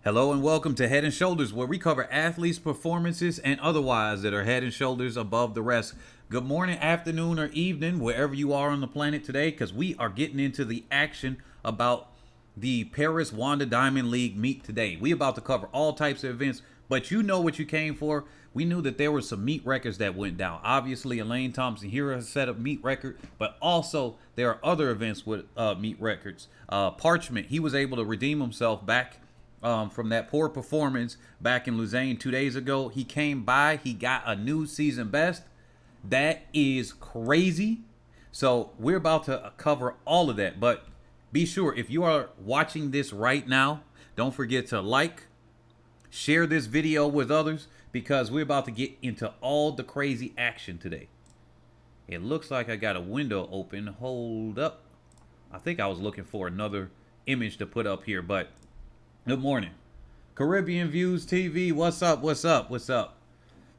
Hello and welcome to Head and Shoulders, where we cover athletes' performances and otherwise that are head and shoulders above the rest. Good morning, afternoon, or evening, wherever you are on the planet today, because we are getting into the action about the Paris Wanda League meet today. We about to cover all types of events, but you know what you came for. We knew that there were some meet records that went down. Obviously, Elaine Thompson-Herah set a meet record, but also there are other events with meet records. Parchment, he was able to redeem himself back from that poor performance back in Lausanne 2 days ago. He came by, he got a new season best. That is crazy. So we're about to cover all of that. But be sure, if you are watching this right now, don't forget to like, share this video with others, because we're about to get into all the crazy action today. It looks like I got a window open. Hold up. I think I was looking for another image to put up here, but good morning. Caribbean Views TV, what's up, what's up, what's up?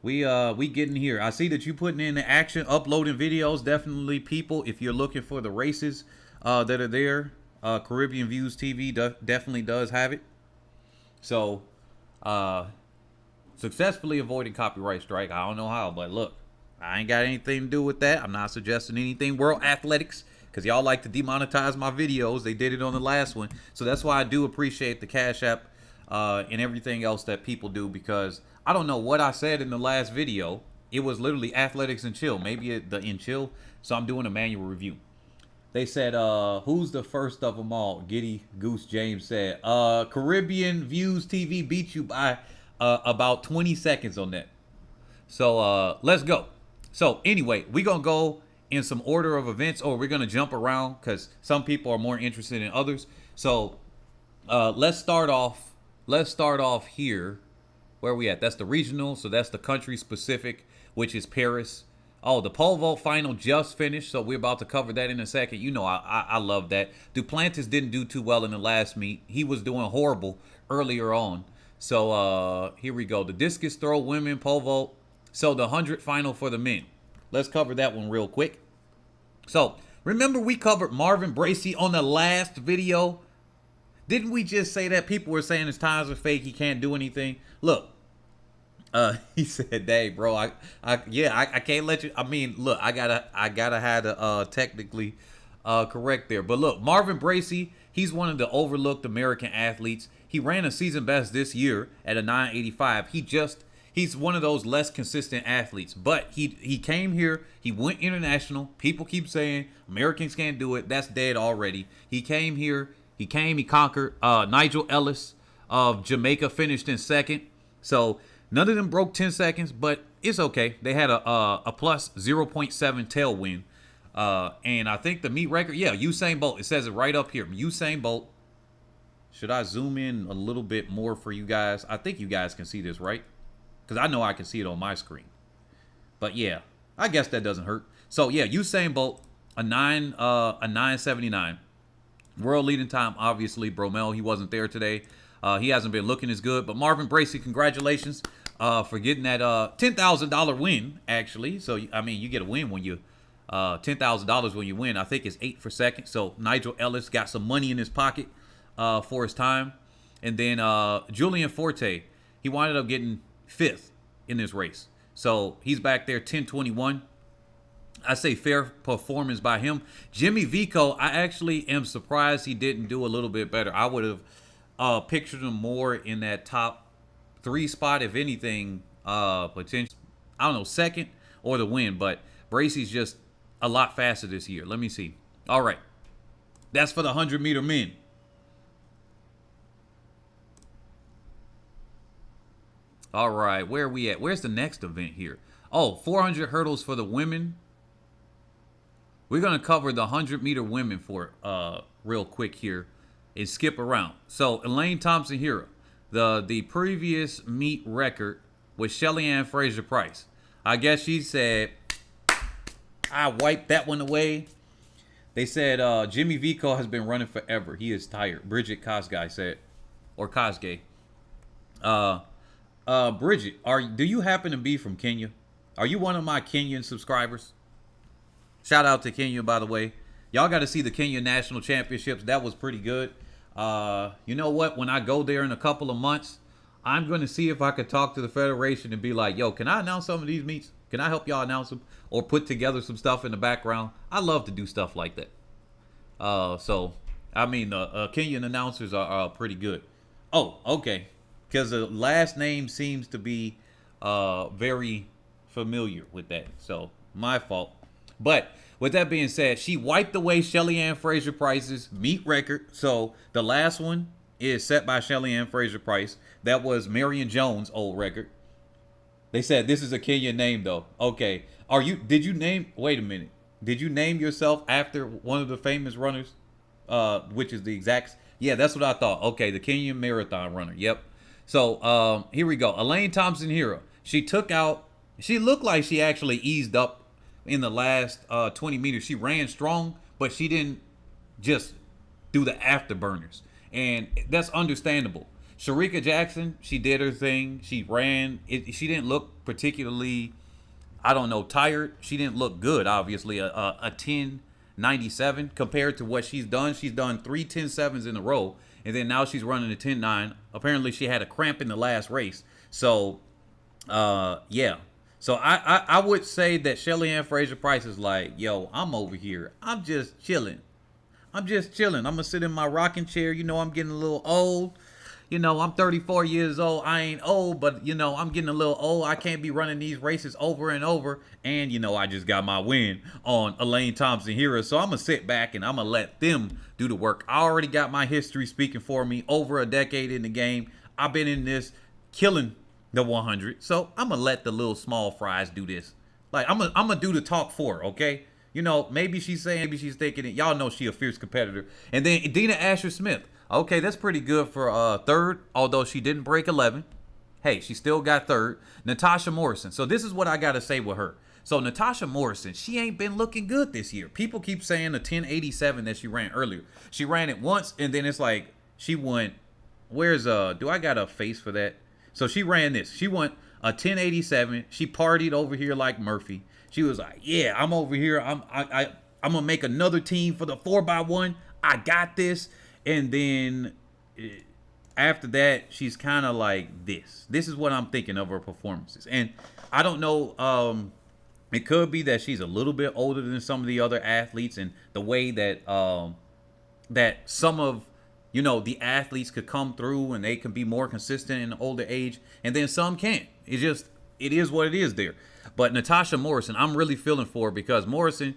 We getting here. I see that you putting in the action, uploading videos. Definitely, people, if you're looking for the races that are there, Caribbean Views TV definitely does have it. So, successfully avoiding copyright strike. I don't know how, but look, I ain't got anything to do with that. I'm not suggesting anything. World Athletics, because y'all like to demonetize my videos. They did it on the last one. So that's why I do appreciate the Cash App and everything else that people do, because I don't know what I said in the last video. It was literally athletics and chill. Maybe the in chill. So I'm doing a manual review. They said, who's the first of them all? Giddy Goose James said, Caribbean Views TV beat you by about 20 seconds on that. So let's go. So anyway, we're going to go in some order of events, or we're going to jump around because some people are more interested in others. So let's start off here. Where are we at? That's the regional. So that's the country specific, which is Paris. Oh, the pole vault final just finished, so we're about to cover that in a second. You know, I love that. Duplantis didn't do too well in the last meet. He was doing horrible earlier on. So here we go. The discus throw women, pole vault. So the 100 final for the men. Let's cover that one real quick. So remember we covered Marvin Bracey on the last video? Didn't we just say that people were saying his times are fake, he can't do anything? Look, he said, "Dang, bro, I can't let you. I mean, look, I gotta have to technically correct there. But look, Marvin Bracey, he's one of the overlooked American athletes. He ran a season best this year at a 985. He's one of those less consistent athletes. But he came here, he went international. People keep saying Americans can't do it. That's dead already. He came here, he conquered. Nigel Ellis of Jamaica finished in second. So none of them broke 10 seconds, but it's okay. They had a plus 0.7 tailwind. And I think the meet record, yeah, Usain Bolt. It says it right up here. Usain Bolt. Should I zoom in a little bit more for you guys? I think you guys can see this, right? Because I know I can see it on my screen. But yeah, I guess that doesn't hurt. So yeah, Usain Bolt, a 979. World leading time, obviously. Bromell, he wasn't there today. He hasn't been looking as good. But Marvin Bracey, congratulations for getting that $10,000 win, actually. So, I mean, you get a win when you $10,000 when you win. I think it's 8 for second. So Nigel Ellis got some money in his pocket for his time. And then Julian Forte, he wound up getting 5th in this race. So he's back there, 10:21. I say fair performance by him. Jimmy Vico, I actually am surprised he didn't do a little bit better. I would have pictured him more in that top 3 spot, if anything, potential. I don't know, second or the win, but Bracey's just a lot faster this year. Let me see. All right, that's for the 100-meter men. All right, where are we at? Where's the next event here? Oh, 400 hurdles for the women. We're going to cover the 100-meter women for real quick here and skip around. So, Elaine Thompson-Herah, the previous meet record was Shelly Ann Fraser-Price. I guess she said, I wiped that one away. They said Jimmy Vico has been running forever. He is tired. Bridget Kosgei said, or Kosgei. Bridget, do you happen to be from Kenya? Are you one of my Kenyan subscribers? Shout out to Kenya, by the way. Y'all got to see the Kenya National Championships. That was pretty good. You know what? When I go there in a couple of months, I'm going to see if I could talk to the Federation and be like, yo, can I announce some of these meets? Can I help y'all announce them or put together some stuff in the background? I love to do stuff like that. So, I mean, Kenyan announcers are pretty good. Oh, okay. Because the last name seems to be very familiar with that. So, my fault. But with that being said, she wiped away Shelly Ann Fraser-Price's meet record. So, the last one is set by Shelly Ann Fraser-Price. That was Marion Jones' old record. They said this is a Kenyan name though. Okay. Did you name Did you name yourself after one of the famous runners? Which is the exact. Yeah, that's what I thought. Okay, the Kenyan marathon runner. Yep. So here we go. Elaine Thompson-Herah. She looked like she actually eased up in the last 20 meters. She ran strong, but she didn't just do the afterburners. And that's understandable. Shericka Jackson, she did her thing. She ran. She didn't look particularly, I don't know, tired. She didn't look good, obviously. A 10.97 compared to what she's done. She's done 3 10.7s in a row. And then now she's running a 10.9. Apparently she had a cramp in the last race. So, yeah. So I would say that Shelly Ann Fraser-Price is like, yo, I'm over here. I'm just chilling. I'm going to sit in my rocking chair. You know, I'm getting a little old. You know, I'm 34 years old. I ain't old, but, you know, I'm getting a little old. I can't be running these races over and over. And, you know, I just got my win on Elaine Thompson-Herah. So I'm going to sit back and I'm going to let them do the work. I already got my history speaking for me. Over a decade in the game. I've been in this killing the 100. So I'm going to let the little small fries do this. Like, I'm going to do the talk for her, okay? You know, maybe she's saying, maybe she's thinking it. Y'all know she a fierce competitor. And then Dina Asher-Smith. Okay, that's pretty good for third, although she didn't break 11. Hey, she still got third. Natasha Morrison. So this is what I got to say with her. So Natasha Morrison, she ain't been looking good this year. People keep saying the 10.87 that she ran earlier. She ran it once, and then it's like she went, do I got a face for that? So she ran this. She went a 10.87. She partied over here like Murphy. She was like, yeah, I'm over here. I'm going to make another team for the 4x1. I got this. And then after that, she's kind of like this. This is what I'm thinking of her performances. And I don't know. It could be that she's a little bit older than some of the other athletes, and the way that that some of, you know, the athletes could come through and they can be more consistent in the older age, and then some can't. It is what it is there. But Natasha Morrison, I'm really feeling for her, because Morrison,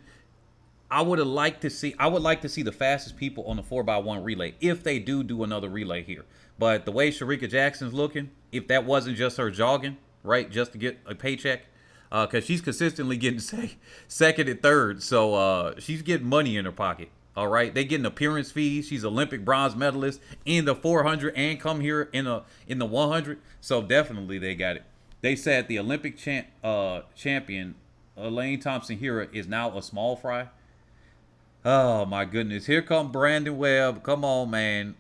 I would like to see the fastest people on the 4x1 relay if they do another relay here. But the way Shericka Jackson's looking, if that wasn't just her jogging, right, just to get a paycheck, because she's consistently getting second and third, so she's getting money in her pocket. All right, they getting appearance fees. She's Olympic bronze medalist in the 400 and come here in the 100. So definitely they got it. They said the Olympic champion Elaine Thompson-Herah is now a small fry. Oh, my goodness. Here come Brandon Webb. Come on, man.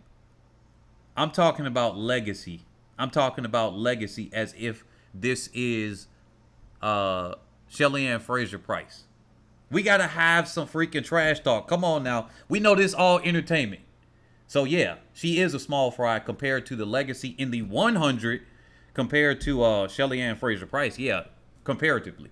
I'm talking about legacy. I'm talking about legacy as if this is Shelly Ann Fraser-Price. We got to have some freaking trash talk. Come on now. We know this all entertainment. So, yeah, she is a small fry compared to the legacy in the 100 compared to Shelly Ann Fraser-Price. Yeah, comparatively.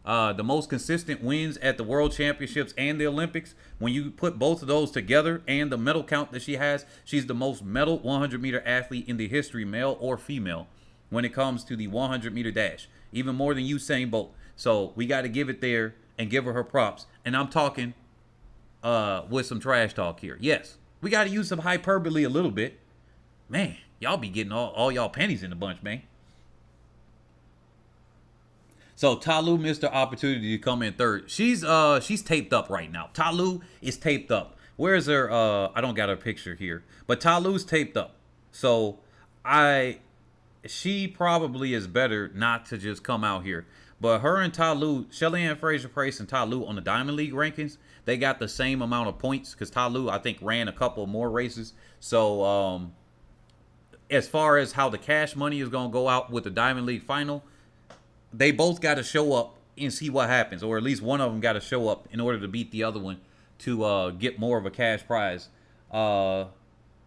The most consistent wins at the World Championships and the Olympics. When you put both of those together and the medal count that she has, she's the most medal 100-meter athlete in the history, male or female, when it comes to the 100-meter dash. Even more than Usain Bolt. So we got to give it there and give her props. And I'm talking with some trash talk here. Yes, we got to use some hyperbole a little bit. Man, y'all be getting all y'all panties in a bunch, man. So Talu missed the opportunity to come in third. She's taped up right now. Talu is taped up. Where's her? I don't got her picture here, but Talu's taped up. So she probably is better not to just come out here. But her and Talu, Shelly Ann Fraser-Price and Talu on the Diamond League rankings, they got the same amount of points because Talu, I think, ran a couple more races. So as far as how the cash money is going to go out with the Diamond League final, they both got to show up and see what happens, or at least one of them got to show up in order to beat the other one to get more of a cash prize.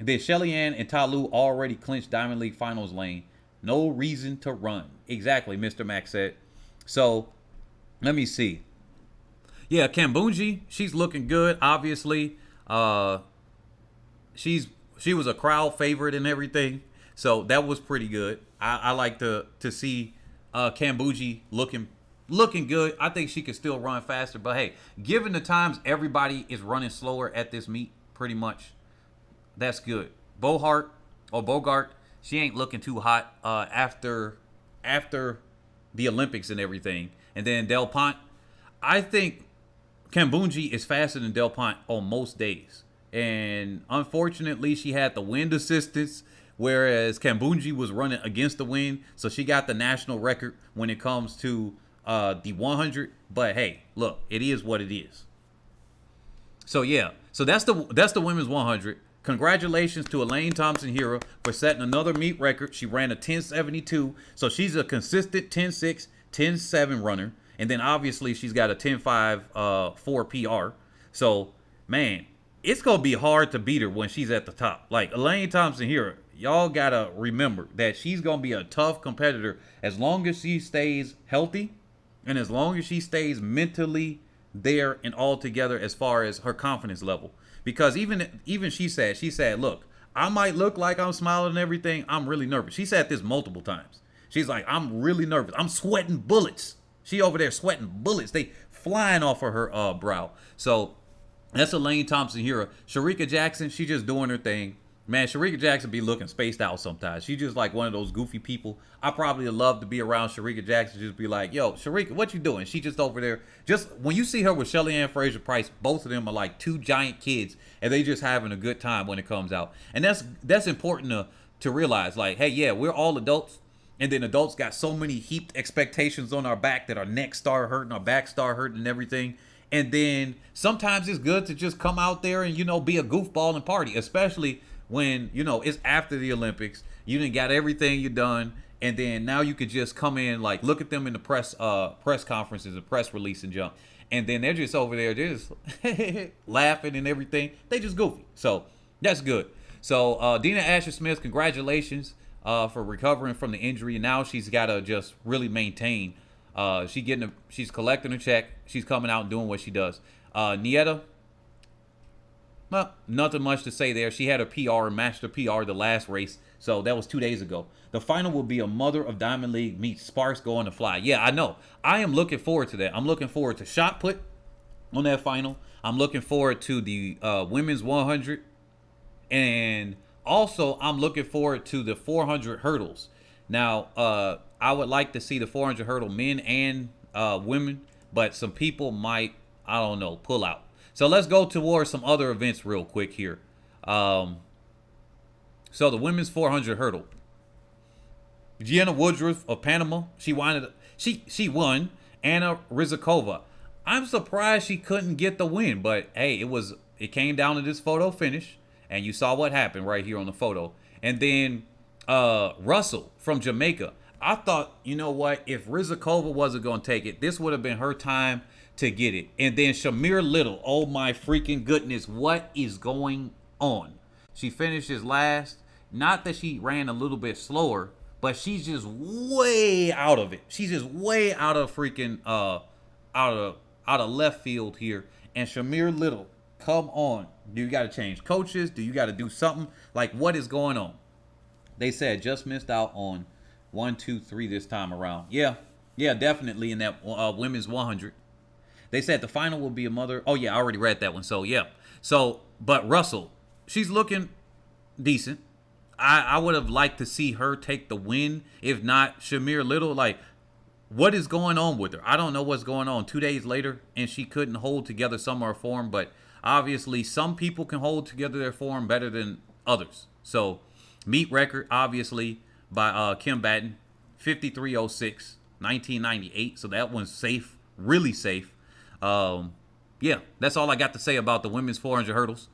And then Shelly Ann and Talu already clinched Diamond League Finals lane. No reason to run. Exactly, Mr. Max said. So, let me see. Yeah, Kambunji, she's looking good, obviously. She was a crowd favorite and everything. So, that was pretty good. I like to see Kambunji looking good. I think she could still run faster. But, hey, given the times everybody is running slower at this meet, pretty much, that's good. Bogart, she ain't looking too hot after the Olympics and everything. And then Del Pont, I think Kambunji is faster than Del Pont on most days. And unfortunately, she had the wind assistance, whereas Kambunji was running against the wind. So she got the national record when it comes to the 100. But hey, look, it is what it is. So yeah, so that's the women's 100. Congratulations to Elaine Thompson-Herah for setting another meet record. She ran a 10.72, so she's a consistent 10.6, 10.7 runner. And then obviously she's got a 10.5 4 PR. So, man, it's going to be hard to beat her when she's at the top. Like, Elaine Thompson-Herah, y'all got to remember that she's going to be a tough competitor as long as she stays healthy and as long as she stays mentally there and all together as far as her confidence level. Because even she said, look, I might look like I'm smiling and everything. I'm really nervous. She said this multiple times. She's like, I'm really nervous. I'm sweating bullets. She over there sweating bullets. They flying off of her brow. So that's Elaine Thompson-Herah. Shericka Jackson, she just doing her thing. Man, Shericka Jackson be looking spaced out sometimes. She just like one of those goofy people. I probably would love to be around Shericka Jackson. Just be like, yo, Shericka, what you doing? She just over there. Just when you see her with Shelly Ann Fraser-Price, both of them are like two giant kids, and they just having a good time when it comes out. And that's important to realize. Like, hey, yeah, we're all adults, and then adults got so many heaped expectations on our back that our neck start hurting, our back start hurting, and everything. And then sometimes it's good to just come out there and be a goofball and party, especially when, it's after the Olympics. You done got everything you done, and then now you could just come in, like, look at them in the press conferences, the press release and jump. And then they're just over there just laughing and everything. They just goofy. So that's good. So Dina Asher-Smith, congratulations for recovering from the injury. Now she's got to just really maintain. She's collecting a check. She's coming out and doing what she does. Nieta, well, nothing much to say there. She had a PR and matched her PR the last race. So that was 2 days ago. The final will be a Mother of Diamond League meets Sparks going to fly. Yeah, I know. I am looking forward to that. I'm looking forward to shot put on that final. I'm looking forward to the women's 100. And also, I'm looking forward to the 400 hurdles. Now, I would like to see the 400 hurdle men and women. But some people might, I don't know, pull out. So let's go towards some other events real quick here. So the women's 400 hurdle. Gianna Woodruff of Panama, she won. Anna Rizikova. I'm surprised she couldn't get the win, but hey, it came down to this photo finish, and you saw what happened right here on the photo. And then Russell from Jamaica. I thought, you know what, if Rizikova wasn't going to take it, this would have been her time to get it. And then Shamir Little, oh my freaking goodness, what is going on? She finishes last. Not that she ran a little bit slower, but she's just way out of it. She's just way out of freaking out of left field here. And Shamir Little, come on. Do you got to change coaches? Do you got to do something? Like, what is going on? They said just missed out on 1, 2, 3 this time around. Yeah, definitely in that women's 100. They said the final will be a Mother. Oh, yeah, I already read that one. So, yeah. So, but Russell, she's looking decent. I would have liked to see her take the win. If not, Shamir Little, like, what is going on with her? I don't know what's going on. 2 days later, and she couldn't hold together some of her form. But obviously, some people can hold together their form better than others. So, meet record, obviously, by Kim Batten, 53.06, 1998. So that one's safe, really safe. Yeah, that's all I got to say about the women's 400 hurdles.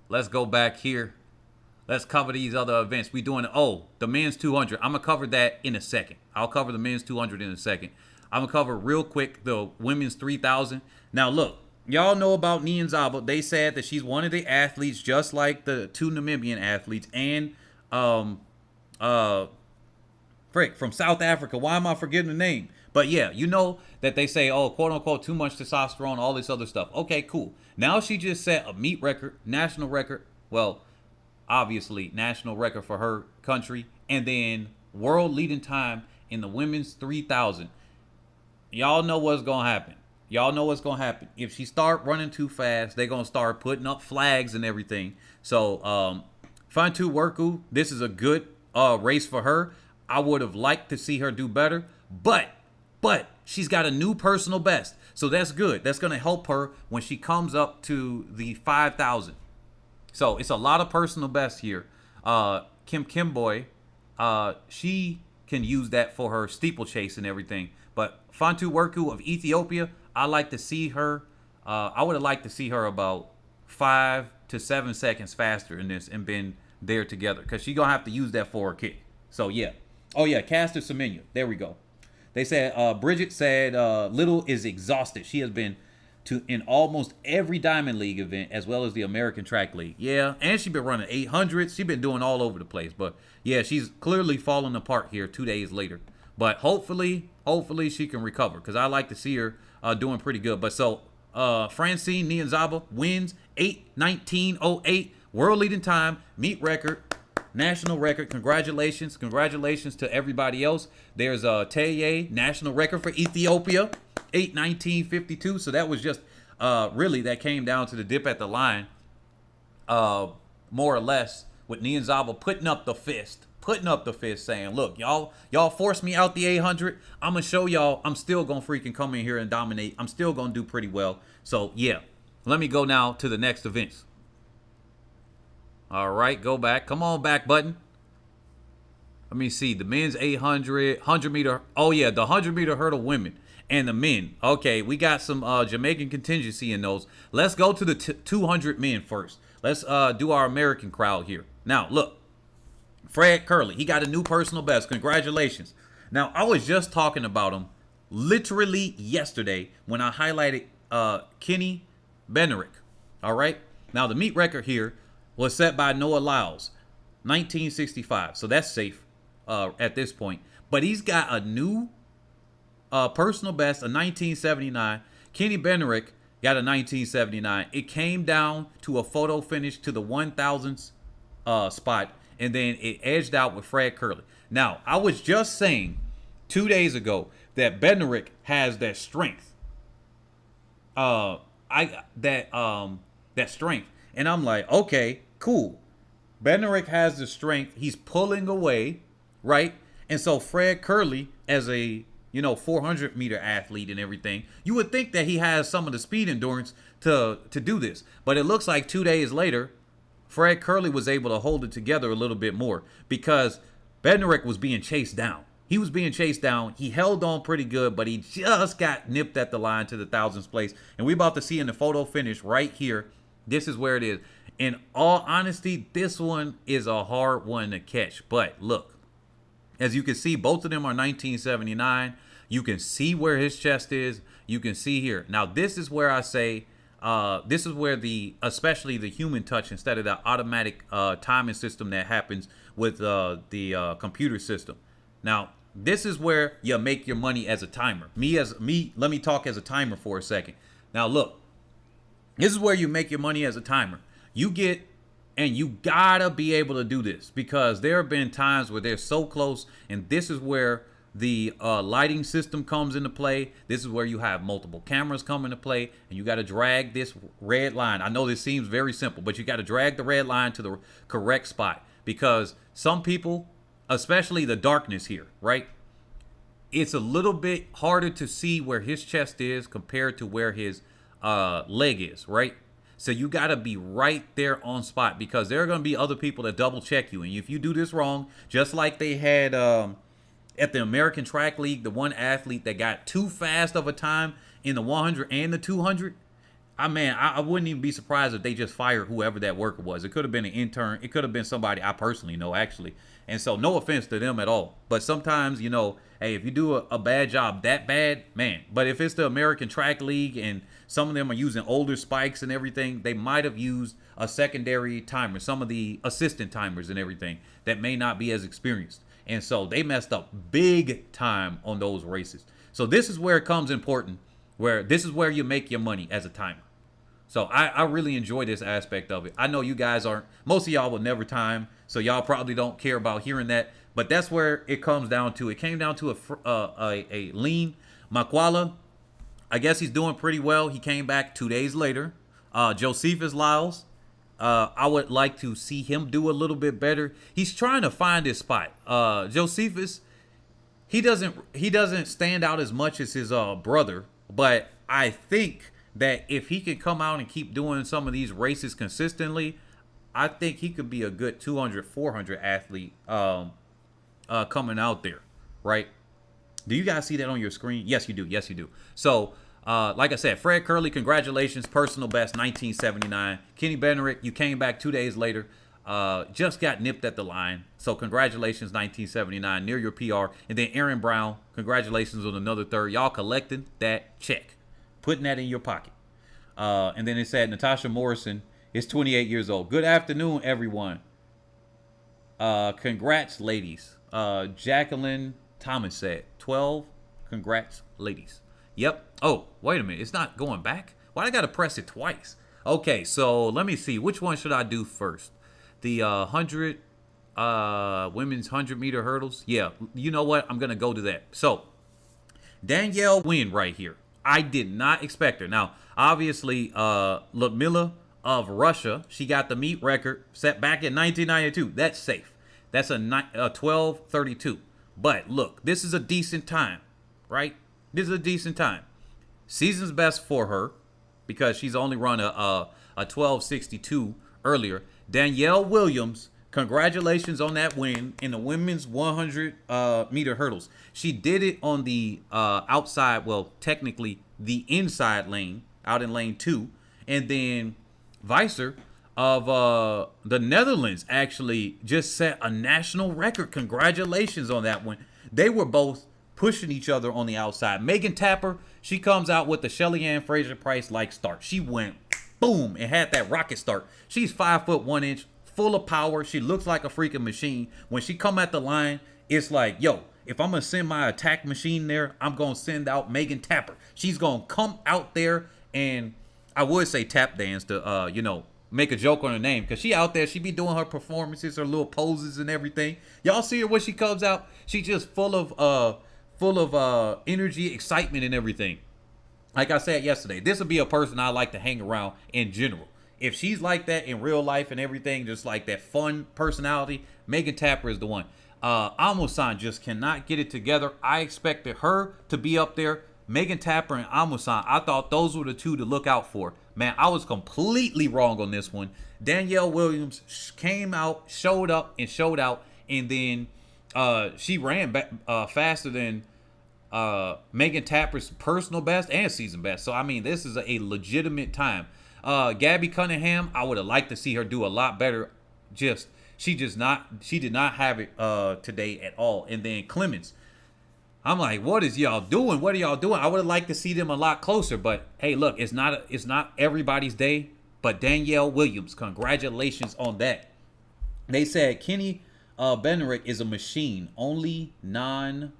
Let's go back here. Let's cover these other events. We doing, the men's 200. I'm going to cover that in a second. I'll cover the men's 200 in a second. I'm going to cover real quick the women's 3,000. Now, look, y'all know about Niyonzaba. They said that she's one of the athletes, just like the two Namibian athletes, and uh from South Africa. Why am I forgetting the name? But yeah, you know that they say, oh, quote unquote, too much testosterone, all this other stuff. Okay, cool. Now she just set a meet record, national record. Well, obviously, national record for her country, and then world leading time in the women's 3,000. Y'all know what's gonna happen. Y'all know what's gonna happen. If she start running too fast, they're gonna start putting up flags and everything. So, Fantu Werku, this is a good race for her. I would have liked to see her do better, but she's got a new personal best, so that's good. That's gonna help her when she comes up to the 5,000. So it's a lot of personal best here. Kim Kimboy, she can use that for her steeplechase and everything. But Fantu Werku of Ethiopia, I like to see her. I would have liked to see her about 5 to 7 seconds faster in this and been there together, because she's gonna have to use that for her kick. So yeah. Oh yeah, Caster Semenya. There we go. They said Bridget said Little is exhausted. She has been in almost every Diamond League event, as well as the American Track League. Yeah, and she's been running 800s. She's been doing all over the place. But yeah, she's clearly falling apart here 2 days later. But hopefully she can recover, because I like to see her doing pretty good. But so Francine Niyonzaba wins 8:19:08, world leading time, meet record, national record. Congratulations to everybody else. There's Teye, national record for Ethiopia, 8:19:52. So that was just really, that came down to the dip at the line, more or less, with Niyonzaba putting up the fist, saying, look, y'all forced me out the 800. I'm gonna show y'all I'm still gonna freaking come in here and dominate. I'm still gonna do pretty well. So yeah, let me go now to the next events. All right, go back. Come on back button. Let me see. The men's 800, 100 meter. Oh, yeah, the 100 meter hurdle women and the men. Okay, we got some Jamaican contingency in those. Let's go to the 200 men first. Let's do our American crowd here. Now, look. Fred Kerley, he got a new personal best. Congratulations. Now, I was just talking about him literally yesterday when I highlighted Kenny Bednarek. All right? Now, the meet record here was set by Noah Lyles, 1965. So that's safe at this point. But he's got a new personal best, a 1979. Kenny Bednarek got a 1979. It came down to a photo finish to the 1,000th spot, and then it edged out with Fred Kerley. Now, I was just saying 2 days ago that Bednarek has that strength. That strength. And I'm like, okay, cool. Bednarek has the strength. He's pulling away, right? And so Fred Kerley, as a 400 meter athlete and everything, you would think that he has some of the speed endurance to do this. But it looks like 2 days later, Fred Kerley was able to hold it together a little bit more, because Bednarek was being chased down. He was being chased down. He held on pretty good, but he just got nipped at the line to the 1,000th place. And we're about to see in the photo finish right here. This is where it is. In all honesty, this one is a hard one to catch. But look, as you can see, both of them are 1979. You can see where his chest is. You can see here. Now, this is where I say, this is where especially the human touch instead of the automatic timing system that happens with the computer system. Now, this is where you make your money as a timer. Let me talk as a timer for a second. Now, look, this is where you make your money as a timer. You gotta be able to do this, because there have been times where they're so close, and this is where the lighting system comes into play. This is where you have multiple cameras come into play, and you got to drag this red line. I know this seems very simple, but you got to drag the red line to the correct spot, because some people, especially the darkness here, right? It's a little bit harder to see where his chest is compared to where his leg is, right? So you got to be right there on spot, because there are going to be other people that double check you. And if you do this wrong, just like they had at the American Track League, the one athlete that got too fast of a time in the 100 and the 200, I wouldn't even be surprised if they just fired whoever that worker was. It could have been an intern. It could have been somebody I personally know, actually. And so no offense to them at all. But sometimes, you know, hey, if you do a bad job that bad, man. But if it's the American Track League and some of them are using older spikes and everything, they might have used a secondary timer, some of the assistant timers and everything that may not be as experienced. And so they messed up big time on those races. So this is where it comes important, where this is where you make your money as a timer. So I really enjoy this aspect of it. I know you guys aren't, most of y'all will never time, so y'all probably don't care about hearing that. But that's where it comes down to. It came down to a lean. Makwala, I guess he's doing pretty well. He came back 2 days later. Josephus Lyles, I would like to see him do a little bit better. He's trying to find his spot. Josephus, he doesn't stand out as much as his brother, but I think that if he can come out and keep doing some of these races consistently, I think he could be a good 200, 400 athlete coming out there, right? Do you guys see that on your screen? Yes, you do. Yes, you do. So, like I said, Fred Kerley, congratulations. Personal best, 1979. Kenny Bednarek, you came back 2 days later. Just got nipped at the line. So, congratulations, 1979, near your PR. And then Aaron Brown, congratulations on another third. Y'all collecting that check. Putting that in your pocket. And then it said Natasha Morrison is 28 years old. Good afternoon, everyone. Congrats, ladies. Jacqueline Thomas said 12. Congrats, ladies. Yep. Oh, wait a minute. It's not going back? Why I got to press it twice? Okay, so let me see. Which one should I do first? The 100 women's 100-meter hurdles? Yeah, you know what? I'm going to go to that. So, Danielle Wynn right here. I did not expect her. Now, obviously, Ludmila of Russia, she got the meet record set back in 1992. That's safe. That's a 12:32. But look, this is a decent time, right? This is a decent time. Season's best for her because she's only run a 12:62 earlier. Danielle Williams, congratulations on that win in the women's 100-meter hurdles. She did it on the outside, well, technically the inside lane, out in lane 2. And then Weiser of the Netherlands actually just set a national record. Congratulations on that one. They were both pushing each other on the outside. Megan Tapper, she comes out with the Shelly Ann Fraser-Price-like start. She went boom and had that rocket start. She's 5 foot 1 inch, full of power. She looks like a freaking machine. When she come at the line, it's like, yo, if I'm going to send my attack machine there, I'm going to send out Megan Tapper. She's going to come out there and I would say tap dance to, you know, make a joke on her name. Because she out there, she be doing her performances, her little poses and everything. Y'all see her when she comes out? She just full of energy, excitement and everything. Like I said yesterday, this would be a person I like to hang around in general. If she's like that in real life and everything, just like that fun personality, Megan Tapper is the one. Amusan just cannot get it together. I expected her to be up there. Megan Tapper and Amusan, I thought those were the two to look out for. Man, I was completely wrong on this one. Danielle Williams came out, showed up, and showed out. And then she ran back, faster than Megan Tapper's personal best and season best. So, I mean, this is a legitimate time. Gabby Cunningham, I would have liked to see her do a lot better. She did not have it today at all. And then Clemens, I'm like, what is y'all doing? What are y'all doing? I would have liked to see them a lot closer. But hey, look, it's not everybody's day. But Danielle Williams, congratulations on that. They said Kenny Bednarek is a machine. Only non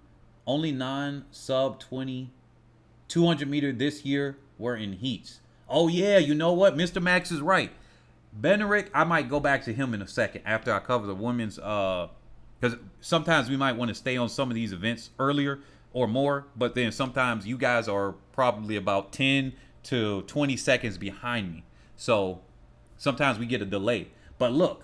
sub 20 200 meter this year were in heats. Oh yeah, you know what? Mr. Max is right. Bednarek, I might go back to him in a second after I cover the women's, because sometimes we might want to stay on some of these events earlier or more, but then sometimes you guys are probably about 10 to 20 seconds behind me. So sometimes we get a delay. But look,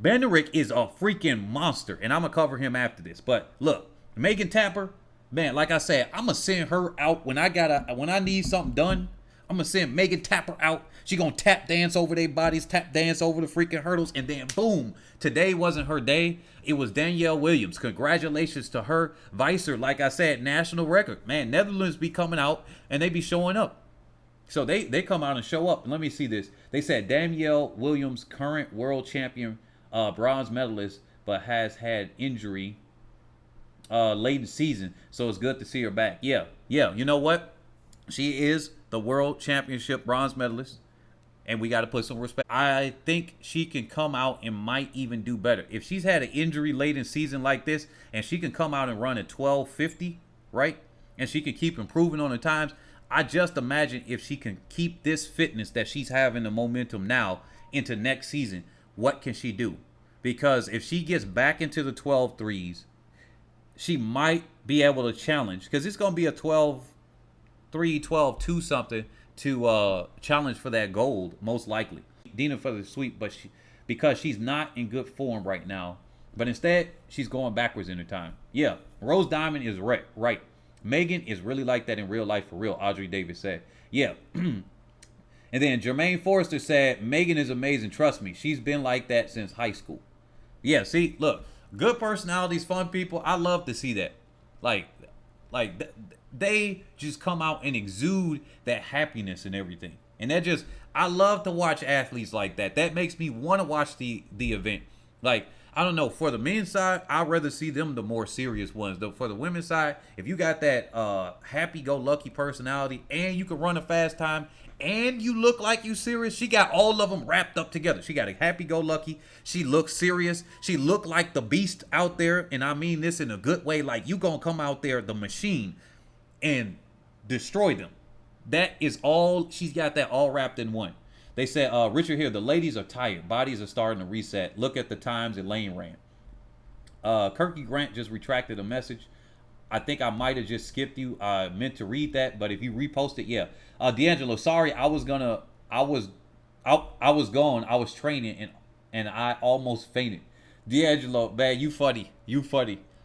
Bednarek is a freaking monster, and I'm going to cover him after this. But look, Megan Tapper, man, like I said, I'm going to send her out when I need something done. I'm going to send Megan Tapper out. She going to tap dance over their bodies, tap dance over the freaking hurdles, and then boom. Today wasn't her day. It was Danielle Williams. Congratulations to her. Weiser, like I said, national record. Man, Netherlands be coming out, and they be showing up. So they come out and show up. And let me see this. They said Danielle Williams, current world champion, bronze medalist, but has had injury late in the season. So it's good to see her back. Yeah. You know what? She is the world championship bronze medalist. And we got to put some respect. I think she can come out and might even do better. If she's had an injury late in season like this, and she can come out and run at 12:50, right? And she can keep improving on the times. I just imagine if she can keep this fitness that she's having, the momentum now, into next season, what can she do? Because if she gets back into the 12:3s, she might be able to challenge. Because it's going to be a 12-3, 12-2 something to challenge for that gold, most likely. Dina for the sweep, but because she's not in good form right now. But instead, she's going backwards in her time. Yeah, Rose Diamond is right. Megan is really like that in real life, for real, Audrey Davis said. Yeah. And then Jermaine Forrester said, Megan is amazing, trust me. She's been like that since high school. Yeah, see, look, good personalities, fun people. I love to see that. Like they just come out and exude that happiness and everything. And that just, I love to watch athletes like that. That makes me want to watch the event. Like, I don't know, for the men's side, I'd rather see them the more serious ones. Though for the women's side, if you got that happy-go-lucky personality and you can run a fast time and you look like you serious, she got all of them wrapped up together. She got a happy-go-lucky. She looks serious. She looked like the beast out there, and I mean this in a good way. Like, you gonna come out there, the machine, and destroy them. That is all. She's got that all wrapped in one. They said, Richard here, the ladies are tired. Bodies are starting to reset. Look at the times Elaine ran. Kirky Grant just retracted a message. I think I might have just skipped you. I meant to read that, but if you repost it, yeah. D'Angelo, sorry, I was gone. I was training and I almost fainted. D'Angelo, man, you funny.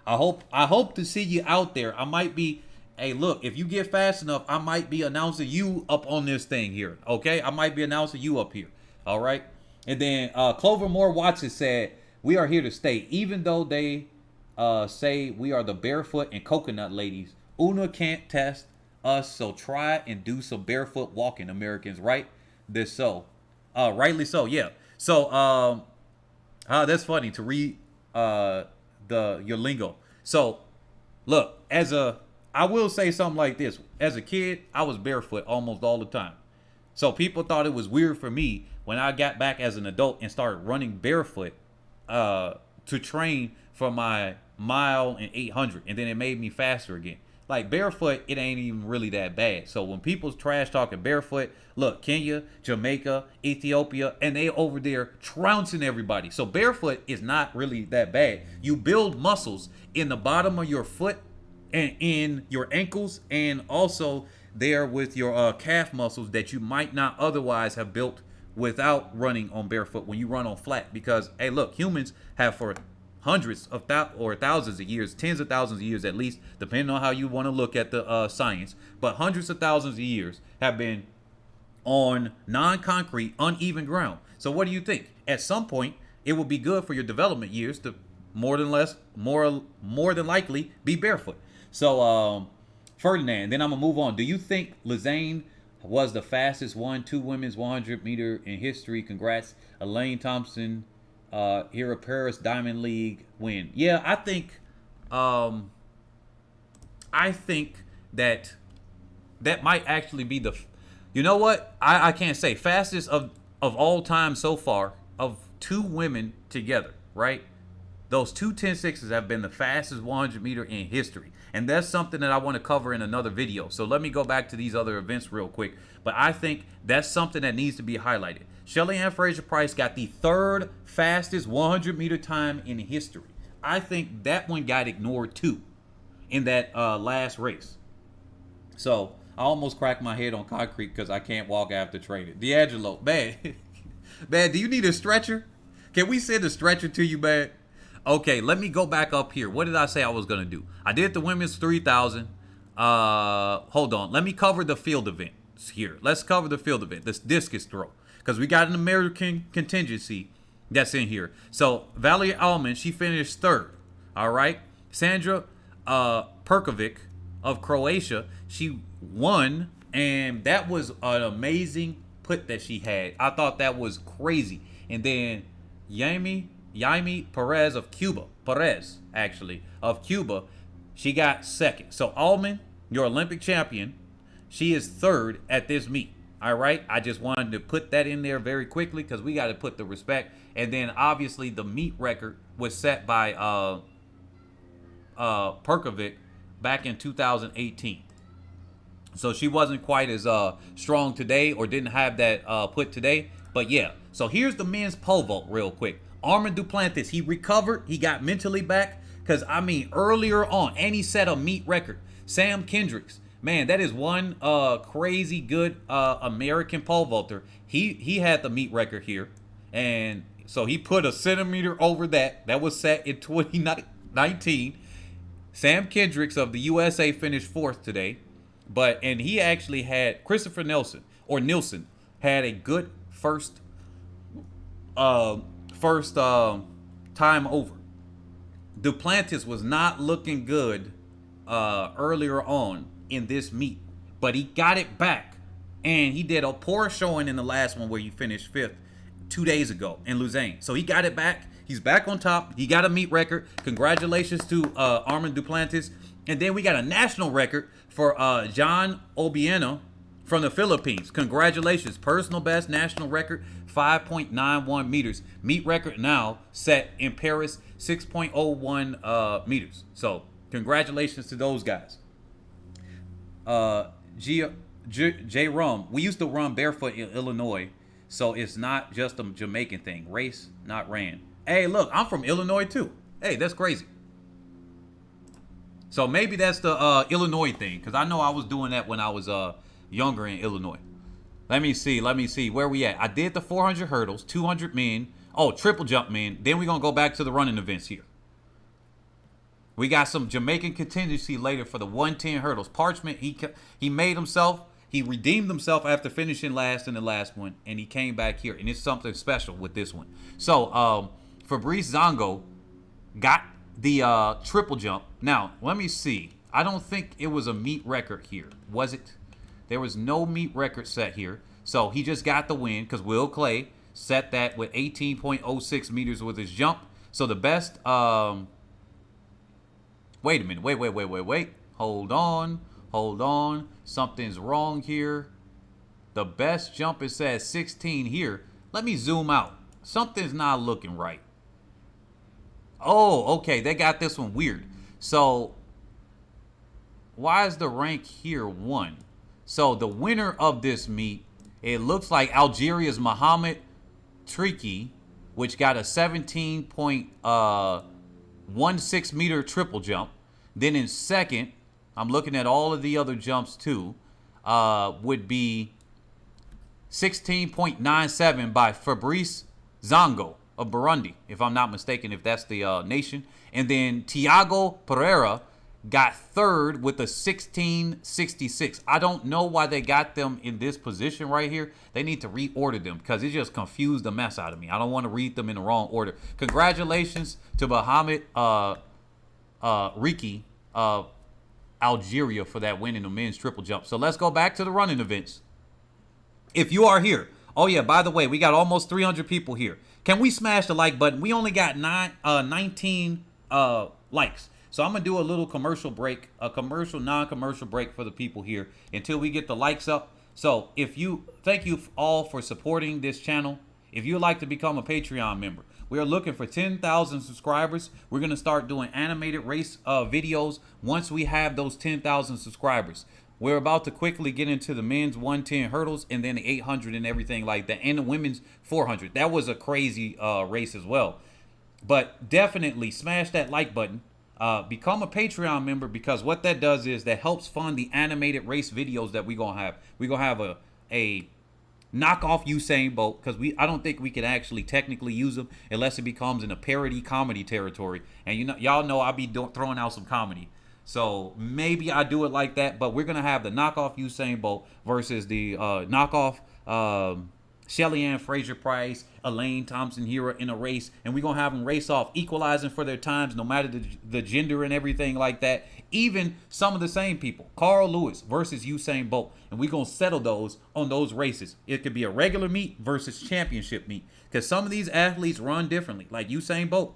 I hope to see you out there. I might be. Hey, look, if you get fast enough, I might be announcing you up on this thing here, okay? I might be announcing you up here, all right? And then Clover Moore Watson said, we are here to stay. Even though they say we are the barefoot and coconut ladies, Una can't test us, so try and do some barefoot walking, Americans, right? Rightly so, yeah. So, that's funny to read your lingo. So, look, I will say something like this. As a kid, I was barefoot almost all the time. So people thought it was weird for me when I got back as an adult and started running barefoot to train for my mile and 800. And then it made me faster again. Like barefoot, it ain't even really that bad. So when people's trash talking barefoot, look, Kenya, Jamaica, Ethiopia, and they over there trouncing everybody. So barefoot is not really that bad. You build muscles in the bottom of your foot and in your ankles, and also there with your calf muscles that you might not otherwise have built without running on barefoot when you run on flat. Because, hey, look, humans have for hundreds of thousands of years, tens of thousands of years at least, depending on how you want to look at the science, but hundreds of thousands of years have been on non-concrete, uneven ground. So what do you think? At some point, it will be good for your development years to more than likely be barefoot. So, Ferdinand, then I'm going to move on. Do you think Lizaine was the fastest 2 women's 100 meter in history? Congrats. Elaine Thompson-Herah Paris Diamond League win. Yeah, I think that might actually be you know what? I can't say fastest of all time so far of 2 women together, right? Those 2 10.6s have been the fastest 100 meter in history. And that's something that I want to cover in another video. So let me go back to these other events real quick. But I think that's something that needs to be highlighted. Shelly Ann Fraser-Price got the 3rd fastest 100 meter time in history. I think that one got ignored too in that last race. So I almost cracked my head on concrete because I can't walk after training. D'Angelo, man, man, do you need a stretcher? Can we send a stretcher to you, man? Okay, let me go back up here. What did I say I was going to do? I did the women's 3,000. Hold on. Let me cover the field events here. Let's cover the field event, this discus throw. Because we got an American contingency that's in here. So, Valerie Allman, she finished 3rd. All right. Sandra Perkovic of Croatia, she won And that was an amazing put that she had. I thought that was crazy. And then Yaimi Perez of Cuba, of Cuba, she got second. So Almond, your Olympic champion, she is third at this meet. All right, I just wanted to put that in there very quickly because we got to put the respect. And then obviously the meet record was set by Perkovic back in 2018. So she wasn't quite as strong today, or didn't have that put today. But yeah, so here's the men's pole vault real quick. Armand Duplantis, he recovered. He got mentally back. Because, I mean, earlier on, and he set a meet record. Sam Kendricks, man, that is one crazy good American pole vaulter. He had the meet record here. And so he put a centimeter over that. That was set in 2019. Sam Kendricks of the USA finished fourth today. And he actually had Christopher Nielsen had a good first time over. Duplantis was not looking good earlier on in this meet, but he got it back, and he did a poor showing in the last one where he finished fifth 2 days ago in Lausanne. So he got it back. He's back on top. He got a meet record. Congratulations to Armand Duplantis. And then we got a national record for John Obieno from the Philippines. Congratulations. Personal best national record, 5.91 meters. Meet record now set in Paris, 6.01 meters. So congratulations to those guys. J Rum, we used to run barefoot in Illinois, so it's not just a Jamaican thing. Race, not ran. Hey, look, I'm from Illinois too. Hey, that's crazy. So maybe that's the Illinois thing, because I know I was doing that when I was younger in Illinois. Let me see where we at. I did the 400 hurdles, 200 men. Oh, triple jump men. Then we're gonna go back to the running events here. We got some Jamaican contingency later for the 110 hurdles. Parchment, he made himself. He redeemed himself after finishing last in the last one, and he came back here, and it's something special with this one. So Fabrice Zongo got the triple jump. Now, let me see. I don't think it was a meet record here. Was it? There was no meet record set here. So he just got the win because Will Clay set that with 18.06 meters with his jump. So the best, wait a minute. Wait. Hold on. Something's wrong here. The best jump, it says 16 here. Let me zoom out. Something's not looking right. Oh, okay. They got this one weird. So why is the rank here 1? So the winner of this meet, it looks like Algeria's Mohamed Triki, which got a 17.16 meter triple jump. Then in second, I'm looking at all of the other jumps too, would be 16.97 by Fabrice Zongo of Burundi, if I'm not mistaken, if that's the nation. And then Tiago Pereira got third with a 16.66. I don't know why they got them in this position right here. They need to reorder them because it just confused the mess out of me. I don't want to read them in the wrong order. Congratulations to Mohamed Riki of Algeria for that win in the men's triple jump. So let's go back to the running events. If you are here, oh yeah, by the way, we got almost 300 people here. Can we smash the like button? We only got 19 likes. So I'm going to do a little commercial break, a non-commercial break for the people here until we get the likes up. So thank you all for supporting this channel. If you'd like to become a Patreon member, we are looking for 10,000 subscribers. We're going to start doing animated race videos once we have those 10,000 subscribers. We're about to quickly get into the men's 110 hurdles and then the 800 and everything like that, and the women's 400. That was a crazy race as well. But definitely smash that like button. Become a Patreon member, because what that does is that helps fund the animated race videos that we're going to have. We're going to have a knockoff Usain Bolt, because I don't think we can actually technically use them unless it becomes in a parody comedy territory. And y'all know I'll be throwing out some comedy. So maybe I do it like that, but we're going to have the knockoff Usain Bolt versus the knockoff Shelly Ann Fraser-Price, Elaine Thompson-Herah in a race, and we're going to have them race off, equalizing for their times, no matter the gender and everything like that. Even some of the same people, Carl Lewis versus Usain Bolt, and we're going to settle those on those races. It could be a regular meet versus championship meet, because some of these athletes run differently. Like Usain Bolt,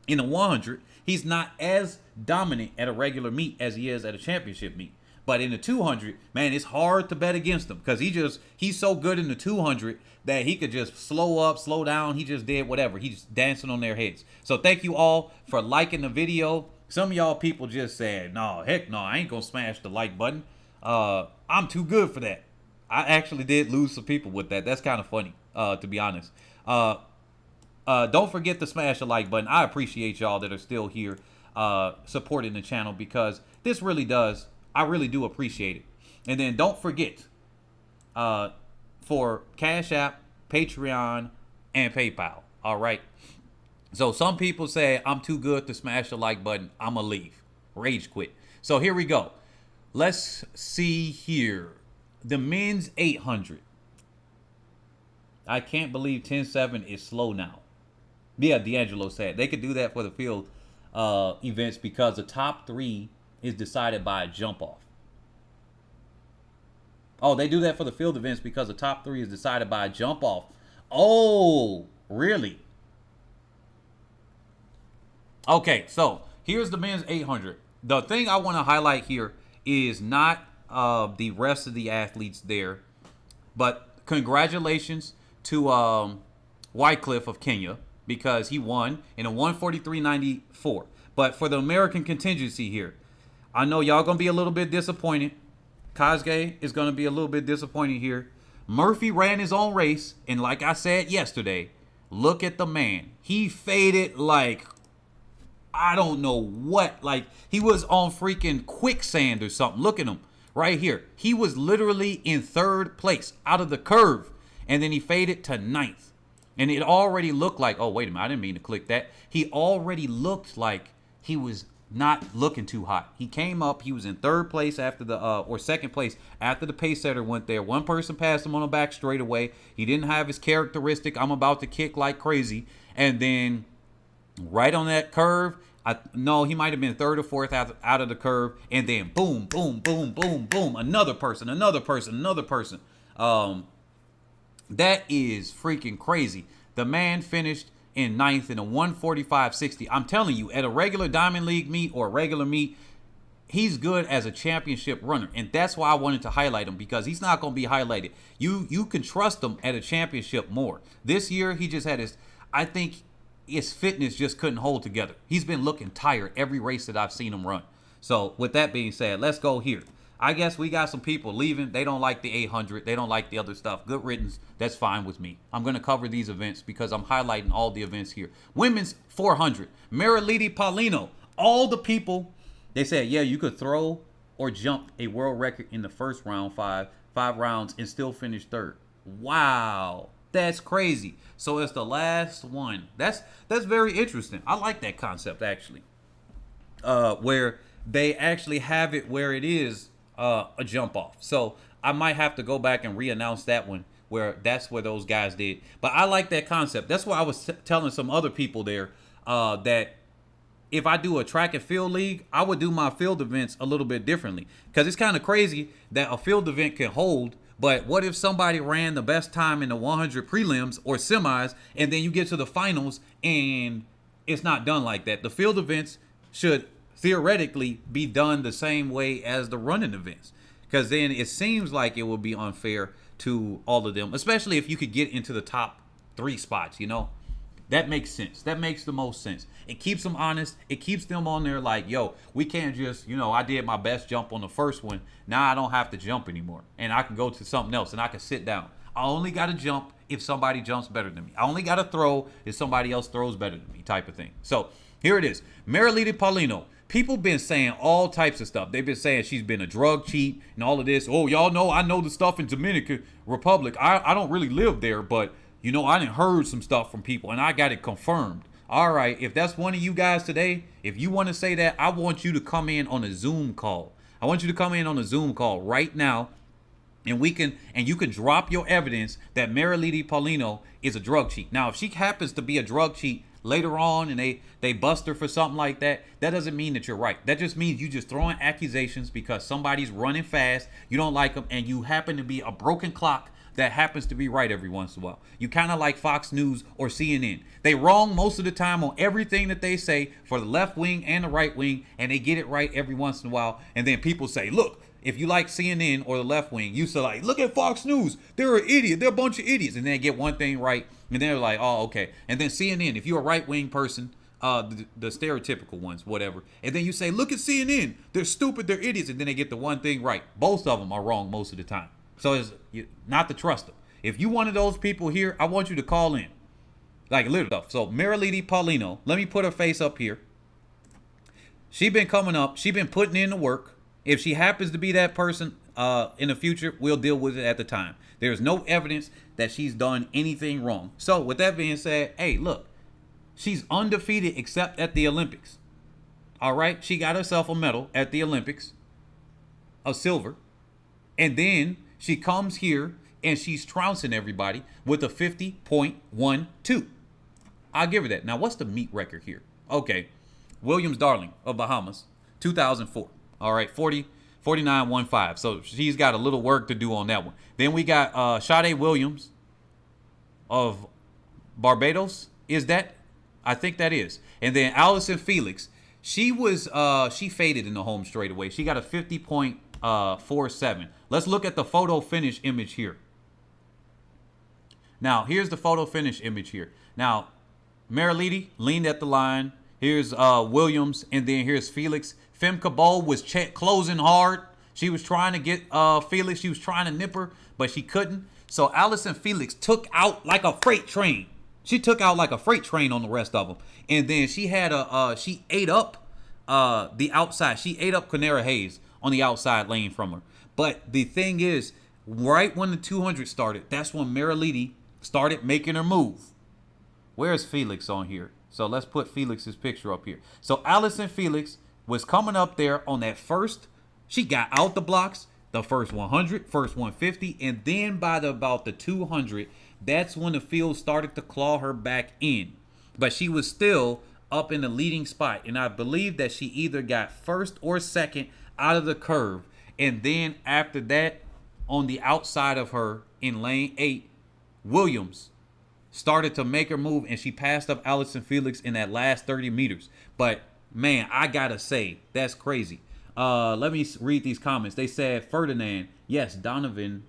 in the 100, he's not as dominant at a regular meet as he is at a championship meet. But in the 200, man, it's hard to bet against him because he's so good in the 200 that he could just slow up, slow down. He just did whatever. He's just dancing on their heads. So thank you all for liking the video. Some of y'all people just said, no, heck no, I ain't going to smash the like button. I'm too good for that. I actually did lose some people with that. That's kind of funny, to be honest. Don't forget to smash the like button. I appreciate y'all that are still here supporting the channel because this really does. I really do appreciate it. And then don't forget for Cash App, Patreon, and PayPal. All right. So some people say I'm too good to smash the like button. I'm going to leave. Rage quit. So here we go. Let's see here. The men's 800. I can't believe 10-7 is slow now. Yeah, D'Angelo said they could do that for the field events because the top 3 is decided by a jump off. Oh, they do that for the field events because the top 3 is decided by a jump off. Oh, really? Okay, so here's the men's 800. The thing I want to highlight here is not the rest of the athletes there, but congratulations to Wycliffe of Kenya because he won in a 143.94. But for the American contingency here, I know y'all going to be a little bit disappointed. Kazge is going to be a little bit disappointed here. Murphy ran his own race, and like I said yesterday, look at the man. He faded like, I don't know what. Like, he was on freaking quicksand or something. Look at him right here. He was literally in 3rd place out of the curve, and then he faded to 9th. And it already looked like, oh, wait a minute, I didn't mean to click that. He already looked like he was not looking too hot. He came up, he was in 3rd place after the or 2nd place after the pace setter went there. One person passed him on the back straightaway. He didn't have his characteristic, I'm about to kick like crazy. And then right on that curve, no, he might have been 3rd or 4th out of the curve, and then boom, boom, boom, boom, boom, another person. That is freaking crazy. The man finished in 9th in a 145.60. I'm telling you, at a regular Diamond League meet or a regular meet, he's good as a championship runner. And that's why I wanted to highlight him, because he's not going to be highlighted. You can trust him at a championship more. This year, he just had I think his fitness just couldn't hold together. He's been looking tired every race that I've seen him run. So with that being said, let's go here. I guess we got some people leaving. They don't like the 800. They don't like the other stuff. Good riddance. That's fine with me. I'm going to cover these events because I'm highlighting all the events here. Women's 400. Marilady Paulino. All the people, they said, yeah, you could throw or jump a world record in the first round, five rounds, and still finish 3rd. Wow. That's crazy. So it's the last one. That's very interesting. I like that concept, actually. Where they actually have it where it is a jump off. So I might have to go back and re-announce that one where that's where those guys did. But I like that concept. That's why I was telling some other people there that if I do a track and field league, I would do my field events a little bit differently. Because it's kind of crazy that a field event can hold, but what if somebody ran the best time in the 100 prelims or semis, and then you get to the finals and it's not done like that? The field events should theoretically be done the same way as the running events, because then it seems like it would be unfair to all of them, especially if you could get into the top 3 spots. That makes sense. That makes the most sense. It keeps them honest. It keeps them on there like, yo, we can't just, I did my best jump on the first one. Now I don't have to jump anymore, and I can go to something else and I can sit down. I only got to jump if somebody jumps better than me. I only got to throw if somebody else throws better than me, type of thing. So here it is. Marilady Paulino. People been saying all types of stuff. They've been saying she's been a drug cheat and all of this. Oh, y'all know I know the stuff in Dominican Republic. I don't really live there, but, I done heard some stuff from people, and I got it confirmed. All right, if that's one of you guys today, if you want to say that, I want you to come in on a Zoom call. I want you to come in on a Zoom call right now And you can drop your evidence that Marilady Paulino is a drug cheat. Now, if she happens to be a drug cheat later on and they bust her for something like that, that doesn't mean that you're right. That just means you just throwing accusations because somebody's running fast, you don't like them, and you happen to be a broken clock that happens to be right every once in a while. You kind of like Fox News or CNN. They wrong most of the time on everything that they say for the left wing and the right wing, and they get it right every once in a while. And then people say, look, if you like CNN or the left wing, you say like, look at Fox News. They're an idiot. They're a bunch of idiots. And then they get one thing right. And then they're like, oh, okay. And then CNN, if you're a right wing person, the stereotypical ones, whatever. And then you say, look at CNN. They're stupid. They're idiots. And then they get the one thing right. Both of them are wrong most of the time. So it's not to trust them. If you one of those people here, I want you to call in. Like little stuff. So Marilady Paulino, let me put her face up here. She been coming up. She been putting in the work. If she happens to be that person in the future, we'll deal with it at the time. There's no evidence that she's done anything wrong. So with that being said, hey, look, she's undefeated except at the Olympics. All right. She got herself a medal at the Olympics of silver. And then she comes here and she's trouncing everybody with a 50.12. I'll give her that. Now, what's the meet record here? Okay. Williams Darling of Bahamas, 2004. All right, 49.15. So she's got a little work to do on that one. Then we got Sade Williams of Barbados. Is that? I think that is. And then Allyson Felix. She faded in the home straightaway. She got a 50.47. Let's look at the photo finish image here. Now, here's the photo finish image here. Now, Marilady leaned at the line. Here's Williams, and then here's Felix. Femke Bol was closing hard. She was trying to get Felix. She was trying to nip her, but she couldn't. So Allyson Felix took out like a freight train. She took out like a freight train on the rest of them. And then she had she ate up the outside. She ate up Canara Hayes on the outside lane from her. But the thing is, right when the 200 started, that's when Marilady started making her move. Where's Felix on here? So let's put Felix's picture up here. So Allyson Felix was coming up there on that first. She got out the blocks, the first 100, first 150, and then by about the 200, that's when the field started to claw her back in. But she was still up in the leading spot, and I believe that she either got first or second out of the curve. And then after that, on the outside of her in lane 8, Williams started to make her move, and she passed up Allyson Felix in that last 30 meters. But, man, I got to say, that's crazy. Let me read these comments. They said, Ferdinand, yes, Donovan,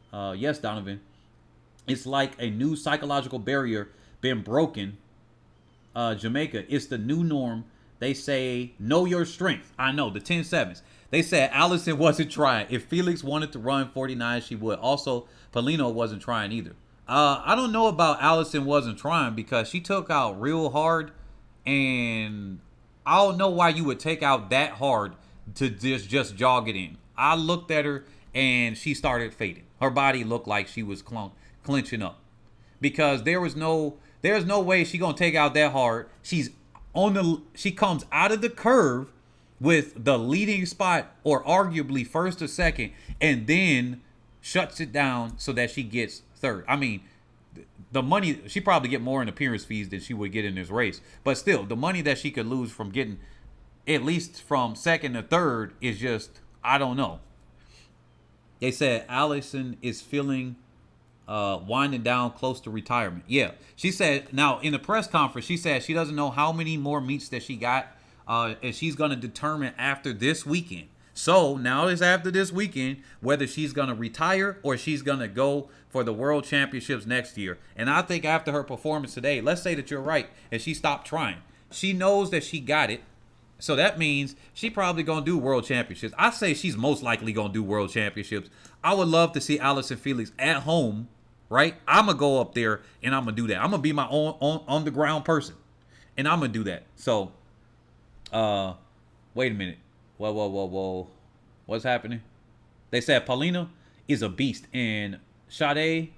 it's like a new psychological barrier been broken. Jamaica, it's the new norm. They say, know your strength. I know, the 10-7s. They said Allyson wasn't trying. If Felix wanted to run 49, she would. Also, Paulino wasn't trying either. I don't know about Allyson wasn't trying because she took out real hard, and I don't know why you would take out that hard to just jog it in. I looked at her and she started fading. Her body looked like she was clenching up because there's no way she gonna take out that hard. She comes out of the curve with the leading spot or arguably first or second, and then shuts it down so that she gets third. I mean, the money, she probably get more in appearance fees than she would get in this race. But still, the money that she could lose from getting at least from second to third is just, I don't know. They said Allyson is feeling winding down close to retirement. Yeah, she said, now in the press conference, she said she doesn't know how many more meets that she got, and she's going to determine after this weekend. So now it's after this weekend whether she's going to retire or she's going to go for the World Championships next year. And I think after her performance today, let's say that you're right and she stopped trying. She knows that she got it. So that means she probably going to do World Championships. I say she's most likely going to do World Championships. I would love to see Allyson Felix at home, right? I'm going to go up there and I'm going to do that. I'm going to be my own on the ground person. And I'm going to do that. So, wait a minute. Whoa. What's happening? They said Paulina is a beast and Sade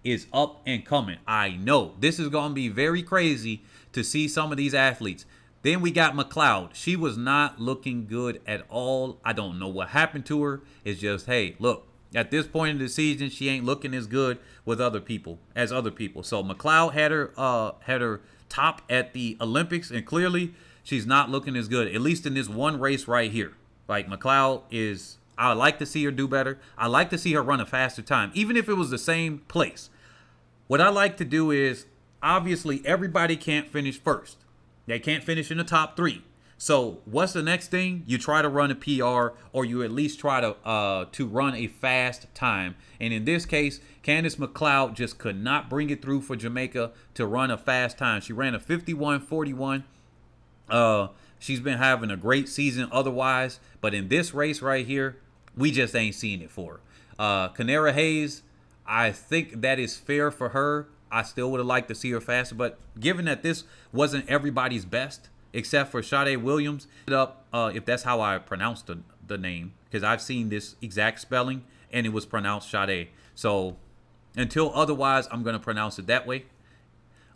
is up and coming. I know. This is going to be very crazy to see some of these athletes. Then we got McLeod. She was not looking good at all. I don't know what happened to her. It's just, hey, look, At this point in the season, she ain't looking as good with other people. So McLeod had her top at the Olympics, and clearly she's not looking as good, at least in this one race right here. Like, McLeod is, I like to see her do better. I like to see her run a faster time, even if it was the same place. What I like to do is, obviously, everybody can't finish first. They can't finish in the top 3. So what's the next thing? You try to run a PR, or you at least try to run a fast time. And in this case, Candice McLeod just could not bring it through for Jamaica to run a fast time. She ran a 51:41. She's been having a great season otherwise, but in this race right here, we just ain't seeing it for her. Canera Hayes, I think that is fair for her. I still would have liked to see her faster, but given that this wasn't everybody's best, except for Sade Williams, if that's how I pronounce the name, because I've seen this exact spelling, and it was pronounced Sade. So until otherwise, I'm going to pronounce it that way.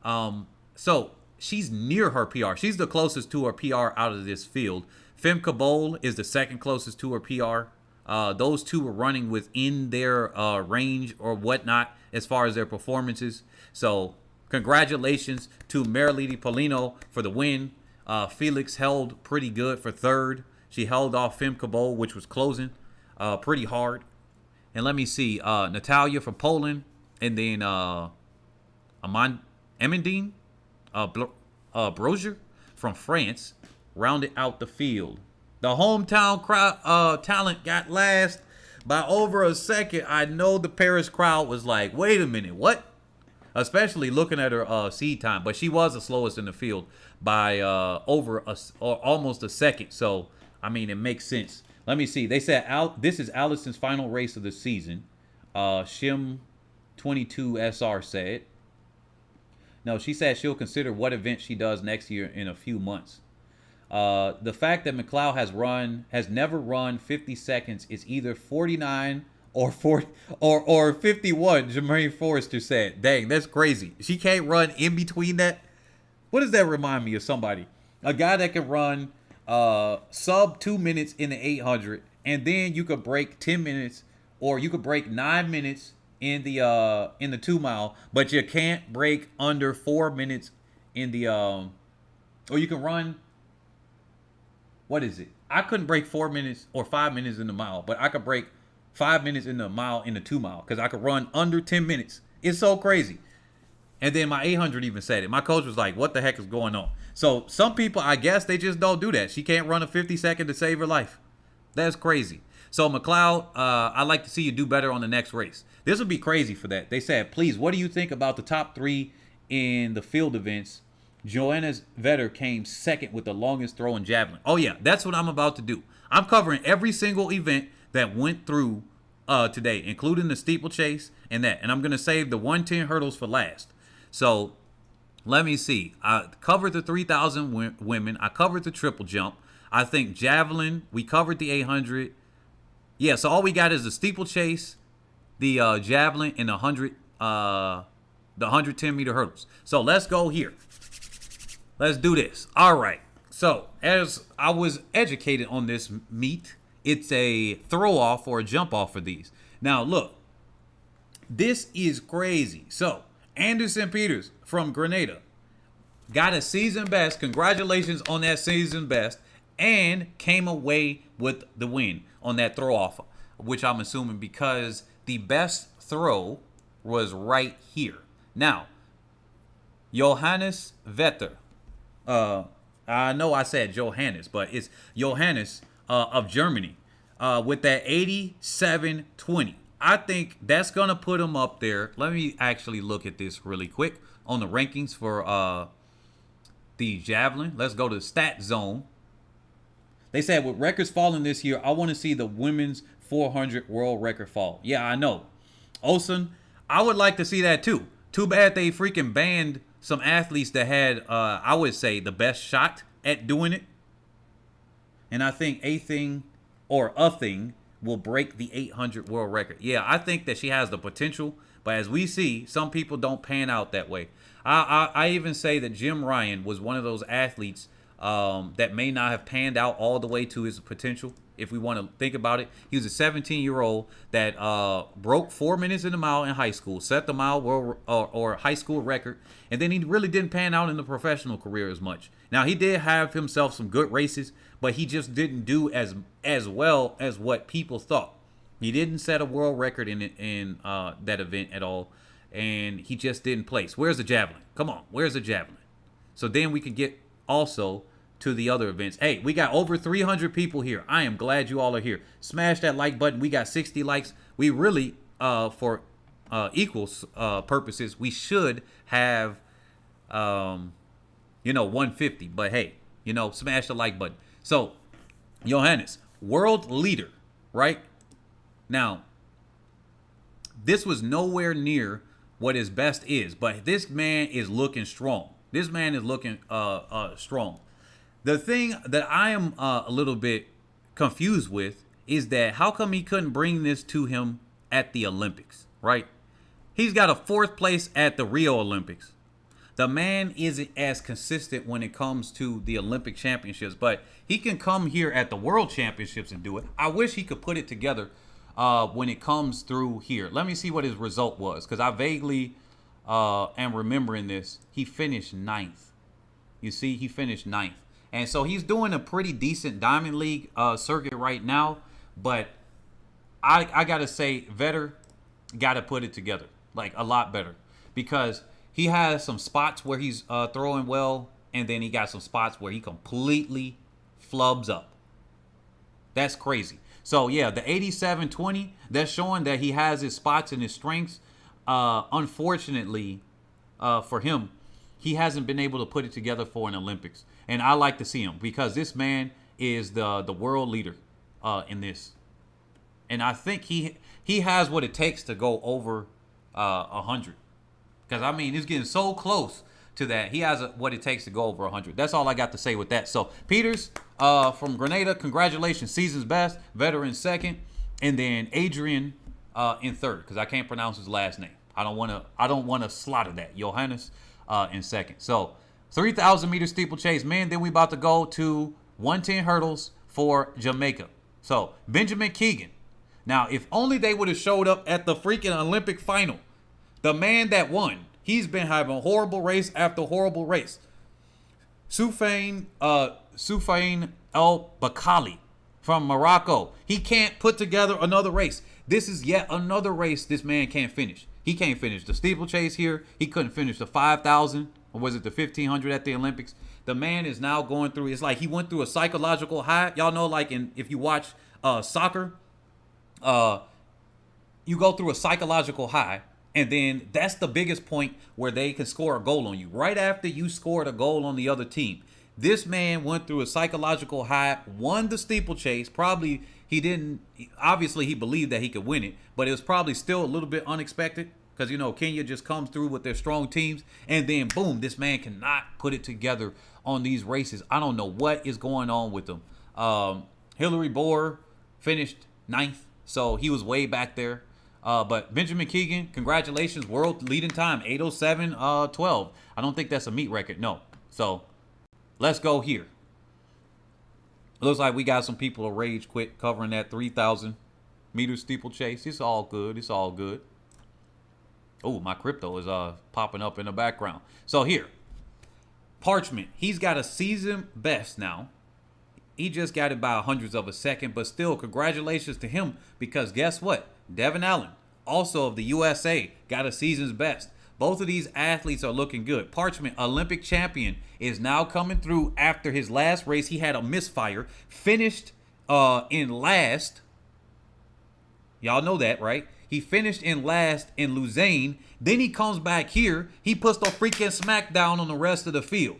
So she's near her PR. She's the closest to her PR out of this field. Femke Bol is the second closest to her PR. Those two were running within their range or whatnot as far as their performances. So congratulations to Marilady Paulino for the win. Felix held pretty good for third. She held off Femke Bol, which was closing pretty hard. And let me see, Natalia from Poland, and then Amandine Brozier from France rounded out the field. The hometown crowd talent got last by over a second. I know the Paris crowd was like, wait a minute, what? Especially looking at her seed time. But she was the slowest in the field by almost a second. So, I mean, it makes sense. Let me see. They said this is Allison's final race of the season. Shim22SR said. No, she said she'll consider what event she does next year in a few months. The fact that McLeod has never run 50 seconds is either 49 or 40 or 51. Jermaine Forrester said, "Dang, that's crazy. She can't run in between that." What does that remind me of? Somebody, a guy that can run sub 2 minutes in the 800, and then you could break 10 minutes, or you could break 9 minutes in the 2 mile, but you can't break under 4 minutes in the or you can run. What is it? I couldn't break 4 minutes or 5 minutes in the mile, but I could break 5 minutes in the mile in the 2 mile because I could run under 10 minutes. It's so crazy. And then my 800 even said it. My coach was like, what the heck is going on? So some people, I guess they just don't do that. She can't run a 50-second to save her life. That's crazy. So McLeod, I'd like to see you do better on the next race. This would be crazy for that. They said, please, what do you think about the top 3 in the field events? Joanna Vetter came second with the longest throw in javelin. Oh, yeah, that's what I'm about to do. I'm covering every single event that went through today, including the steeplechase and that. And I'm going to save the 110 hurdles for last. So let me see. I covered the 3,000 women. I covered the triple jump. I think javelin, we covered the 800. Yeah, so all we got is the steeplechase, the javelin, and the 110-meter hurdles. So let's go here. Let's do this. All right. So as I was educated on this meet, it's a throw off or a jump off for these. Now, look, this is crazy. So Anderson Peters from Grenada got a season best. Congratulations on that season best, and came away with the win on that throw off, which I'm assuming because the best throw was right here. Now, Johannes Vetter. I know I said Johannes, but it's Johannes of Germany with that 87.20. I think that's going to put him up there. Let me actually look at this really quick on the rankings for the javelin. Let's go to the stat zone. They said with records falling this year, I want to see the women's 400 world record fall. Yeah, I know. Olsen, I would like to see that too. Too bad they freaking banned some athletes that had, I would say, the best shot at doing it. And I think a thing will break the 800 world record. Yeah, I think that she has the potential. But as we see, some people don't pan out that way. I even say that Jim Ryan was one of those athletes that may not have panned out all the way to his potential. If we want to think about it, he was a 17-year-old that broke 4 minutes in the mile in high school, set the mile world or high school record, and then he really didn't pan out in the professional career as much. Now, he did have himself some good races, but he just didn't do as well as what people thought. He didn't set a world record in that event at all, and he just didn't place. Where's the javelin? Come on, where's the javelin? So then we could get also to the other events. Hey, we got over 300 people here. I am glad you all are here. Smash that like button. We got 60 likes. We really, for equals purposes, we should have, 150. But hey, smash the like button. So, Johannes, world leader, right? Now, this was nowhere near what his best is, but this man is looking strong. This man is looking strong. The thing that I am a little bit confused with is that how come he couldn't bring this to him at the Olympics, right? He's got a 4th place at the Rio Olympics. The man isn't as consistent when it comes to the Olympic championships, but he can come here at the World Championships and do it. I wish he could put it together when it comes through here. Let me see what his result was, because I vaguely am remembering this. He finished 9th. You see, he finished 9th. And so he's doing a pretty decent Diamond League circuit right now. But I got to say, Vetter got to put it together, like a lot better. Because he has some spots where he's throwing well, and then he got some spots where he completely flubs up. That's crazy. So, yeah, the 87-20, that's showing that he has his spots and his strengths. Unfortunately, for him, he hasn't been able to put it together for an Olympics. And I like to see him because this man is the world leader in this. And I think he has what it takes to go over 100. Because, I mean, he's getting so close to that. He has what it takes to go over 100. That's all I got to say with that. So, Peters from Grenada, congratulations. Season's best. Veteran 2nd. And then Adrian in 3rd, because I can't pronounce his last name. I don't want to slaughter that. Johannes in 2nd. So 3,000 meter steeplechase men. Then we about to go to 110 hurdles for Jamaica. So Benjamin Keegan. Now, if only they would have showed up at the freaking Olympic final. The man that won. He's been having horrible race after horrible race. Soufiane El Bakali from Morocco. He can't put together another race. This is yet another race this man can't finish. He can't finish the steeplechase here. He couldn't finish the 5,000, or was it the 1,500 at the Olympics? The man is now going through, it's like he went through a psychological high. Y'all know, like if you watch soccer, you go through a psychological high, and then that's the biggest point where they can score a goal on you. Right after you scored a goal on the other team. This man went through a psychological high, won the steeplechase. Probably obviously he believed that he could win it, but it was probably still a little bit unexpected because, Kenya just comes through with their strong teams. And then, boom, this man cannot put it together on these races. I don't know what is going on with him. Hillary Boer finished 9th, so he was way back there. But Benjamin Keegan, congratulations, world leading time, 8:07:12. I don't think that's a meet record, no. So let's go here. Looks like we got some people to rage quit covering that 3,000 meter steeplechase. It's all good. It's all good. Oh, my crypto is popping up in the background. So here, Parchment. He's got a season best now. He just got it by hundreds of a second, but still, congratulations to him because guess what? Devin Allen, also of the USA, got a season's best. Both of these athletes are looking good. Parchment, Olympic champion, is now coming through after his last race. He had a misfire, finished in last. Y'all know that, right? He finished in last in Lausanne. Then he comes back here. He puts the freaking smackdown on the rest of the field.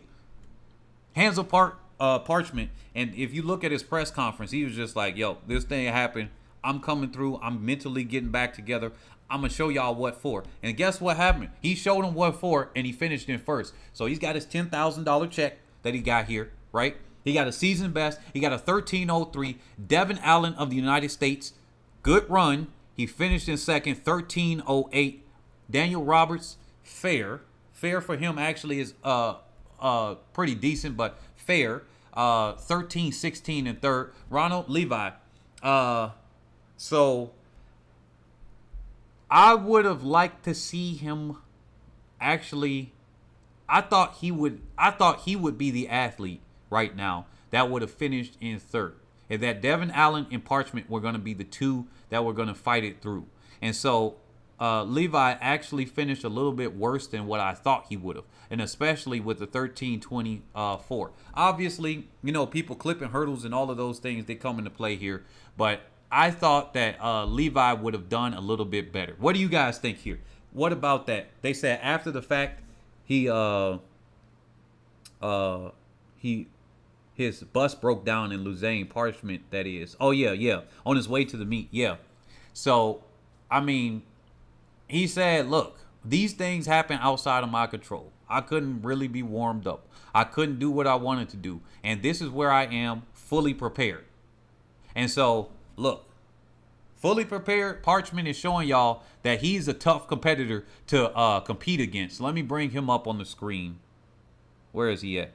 Hands apart, Parchment. And if you look at his press conference, he was just like, yo, this thing happened. I'm coming through. I'm mentally getting back together. I'm going to show y'all what for. And guess what happened? He showed him what for, and he finished in first. So he's got his $10,000 check that he got here, right? He got a season best. He got a 13:03. Devin Allen of the United States, good run. He finished in second, 13:08. Daniel Roberts, fair. Fair for him actually is pretty decent, but fair. 13, 16 in third. Ronald Levi. So I would have liked to see him actually. I thought he would be the athlete right now that would have finished in third. And that Devin Allen and Parchment were going to be the two that were going to fight it through. And so Levi actually finished a little bit worse than what I thought he would have. And especially with the 13-24. Obviously, you know, people clipping hurdles and all of those things, they come into play here. But I thought that Levi would have done a little bit better. What do you guys think here? What about that? They said after the fact, his bus broke down in Lausanne, Parchment, that is. Oh, yeah. On his way to the meet, yeah. So, I mean, he said, look, these things happen outside of my control. I couldn't really be warmed up. I couldn't do what I wanted to do. And this is where I am, fully prepared. And so, look, fully prepared, Parchment is showing y'all that he's a tough competitor to compete against. Let me bring him up on the screen. Where is he at?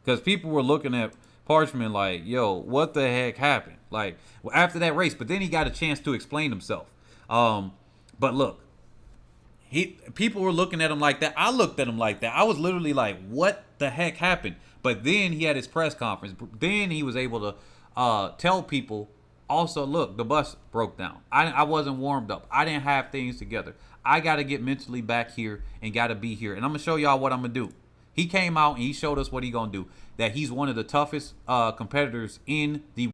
Because people were looking at Parchment like, yo, what the heck happened? Like, after that race. But then he got a chance to explain himself. But look, people were looking at him like that. I looked at him like that. I was literally like, what the heck happened? But then he had his press conference. Then he was able to tell people, also, look, the bus broke down. I wasn't warmed up. I didn't have things together. I got to get mentally back here and got to be here. And I'm going to show y'all what I'm going to do. He came out and he showed us what he going to do. That he's one of the toughest competitors in the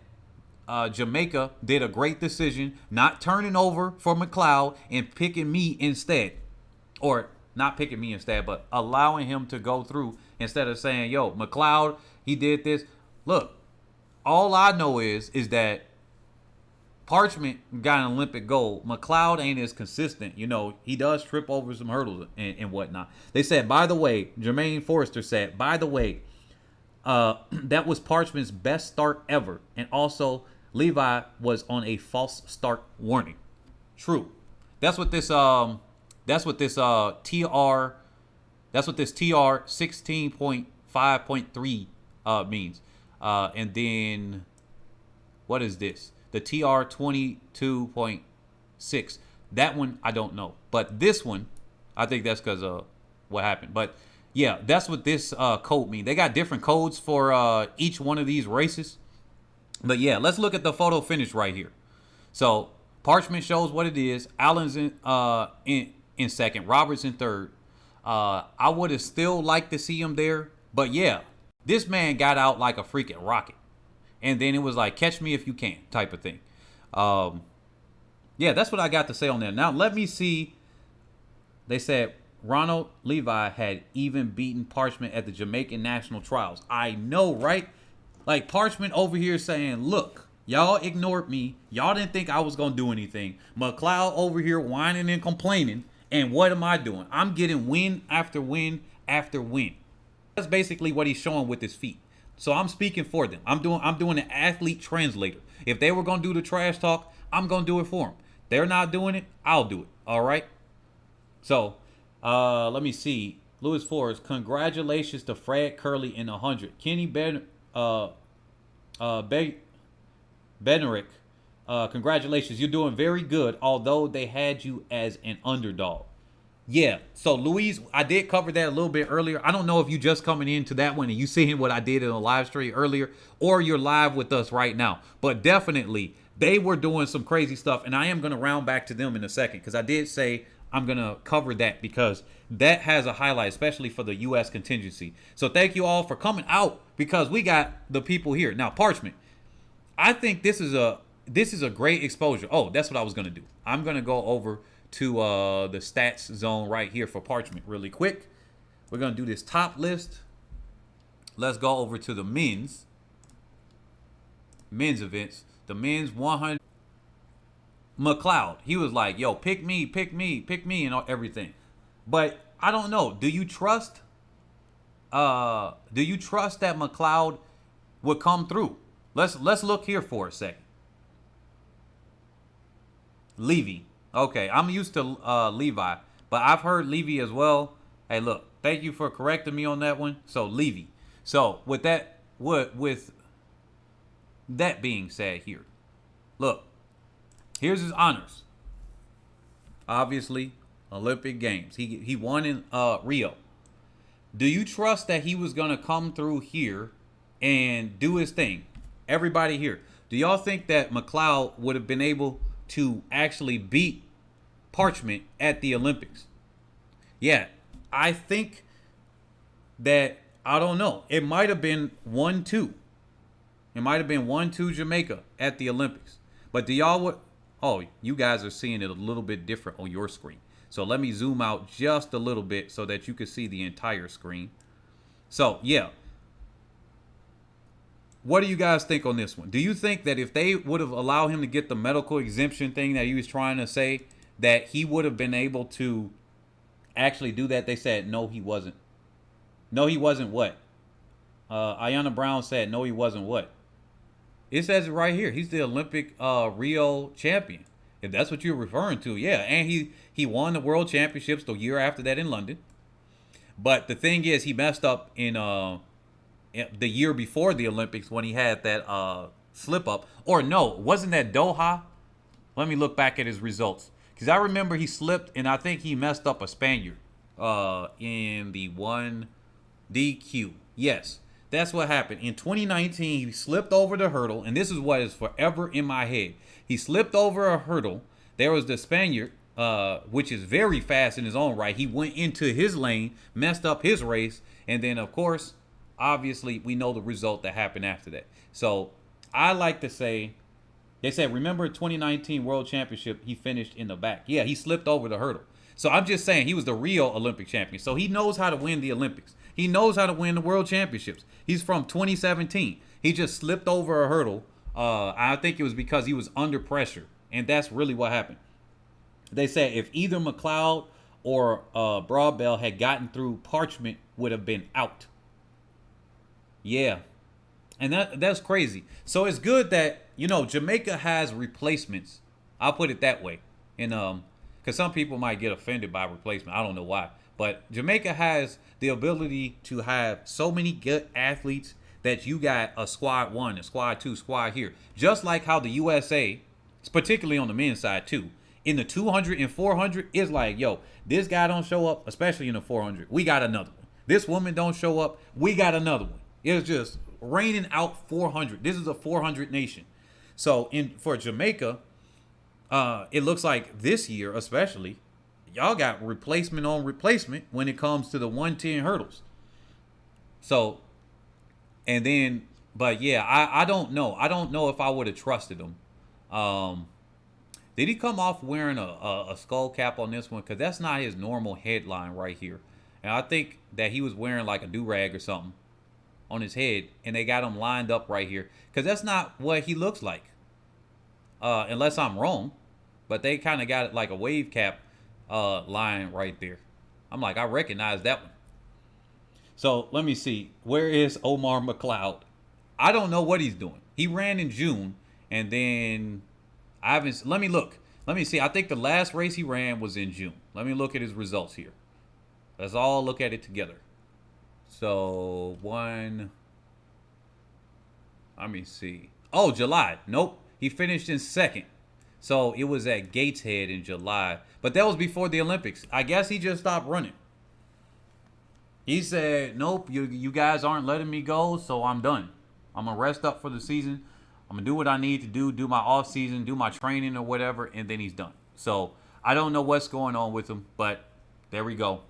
Jamaica. Did a great decision, not turning over for McLeod and picking me instead. Or not picking me instead, but allowing him to go through instead of saying, yo, McLeod, he did this. Look, all I know is that Parchment got an Olympic gold. McLeod ain't as consistent. You know, he does trip over some hurdles and whatnot. They said, by the way, Jermaine Forrester said, by the way, that was Parchment's best start ever. And also, Levi was on a false start warning. True. That's what this TR 16.5.3 means. And then what is this? The TR 22.6. That one I don't know. But this one, I think that's because of what happened. But yeah, that's what this code means. They got different codes for each one of these races. But yeah, let's look at the photo finish right here. So Parchment shows what it is. Allen's in second. Roberts in third. I would have still liked to see him there. But yeah, this man got out like a freaking rocket. And then it was like, catch me if you can type of thing. Yeah, that's what I got to say on there. Now, let me see. They said Ronald Levi had even beaten Parchment at the Jamaican National Trials. I know, right? Like Parchment over here saying, look, y'all ignored me. Y'all didn't think I was going to do anything. McLeod over here whining and complaining. And what am I doing? I'm getting win after win after win. That's basically what he's showing with his feet. So I'm speaking for them. I'm doing an athlete translator. If they were going to do the trash talk, I'm going to do it for them. They're not doing it, I'll do it. All right? So, let me see. Louis Forrest, congratulations to Fred Kerley in 100. Kenny Bednarek, congratulations. You're doing very good, although they had you as an underdog. Yeah, so Louise, I did cover that a little bit earlier. I don't know if you just coming into that one and you seeing what I did in a live stream earlier, or you're live with us right now. But definitely, they were doing some crazy stuff, and I am going to round back to them in a second because I did say I'm going to cover that because that has a highlight, especially for the U.S. contingency. So thank you all for coming out because we got the people here. Now, Parchment, I think this is a great exposure. Oh, that's what I was going to do. I'm going to go over to the stats zone right here for Parchment really quick. We're going to do this top list. Let's go over to the men's events. The men's 100. McLeod, he was like, yo, pick me, and everything. But I don't know. Do you trust that McLeod would come through? Let's look here for a second. Levy. Okay, I'm used to Levi, but I've heard Levy as well Hey, look, thank you for correcting me on that one. So, Levy. So, with that being said here, look, here's his honors. Obviously, Olympic Games. He won in Rio. Do you trust that he was going to come through here and do his thing? Everybody here. Do y'all think that McLeod would have been able to actually beat Parchment at the Olympics? Yeah, I think that, I don't know. It might have been 1-2. It might have been 1-2 Jamaica at the Olympics. But do y'all oh, you guys are seeing it a little bit different on your screen. So let me zoom out just a little bit so that you can see the entire screen. So, yeah. What do you guys think on this one? Do you think that if they would have allowed him to get the medical exemption thing that he was trying to say, that he would have been able to actually do that? They said, no, he wasn't. No, he wasn't what? Ayanna Brown said, no, he wasn't what? It says it right here. He's the Olympic Rio champion. If that's what you're referring to, yeah. And he won the World Championships the year after that in London. But the thing is, he messed up in the year before the Olympics when he had that slip up. Or no, wasn't that Doha? Let me look back at his results. Because I remember he slipped, and I think he messed up a Spaniard in the 1 DQ. Yes, that's what happened. In 2019, he slipped over the hurdle, and this is what is forever in my head. He slipped over a hurdle. There was the Spaniard, which is very fast in his own right. He went into his lane, messed up his race, and then, of course, obviously, we know the result that happened after that. So I like to say, they said, remember 2019 World Championship, he finished in the back. Yeah, he slipped over the hurdle. So I'm just saying, he was the real Olympic champion. So he knows how to win the Olympics. He knows how to win the World Championships. He's from 2017. He just slipped over a hurdle. I think it was because he was under pressure. And that's really what happened. They said if either McLeod or Broadbell had gotten through, Parchment would have been out. Yeah. And that's crazy. So it's good that, you know, Jamaica has replacements. I'll put it that way. And because some people might get offended by replacement. I don't know why. But Jamaica has the ability to have so many good athletes that you got a squad 1, a squad 2, squad here. Just like how the USA, particularly on the men's side too, in the 200 and 400, is like, yo, this guy don't show up, especially in the 400. We got another one. This woman don't show up. We got another one. It's just raining out 400. This is a 400 nation. So for Jamaica, it looks like this year especially, y'all got replacement on replacement when it comes to the 110 hurdles. So, and then, but yeah, I don't know. I don't know if I would have trusted him. Did he come off wearing a skull cap on this one? Because that's not his normal headline right here. And I think that he was wearing like a do-rag or something on his head, and they got him lined up right here. Because that's not what he looks like. Unless I'm wrong. But they kind of got it like a wave cap line right there. I'm like, I recognize that one. So let me see. Where is Omar McLeod? I don't know what he's doing. He ran in June, and then I haven't. Let me look. Let me see. I think the last race he ran was in June. Let me look at his results here. Let's all look at it together. So let me see. Oh, July. Nope. He finished in second. So it was at Gateshead in July. But that was before the Olympics. I guess he just stopped running. He said, nope, you guys aren't letting me go, so I'm done. I'm going to rest up for the season. I'm going to do what I need to do my off season, do my training or whatever, and then he's done. So I don't know what's going on with him, but there we go.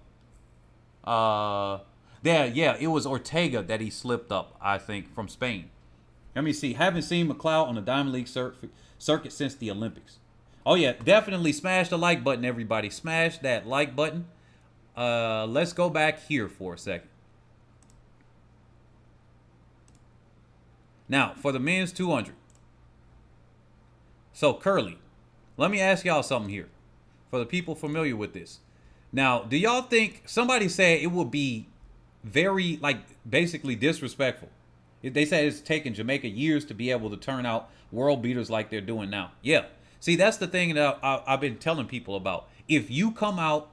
Yeah, it was Ortega that he slipped up, I think, from Spain. Let me see. Haven't seen McLeod on the Diamond League circuit since the Olympics. Oh, yeah, definitely smash the like button, everybody. Smash that like button. Let's go back here for a second. Now, for the men's 200. So, Kerley, let me ask y'all something here. For the people familiar with this. Now, do y'all think, somebody said it would be very, like, basically disrespectful. They said it's taken Jamaica years to be able to turn out world beaters like they're doing now. Yeah. See, that's the thing that I've been telling people about. If you come out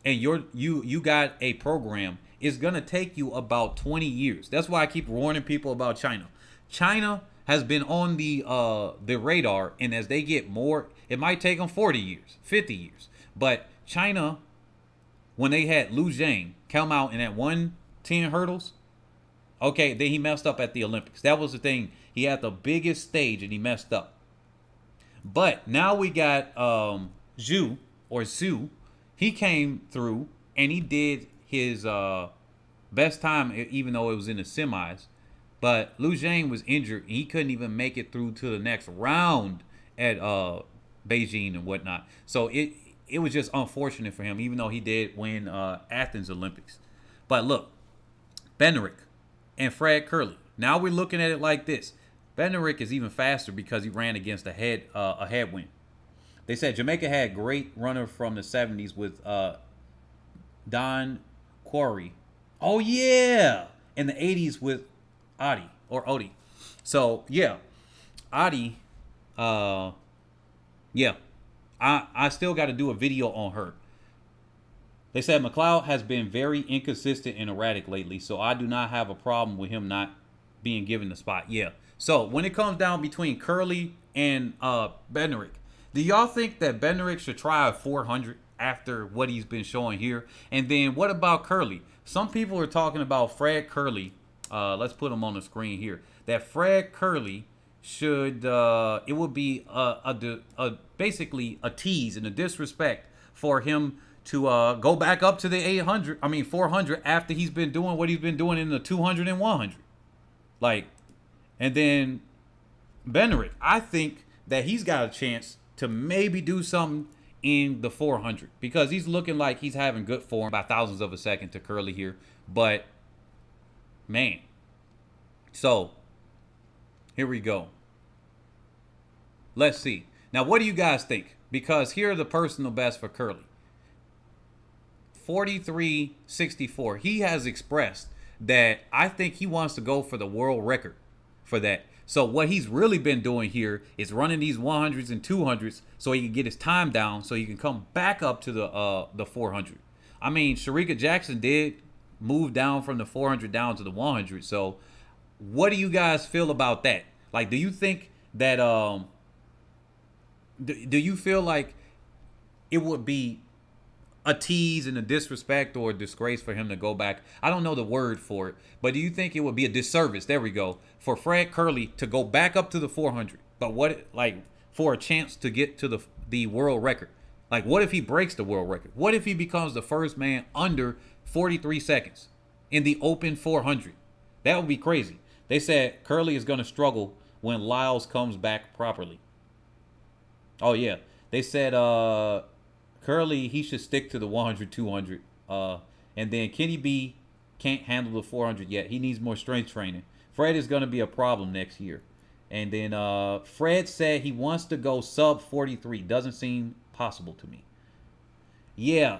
and you got a program, it's gonna take you about 20 years. That's why I keep warning people about China. China has been on the radar, and as they get more, it might take them 40 years, 50 years. But China, when they had Liu Zhang come out in that 110 hurdles, okay, then he messed up at the Olympics. That was the thing. He had the biggest stage and he messed up. But now we got Zhu. He came through and he did his best time, even though it was in the semis. But Liu Zhang was injured and he couldn't even make it through to the next round at Beijing and whatnot. So it was just unfortunate for him, even though he did win Athens Olympics. But look, Bednarek and Fred Kerley. Now we're looking at it like this. Bednarek is even faster because he ran against a headwind. They said Jamaica had great runner from the 70s with Don Quarry. Oh, yeah. In the 80s with Odi. So, yeah. Adi, yeah. I still got to do a video on her. They said McLeod has been very inconsistent and erratic lately, so I do not have a problem with him not being given the spot. Yeah. So when it comes down between Kerley and Bednarek, do y'all think that Bednarek should try a 400 after what he's been showing here? And then what about Kerley? Some people are talking about Fred Kerley. Let's put him on the screen here. That Fred Kerley should it would be basically a tease and a disrespect for him to go back up to the 400 after he's been doing what he's been doing in the 200 and 100. Like, and then Bednarek, I think that he's got a chance to maybe do something in the 400 because he's looking like he's having good form by thousandths of a second to Kerley here. But, man. So, here we go. Let's see. Now, what do you guys think? Because here are the personal best for Kerley. 43.64. He has expressed that I think he wants to go for the world record for that. So what he's really been doing here is running these 100s and 200s so he can get his time down so he can come back up to the 400. I mean, Shericka Jackson did move down from the 400 down to the 100. So what do you guys feel about that? Like, do you think that do you feel like it would be a tease and a disrespect or a disgrace for him to go back? I don't know the word for it, but do you think it would be a disservice, there we go, for Fred Kerley to go back up to the 400, but what, like, for a chance to get to the world record? Like, what if he breaks the world record? What if he becomes the first man under 43 seconds in the open 400? That would be crazy. They said Kerley is going to struggle when Lyles comes back properly. Oh, yeah. They said Kerley, he should stick to the 100, 200. And then Kenny B can't handle the 400 yet. He needs more strength training. Fred is going to be a problem next year. And then Fred said he wants to go sub 43. Doesn't seem possible to me. Yeah.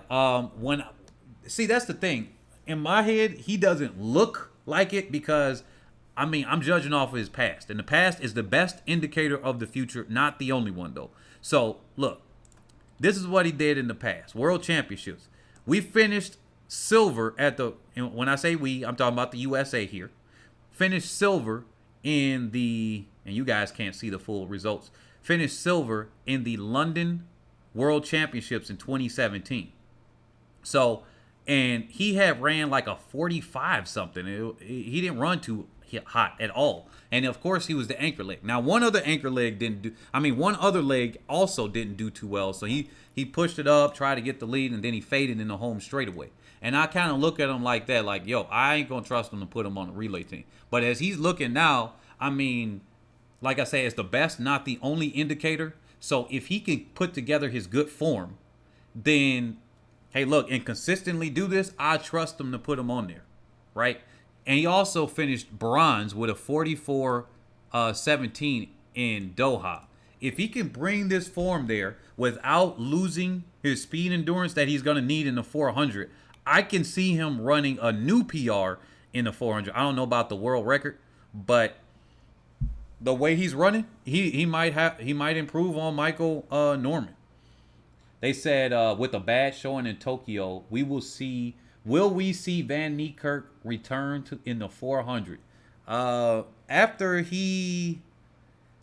See, that's the thing. In my head, he doesn't look like it because, I mean, I'm judging off of his past. And the past is the best indicator of the future. Not the only one, though. So, look. This is what he did in the past. World Championships. We finished silver at the, and when I say we, I'm talking about the USA here. Finished silver in the, and you guys can't see the full results. Finished silver in the London World Championships in 2017. So, and he had ran like a 45 something. He didn't run too hot at all. And of course he was the anchor leg. Now one other leg also didn't do too well. So he pushed it up, tried to get the lead, and then he faded in the home straightaway. And I kind of look at him like that, like, yo, I ain't gonna trust him to put him on the relay team. But as he's looking now, I mean, like I say, it's the best, not the only indicator. So if he can put together his good form, then hey, look, and consistently do this, I trust him to put him on there, right? And he also finished bronze with a 44.17 in Doha. If he can bring this form there without losing his speed endurance that he's going to need in the 400, I can see him running a new PR in the 400. I don't know about the world record, but the way he's running, he might improve on Michael Norman. They said with a bad showing in Tokyo, we will see. Will we see Van Niekerk return to in the 400? After he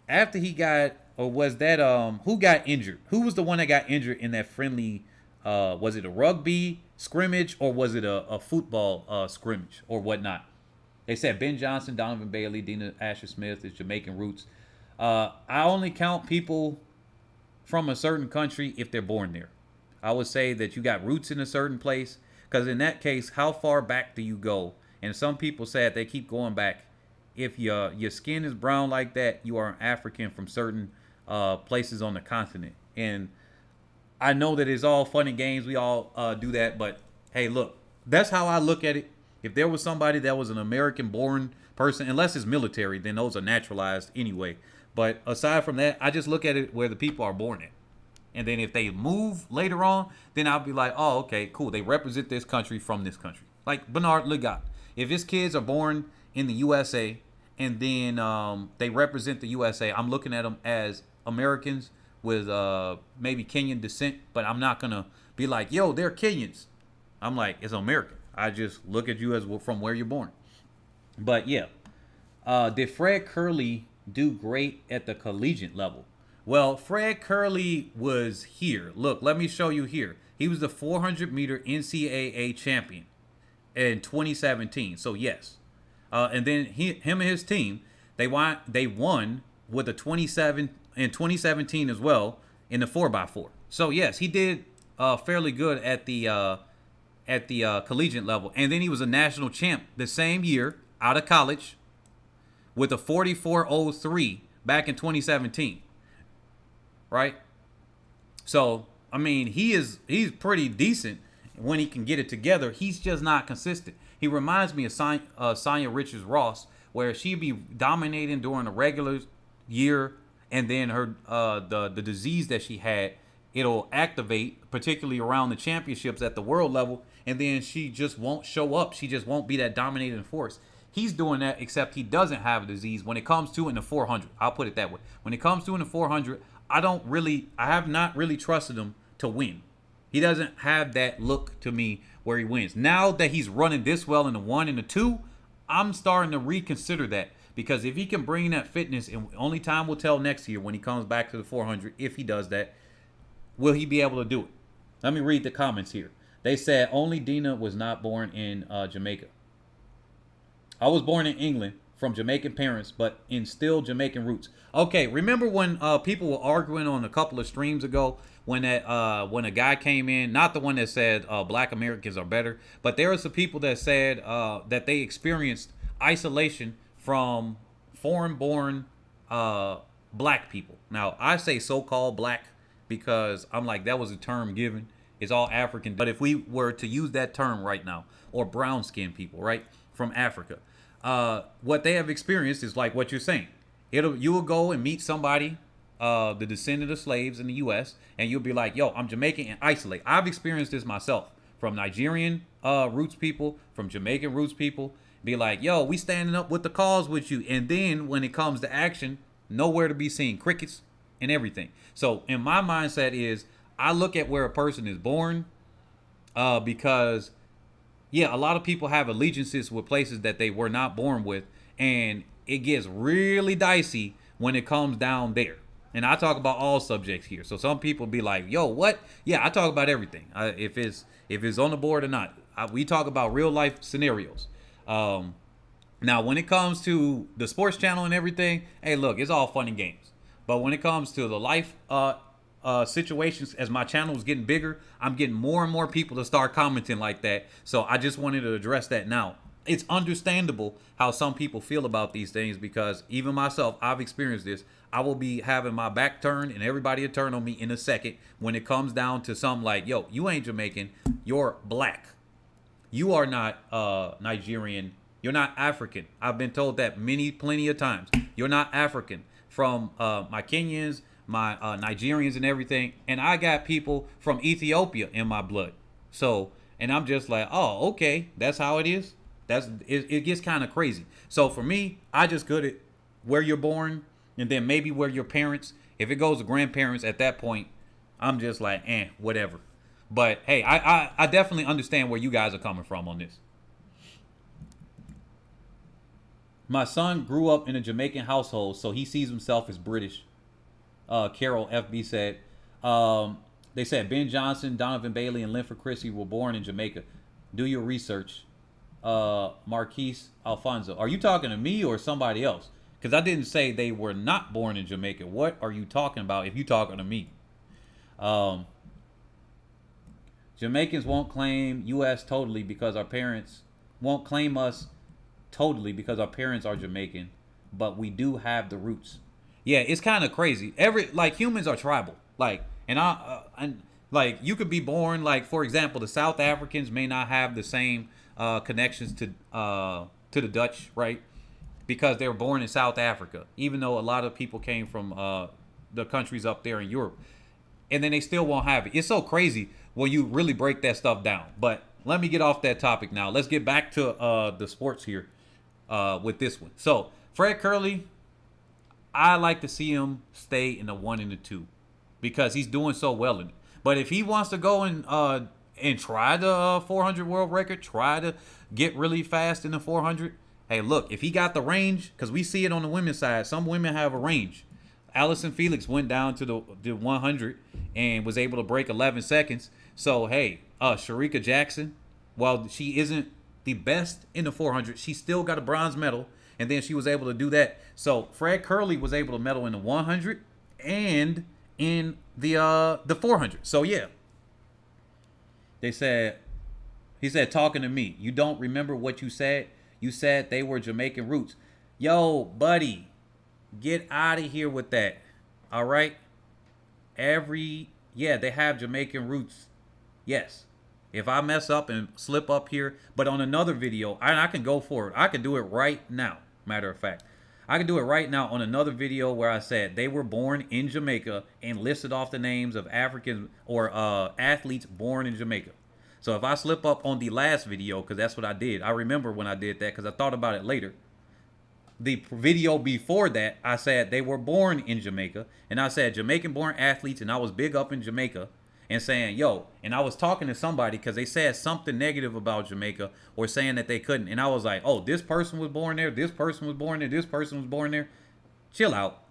got, or was that who got injured? Who was the one that got injured in that friendly? Was it a rugby scrimmage or was it a football scrimmage or whatnot? They said Ben Johnson, Donovan Bailey, Dina Asher Smith is Jamaican roots. I only count people from a certain country if they're born there. I would say that you got roots in a certain place, because in that case, how far back do you go? And some people said they keep going back. If your skin is brown like that, you are an African from certain places on the continent. And I know that it's all fun and games. We all do that. But, hey, look, that's how I look at it. If there was somebody that was an American-born person, unless it's military, then those are naturalized anyway. But aside from that, I just look at it where the people are born at. And then if they move later on, then I'll be like, oh, okay, cool. They represent this country from this country. Like Bernard Legat. If his kids are born in the USA and then they represent the USA, I'm looking at them as Americans with maybe Kenyan descent, but I'm not going to be like, yo, they're Kenyans. I'm like, it's American. I just look at you as from where you're born. But yeah, did Fred Kerley do great at the collegiate level? Well, Fred Kerley was here. Look, let me show you here. He was the 400-meter NCAA champion in 2017. So yes, and then him and his team, they won with a 27 in 2017 as well in the 4x4. So yes, he did fairly good at the collegiate level, and then he was a national champ the same year out of college with a 44.03 back in 2017. Right? So, I mean, he's pretty decent when he can get it together. He's just not consistent. He reminds me of Sanya Richards-Ross, where she'd be dominating during the regular year, and then her the disease that she had, it'll activate, particularly around the championships at the world level, and then she just won't show up. She just won't be that dominating force. He's doing that, except he doesn't have a disease when it comes to in the 400. I'll put it that way. When it comes to in the 400, I have not really trusted him to win. He doesn't have that look to me where he wins. Now that he's running this well in the 1 and the 2, I'm starting to reconsider that, because if he can bring that fitness, and only time will tell next year when he comes back to the 400, if he does that, will he be able to do it? Let me read the comments here. They said only Dina was not born in Jamaica. I was born in England from Jamaican parents, but in still Jamaican roots. Okay, remember when people were arguing on a couple of streams ago when a guy came in, not the one that said black Americans are better, but there were some people that said that they experienced isolation from foreign-born black people. Now, I say so-called black because I'm like, that was a term given. It's all African. But if we were to use that term right now, or brown-skinned people, right, from Africa, what they have experienced is like what you're saying. You will go and meet somebody, the descendant of slaves in the U.S., and you'll be like, yo, I'm Jamaican, and isolate. I've experienced this myself from Nigerian roots people, from Jamaican roots people. Be like, yo, we standing up with the cause with you. And then when it comes to action, nowhere to be seen. Crickets and everything. So in my mindset is I look at where a person is born because, yeah, a lot of people have allegiances with places that they were not born with. And it gets really dicey when it comes down there. And I talk about all subjects here. So some people be like, yo, what? Yeah, I talk about everything. If it's on the board or not. We talk about real life scenarios. Now, when it comes to the sports channel and everything, hey, look, it's all fun and games. But when it comes to the life situations, as my channel is getting bigger, I'm getting more and more people to start commenting like that. So I just wanted to address that now. It's understandable how some people feel about these things, because even myself, I've experienced this. I will be having my back turned and everybody will turn on me in a second when it comes down to something like, yo, you ain't Jamaican, you're black. You are not Nigerian. You're not African. I've been told that plenty of times. You're not African. From my Kenyans, my Nigerians and everything. And I got people from Ethiopia in my blood. So, and I'm just like, oh, okay, that's how it is. It gets kind of crazy. So for me, I just go to where you're born and then maybe where your parents, if it goes to grandparents at that point, I'm just like, whatever. But hey, I definitely understand where you guys are coming from on this. My son grew up in a Jamaican household, so he sees himself as British. Carol FB said. They said Ben Johnson, Donovan Bailey, and Linford Christie were born in Jamaica. Do your research. Marquise Alfonso. Are you talking to me or somebody else? Because I didn't say they were not born in Jamaica. What are you talking about if you talking to me? Jamaicans won't claim U.S. totally because our parents won't claim us totally because our parents are Jamaican, but we do have the roots. Yeah, it's kind of crazy. Humans are tribal. And you could be born, like, for example, the South Africans may not have the same connections to the Dutch, right? Because they were born in South Africa, even though a lot of people came from the countries up there in Europe. And then they still won't have it. It's so crazy when you really break that stuff down. But let me get off that topic now. Let's get back to the sports here with this one. So, Fred Kerley, I like to see him stay in the 1 and the 2 because he's doing so well in it. But if he wants to go and try the 400 world record, try to get really fast in the 400, hey, look, if he got the range, because we see it on the women's side, some women have a range. Allyson Felix went down to the 100 and was able to break 11 seconds. So, hey, Shericka Jackson, while she isn't the best in the 400, she still got a bronze medal, and then she was able to do that. So, Fred Kerley was able to medal in the 100 and in the 400. So, yeah. He said, talking to me, you don't remember what you said? You said they were Jamaican roots. Yo, buddy, get out of here with that. All right? They have Jamaican roots. Yes. If I mess up and slip up here, but on another video, I can go for it. I can do it right now. Matter of fact, I can do it right now on another video where I said they were born in Jamaica and listed off the names of African or athletes born in Jamaica. So if I slip up on the last video, because that's what I did. I remember when I did that because I thought about it later. The video before that, I said they were born in Jamaica. And I said Jamaican-born athletes, and I was big up in Jamaica and saying, yo, and I was talking to somebody because they said something negative about Jamaica or saying that they couldn't. And I was like, oh, this person was born there, this person was born there, this person was born there. Chill out.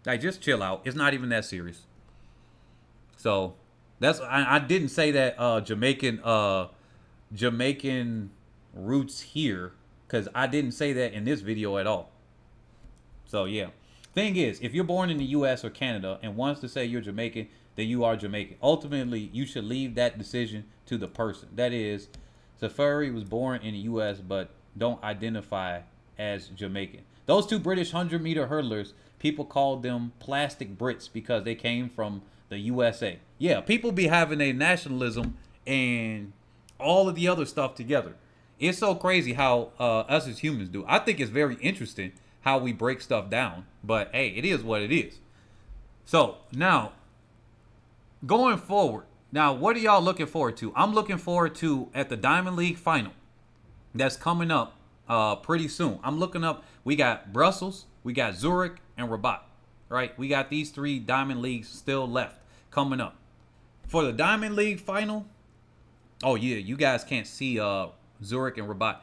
Like, just chill out. It's not even that serious. So I didn't say that Jamaican roots here, because I didn't say that in this video at all. So, yeah. Thing is, if you're born in the U.S. or Canada and wants to say you're Jamaican, then you are Jamaican. Ultimately, you should leave that decision to the person. That is, Safari was born in the U.S. but don't identify as Jamaican. Those two British 100-meter hurdlers, people called them plastic Brits because they came from the USA. Yeah, people be having a nationalism and all of the other stuff together. It's so crazy how us as humans do. I think it's very interesting how we break stuff down. But, hey, it is what it is. So, now, going forward. Now, what are y'all looking forward to? I'm looking forward to, at the Diamond League final that's coming up pretty soon. I'm looking up, we got Brussels, we got Zurich, and Rabat. Right? We got these 3 Diamond Leagues still left coming up. For the Diamond League final, oh, yeah, you guys can't see Zurich and Rabat.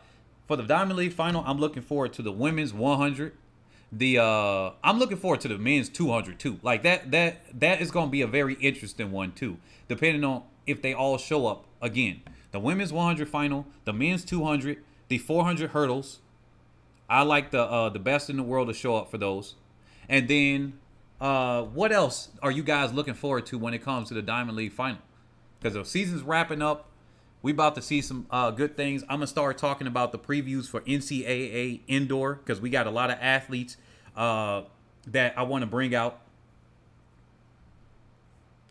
For the Diamond League final, I'm looking forward to the women's 100. I'm looking forward to the men's 200 too. Like that is going to be a very interesting one too, depending on if they all show up again. The women's 100 final, the men's 200, the 400 hurdles. I like the best in the world to show up for those. And then what else are you guys looking forward to when it comes to the Diamond League final? Because the season's wrapping up. We about to see some good things. I'm going to start talking about the previews for NCAA indoor because we got a lot of athletes that I want to bring out.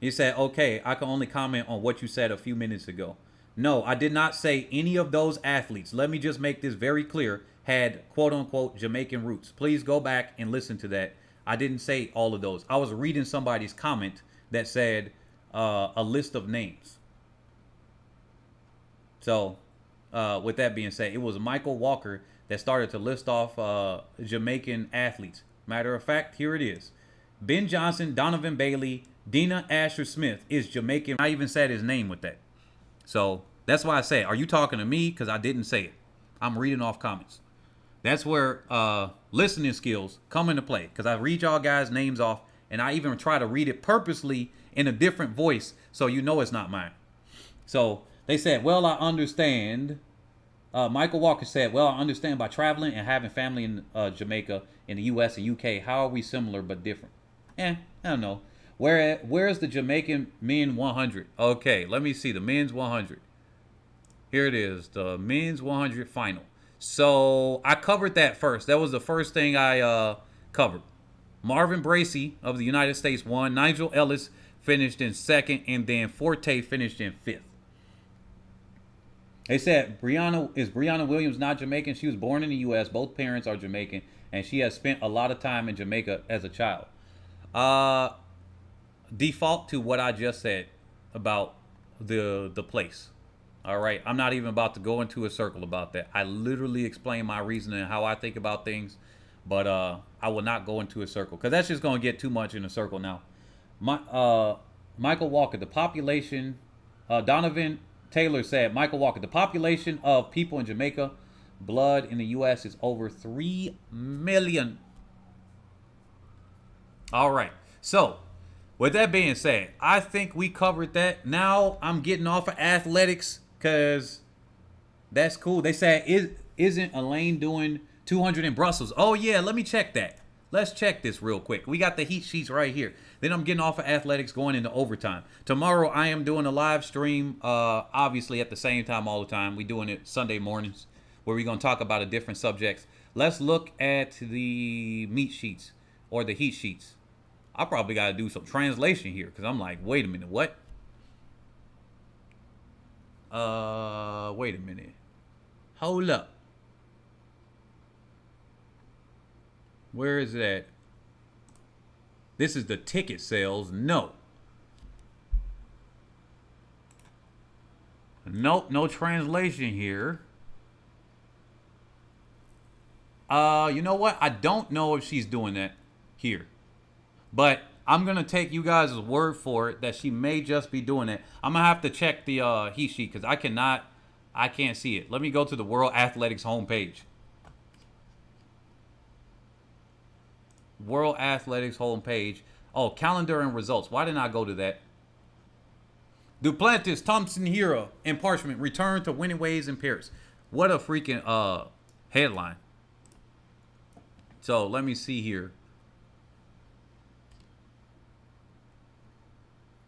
He said, okay, I can only comment on what you said a few minutes ago. No, I did not say any of those athletes. Let me just make this very clear. Had quote-unquote Jamaican roots. Please go back and listen to that. I didn't say all of those. I was reading somebody's comment that said a list of names. So, with that being said, it was Michael Walker that started to list off Jamaican athletes. Matter of fact, here it is. Ben Johnson, Donovan Bailey, Dina Asher Smith is Jamaican. I even said his name with that. So that's why I say, are you talking to me? Because I didn't say it. I'm reading off comments. That's where listening skills come into play. Because I read y'all guys' names off, and I even try to read it purposely in a different voice so you know it's not mine. So they said, well, I understand. Michael Walker said, well, I understand by traveling and having family in Jamaica, in the U.S. and U.K., how are we similar but different? I don't know. Where's the Jamaican men 100? Okay, let me see the men's 100. Here it is, the men's 100 final. So I covered that first. That was the first thing I covered. Marvin Bracey of the United States won. Nigel Ellis finished in second, and then Forte finished in fifth. They said, Brianna Williams not Jamaican? She was born in the U.S. Both parents are Jamaican, and she has spent a lot of time in Jamaica as a child. Default to what I just said about the place. All right, I'm not even about to go into a circle about that. I literally explain my reasoning and how I think about things, but I will not go into a circle because that's just going to get too much in a circle now. Michael Walker, the population, Donovan Taylor said, Michael Walker, the population of people in Jamaica, blood in the U.S. is over 3 million. All right, so with that being said, I think we covered that. Now I'm getting off of athletics because that's cool. They said, isn't Elaine doing 200 in Brussels? Oh, yeah, let me check that. Let's check this real quick. We got the heat sheets right here. Then I'm getting off of athletics going into overtime. Tomorrow I am doing a live stream, obviously at the same time all the time. We're doing it Sunday mornings where we're going to talk about a different subjects. Let's look at the meat sheets or the heat sheets. I probably got to do some translation here because I'm like, wait a minute, what? Wait a minute. Hold up. Where is it at? This is the ticket sales. No. Nope, no translation here. You know what? I don't know if she's doing that here. But I'm going to take you guys' word for it that she may just be doing it. I'm going to have to check the heat sheet because I can't see it. Let me go to the World Athletics homepage. World Athletics homepage. Oh, calendar and results. Why didn't I go to that? Duplantis, Thompson-Herah, and Parchment return to winning ways in Paris. What a freaking headline. So let me see here.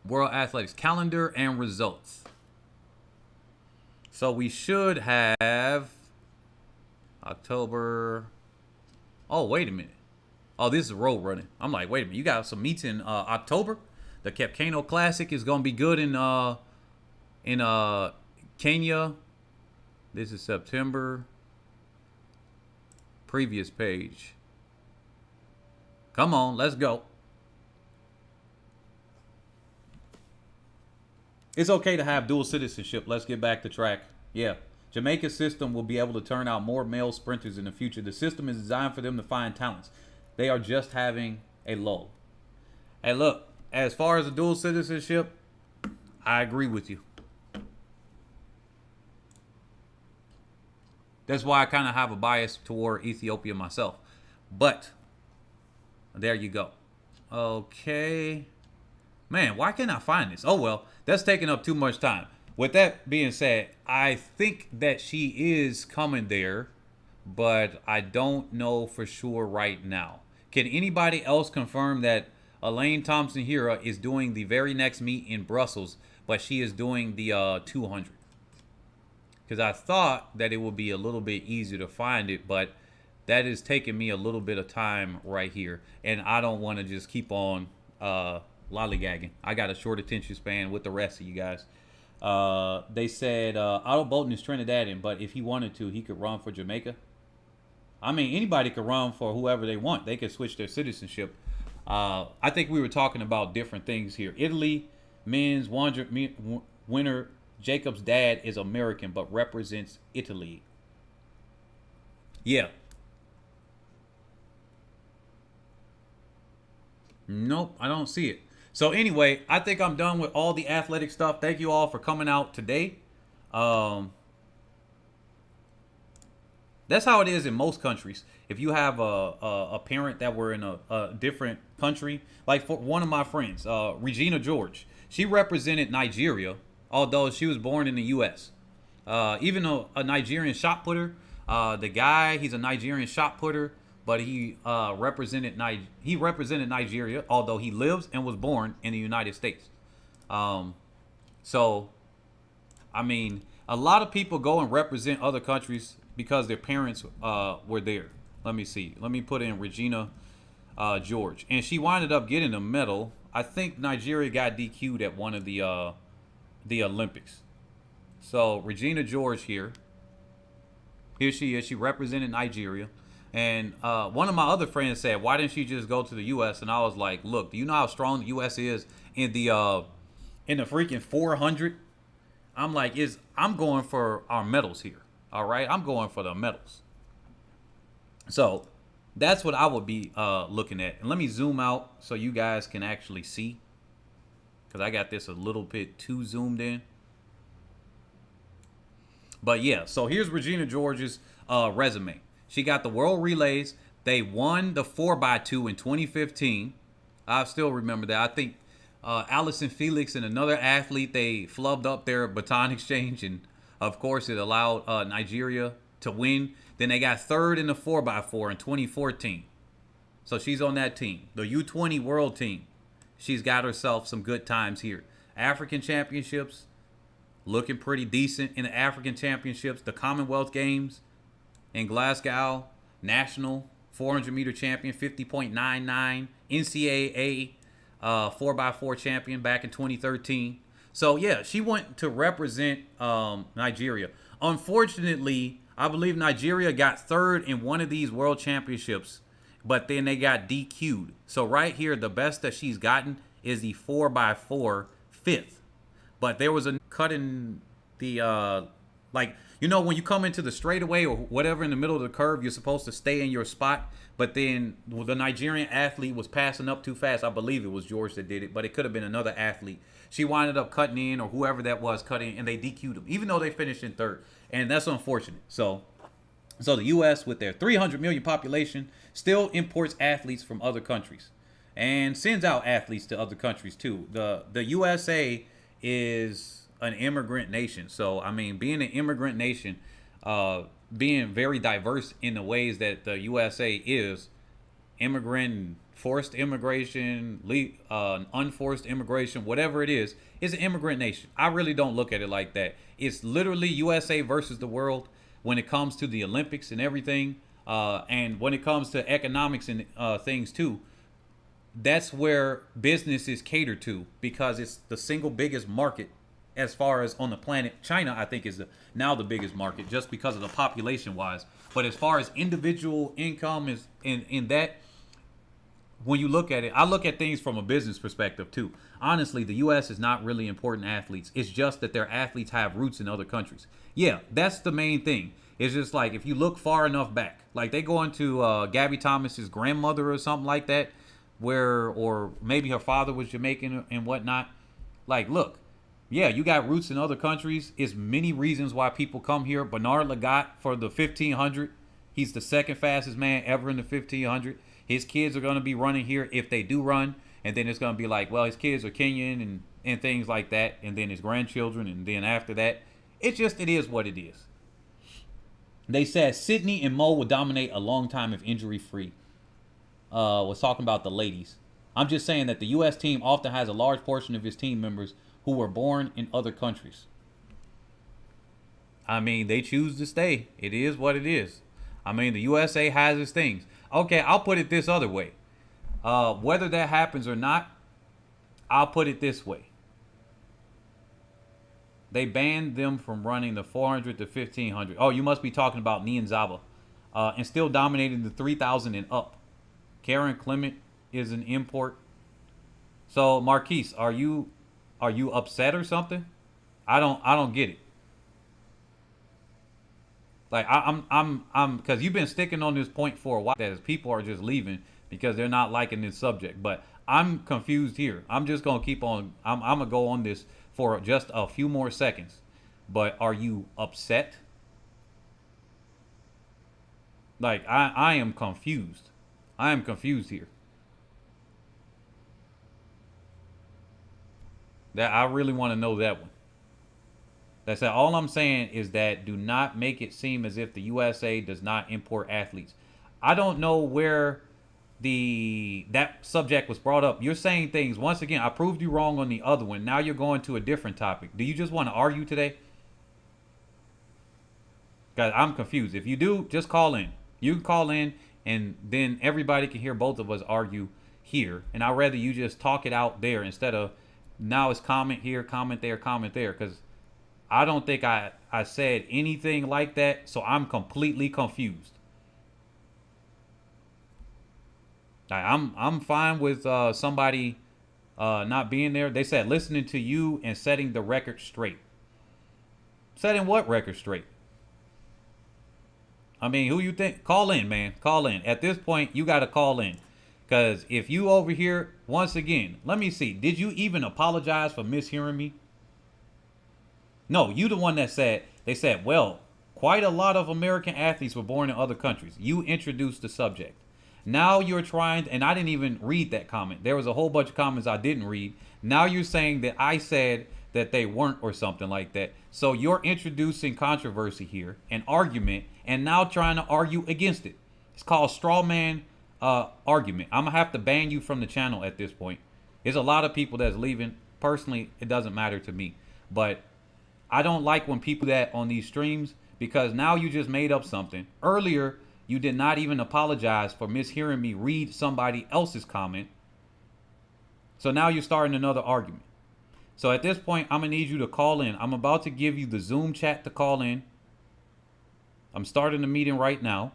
World Athletics calendar and results. So we should have October. Oh, wait a minute. Oh, this is road running. I'm like, wait a minute. You got some meets in October. The Capcano Classic is gonna be good in Kenya. This is September. Previous page. Come on, let's go. It's okay to have dual citizenship. Let's get back to track. Yeah. Jamaica's system will be able to turn out more male sprinters in the future. The system is designed for them to find talents. They are just having a lull. Hey, look, as far as the dual citizenship, I agree with you. That's why I kind of have a bias toward Ethiopia myself. But there you go. Okay. Man, why can't I find this? Oh, well, that's taking up too much time. With that being said, I think that she is coming there, but I don't know for sure right now. Can anybody else confirm that Elaine Thompson-Herah is doing the very next meet in Brussels, but she is doing the 200? Because I thought that it would be a little bit easier to find it, but that is taking me a little bit of time right here. And I don't want to just keep on lollygagging. I got a short attention span with the rest of you guys. They said Otto Bolton is Trinidadian, but if he wanted to, he could run for Jamaica. I mean, anybody could run for whoever they want. They could switch their citizenship. I think we were talking about different things here. Italy, men's 100 winner Jacob's dad is American, but represents Italy. Yeah. Nope, I don't see it. So anyway, I think I'm done with all the athletic stuff. Thank you all for coming out today. That's how it is in most countries. If you have a parent that were in a different country, like for one of my friends, Regina George, she represented Nigeria, although she was born in the U.S. Even a Nigerian shot putter, the guy, he's a Nigerian shot putter, but he represented Nigeria, although he lives and was born in the United States. So, I mean, a lot of people go and represent other countries because their parents were there. Let me see. Let me put in Regina George, and she winded up getting a medal. I think Nigeria got DQ'd at one of the Olympics. So Regina George here she is. She represented Nigeria. And one of my other friends said, why didn't she just go to the U.S.? And I was like, look, do you know how strong the U.S. is in the freaking 400? I'm like, I'm going for our medals here. All right, I'm going for the medals. So that's what I would be looking at. And let me zoom out so you guys can actually see, because I got this a little bit too zoomed in. But yeah, so here's Regina George's resume. She got the World Relays. They won the 4x2 in 2015. I still remember that. I think Allyson Felix and another athlete, they flubbed up their baton exchange, and of course it allowed Nigeria to win. Then they got third in the 4x4 in 2014. So she's on that team, the U20 World team. She's got herself some good times here. African Championships, looking pretty decent in the African Championships. The Commonwealth Games in Glasgow, national 400-meter champion, 50.99, NCAA 4x4 champion back in 2013. So yeah, she went to represent Nigeria. Unfortunately, I believe Nigeria got third in one of these world championships, but then they got DQ'd. So right here, the best that she's gotten is the 4x4 fifth. But there was a cut in the like, you know, when you come into the straightaway or whatever in the middle of the curve, you're supposed to stay in your spot. But then the Nigerian athlete was passing up too fast. I believe it was George that did it, but it could have been another athlete. She winded up cutting in, or whoever that was cutting, and they DQ'd him, even though they finished in third. And that's unfortunate. So the U.S., with their 300 million population, still imports athletes from other countries and sends out athletes to other countries too. The USA is an immigrant nation. So, I mean, being an immigrant nation, being very diverse in the ways that the USA is, immigrant, forced immigration, unforced immigration, whatever it is an immigrant nation. I really don't look at it like that. It's literally USA versus the world when it comes to the Olympics and everything. And when it comes to economics and things too, that's where business is catered to, because it's the single biggest market as far as on the planet. China, I think, is now the biggest market just because of the population wise. But as far as individual income is in that, when you look at it, I look at things from a business perspective too. Honestly, the U.S. is not really important athletes. It's just that their athletes have roots in other countries. Yeah, that's the main thing. It's just like, if you look far enough back, like they go into Gabby Thomas's grandmother or something like that, or maybe her father was Jamaican and whatnot. Like, look, yeah, you got roots in other countries. It's many reasons why people come here. Bernard Lagat for the 1500, he's the second fastest man ever in the 1500. His kids are going to be running here if they do run. And then it's going to be like, well, his kids are Kenyan and things like that. And then his grandchildren. And then after that, it is what it is. They said Sydney and Mo would dominate a long time if injury free. Was talking about the ladies. I'm just saying that the U.S. team often has a large portion of its team members who were born in other countries. I mean, they choose to stay. It is what it is. I mean, the USA has its things. Okay, I'll put it this other way. Whether that happens or not, I'll put it this way. They banned them from running the 400 to 1500. Oh, you must be talking about Nyanzaba. And still dominating the 3000 and up. Karen Clement is an import. So, Marquise, are you upset or something? I don't get it. Like, I'm because you've been sticking on this point for a while, that people are just leaving because they're not liking this subject. But I'm confused here. I'm just gonna keep on. I'm gonna go on this for just a few more seconds. But are you upset? Like I am confused. I am confused here. That I really want to know that one. That's that. All I'm saying is that do not make it seem as if the USA does not import athletes. I don't know where that subject was brought up. You're saying things once again. I proved you wrong on the other one. Now you're going to a different topic. Do you just want to argue today? Guys, I'm confused. If you do, just call in. You can call in, and then everybody can hear both of us argue here. And I'd rather you just talk it out there instead of now it's comment here, comment there, comment there. Because I don't think I said anything like that, so I'm completely confused. I'm fine with somebody not being there. They said listening to you and setting the record straight. Setting what record straight? I mean, who you think? Call in, man. Call in. At this point, you got to call in. Because if you over here, once again, let me see. Did you even apologize for mishearing me? No, you the one that said, they said, well, quite a lot of American athletes were born in other countries. You introduced the subject. Now you're trying, and I didn't even read that comment. There was a whole bunch of comments I didn't read. Now you're saying that I said that they weren't or something like that. So you're introducing controversy here, an argument, and now trying to argue against it. It's called straw man argument. I'm going to have to ban you from the channel at this point. There's a lot of people that's leaving. Personally, it doesn't matter to me. But I don't like when people that on these streams, because now you just made up something. Earlier, you did not even apologize for mishearing me read somebody else's comment. So now you're starting another argument. So at this point, I'm going to need you to call in. I'm about to give you the Zoom chat to call in. I'm starting the meeting right now.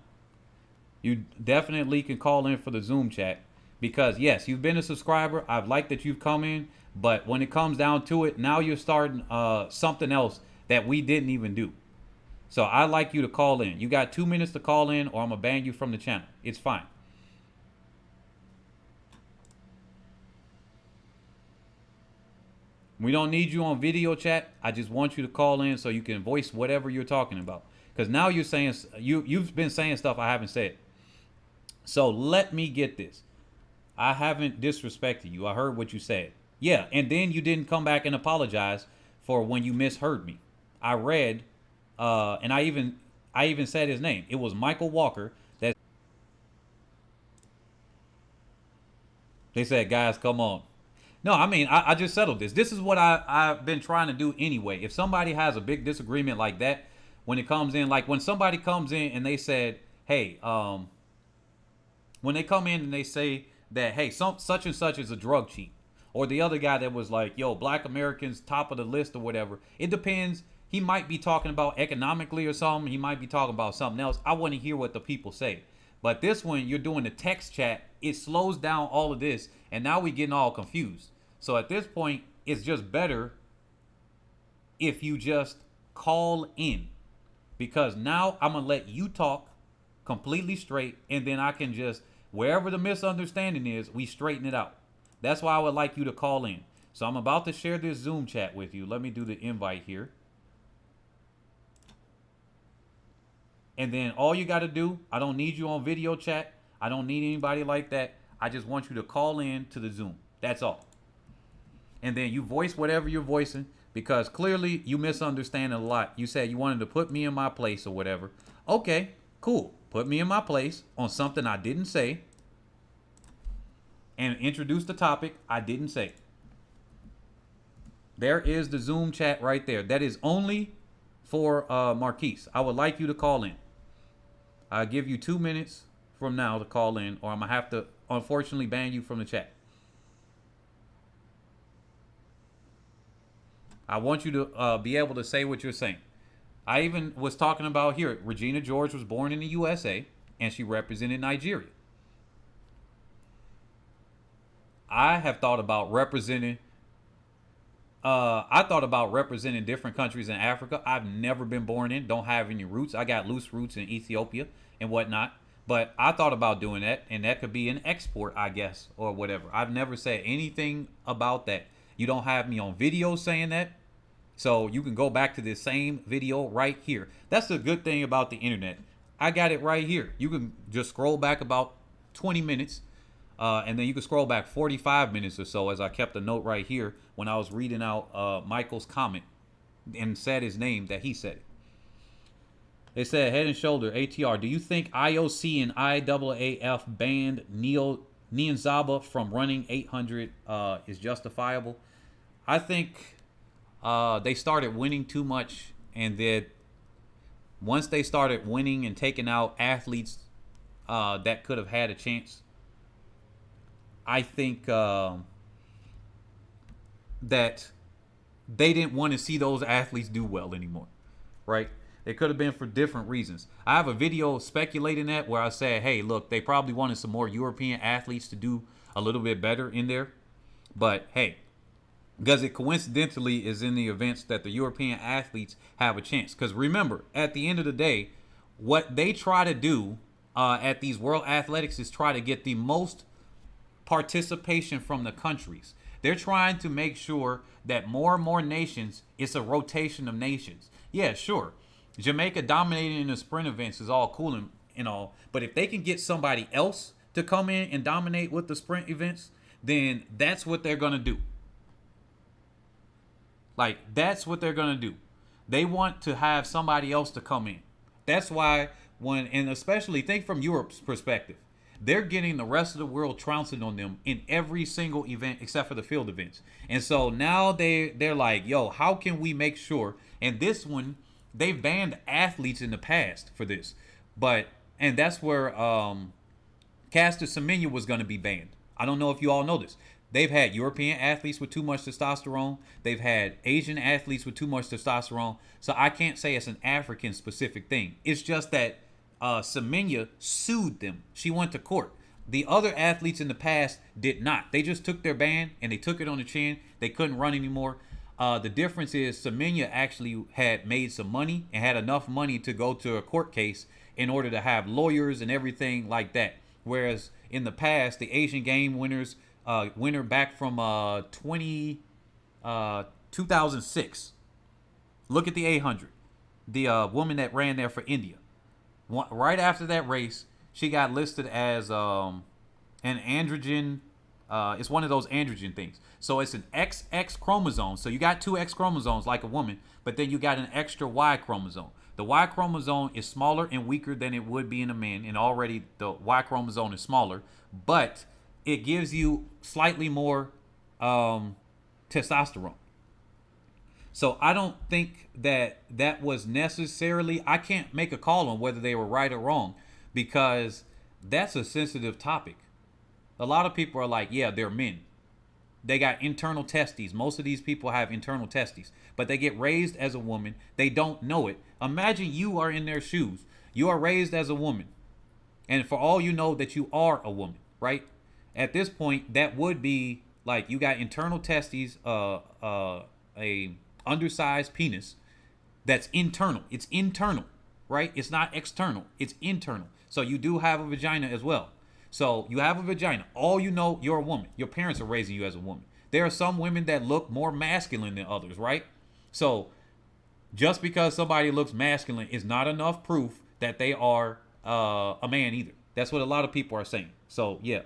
You definitely can call in for the Zoom chat. Because, yes, you've been a subscriber. I've liked that you've come in. But when it comes down to it, now you're starting something else that we didn't even do. So I'd like you to call in. You got 2 minutes to call in, or I'm going to ban you from the channel. It's fine. We don't need you on video chat. I just want you to call in so you can voice whatever you're talking about. Because now you're saying, you've been saying stuff I haven't said. So let me get this. I haven't disrespected you. I heard what you said. Yeah, and then you didn't come back and apologize for when you misheard me. I read, and I even said his name. It was Michael Walker. That they said, guys, come on. No, I mean, I just settled this. This is what I've been trying to do anyway. If somebody has a big disagreement like that, when it comes in, like when somebody comes in and they said, hey, when they come in and they say that, hey, such and such is a drug cheat. Or the other guy that was like, yo, black Americans, top of the list or whatever. It depends. He might be talking about economically or something. He might be talking about something else. I want to hear what the people say. But this one, you're doing the text chat. It slows down all of this. And now we're getting all confused. So at this point, it's just better if you just call in. Because now I'm going to let you talk completely straight. And then I can just, wherever the misunderstanding is, we straighten it out. That's why I would like you to call in. So I'm about to share this Zoom chat with you. Let me do the invite here. And then all you got to do, I don't need you on video chat. I don't need anybody like that. I just want you to call in to the Zoom. That's all. And then you voice whatever you're voicing, because clearly you misunderstand a lot. You said you wanted to put me in my place or whatever. Okay, cool. Put me in my place on something I didn't say. And introduce the topic I didn't say. There is the Zoom chat right there. That is only for Marquise. I would like you to call in. I'll give you 2 minutes from now to call in, or I'm going to have to, unfortunately, ban you from the chat. I want you to be able to say what you're saying. I even was talking about here, Regina George was born in the USA, and she represented Nigeria. I have thought about representing, different countries in Africa. I've never been born in, don't have any roots. I got loose roots in Ethiopia and whatnot. But I thought about doing that, and that could be an export, I guess, or whatever. I've never said anything about that. You don't have me on video saying that. So you can go back to this same video right here. That's the good thing about the internet. I got it right here. You can just scroll back about 20 minutes, and then you can scroll back 45 minutes or so, as I kept a note right here when I was reading out Michael's comment and said his name that he said it. They said, Head and Shoulder, ATR, do you think IOC and IAAF banned Niyonzaba from running 800 is justifiable? I think they started winning too much, and that once they started winning and taking out athletes that could have had a chance, I think that they didn't want to see those athletes do well anymore, right? It could have been for different reasons. I have a video speculating that where I said, hey, look, they probably wanted some more European athletes to do a little bit better in there. But hey, because it coincidentally is in the events that the European athletes have a chance. Because remember, at the end of the day, what they try to do at these World Athletics is try to get the most participation from the countries. They're trying to make sure that more and more nations, it's a rotation of nations. Yeah, sure. Jamaica dominating in the sprint events is all cool and all, but if they can get somebody else to come in and dominate with the sprint events, then that's what they're going to do. Like, that's what they're going to do. They want to have somebody else to come in. That's why and especially think from Europe's perspective, they're getting the rest of the world trouncing on them in every single event except for the field events. And so now they're like, yo, how can we make sure? And this one, they've banned athletes in the past for this. And that's where Caster Semenya was going to be banned. I don't know if you all know this. They've had European athletes with too much testosterone. They've had Asian athletes with too much testosterone. So I can't say it's an African specific thing. It's just that Semenya sued them. She went to court. The other athletes in the past did not. They just took their ban and they took it on the chin. They couldn't run anymore. The difference is Semenya actually had made some money and had enough money to go to a court case in order to have lawyers and everything like that. Whereas in the past, the Asian Game winners, winner back from 2006. Look at the 800. The woman that ran there for India. Right after that race, she got listed as an androgen. It's one of those androgen things. So it's an XX chromosome. So you got two X chromosomes like a woman, but then you got an extra Y chromosome. The Y chromosome is smaller and weaker than it would be in a man, and already the Y chromosome is smaller, but it gives you slightly more testosterone. So I don't think that was necessarily, I can't make a call on whether they were right or wrong, because that's a sensitive topic. A lot of people are like, yeah, they're men. They got internal testes. Most of these people have internal testes, but they get raised as a woman. They don't know it. Imagine you are in their shoes. You are raised as a woman, and for all you know that you are a woman, right? At this point, that would be like you got internal testes, a undersized penis that's internal. It's internal, right? It's not external. It's internal. So you do have a vagina as well. So you have a vagina. All you know, you're a woman. Your parents are raising you as a woman. There are some women that look more masculine than others, right? So just because somebody looks masculine is not enough proof that they are a man either. That's what a lot of people are saying. So yeah.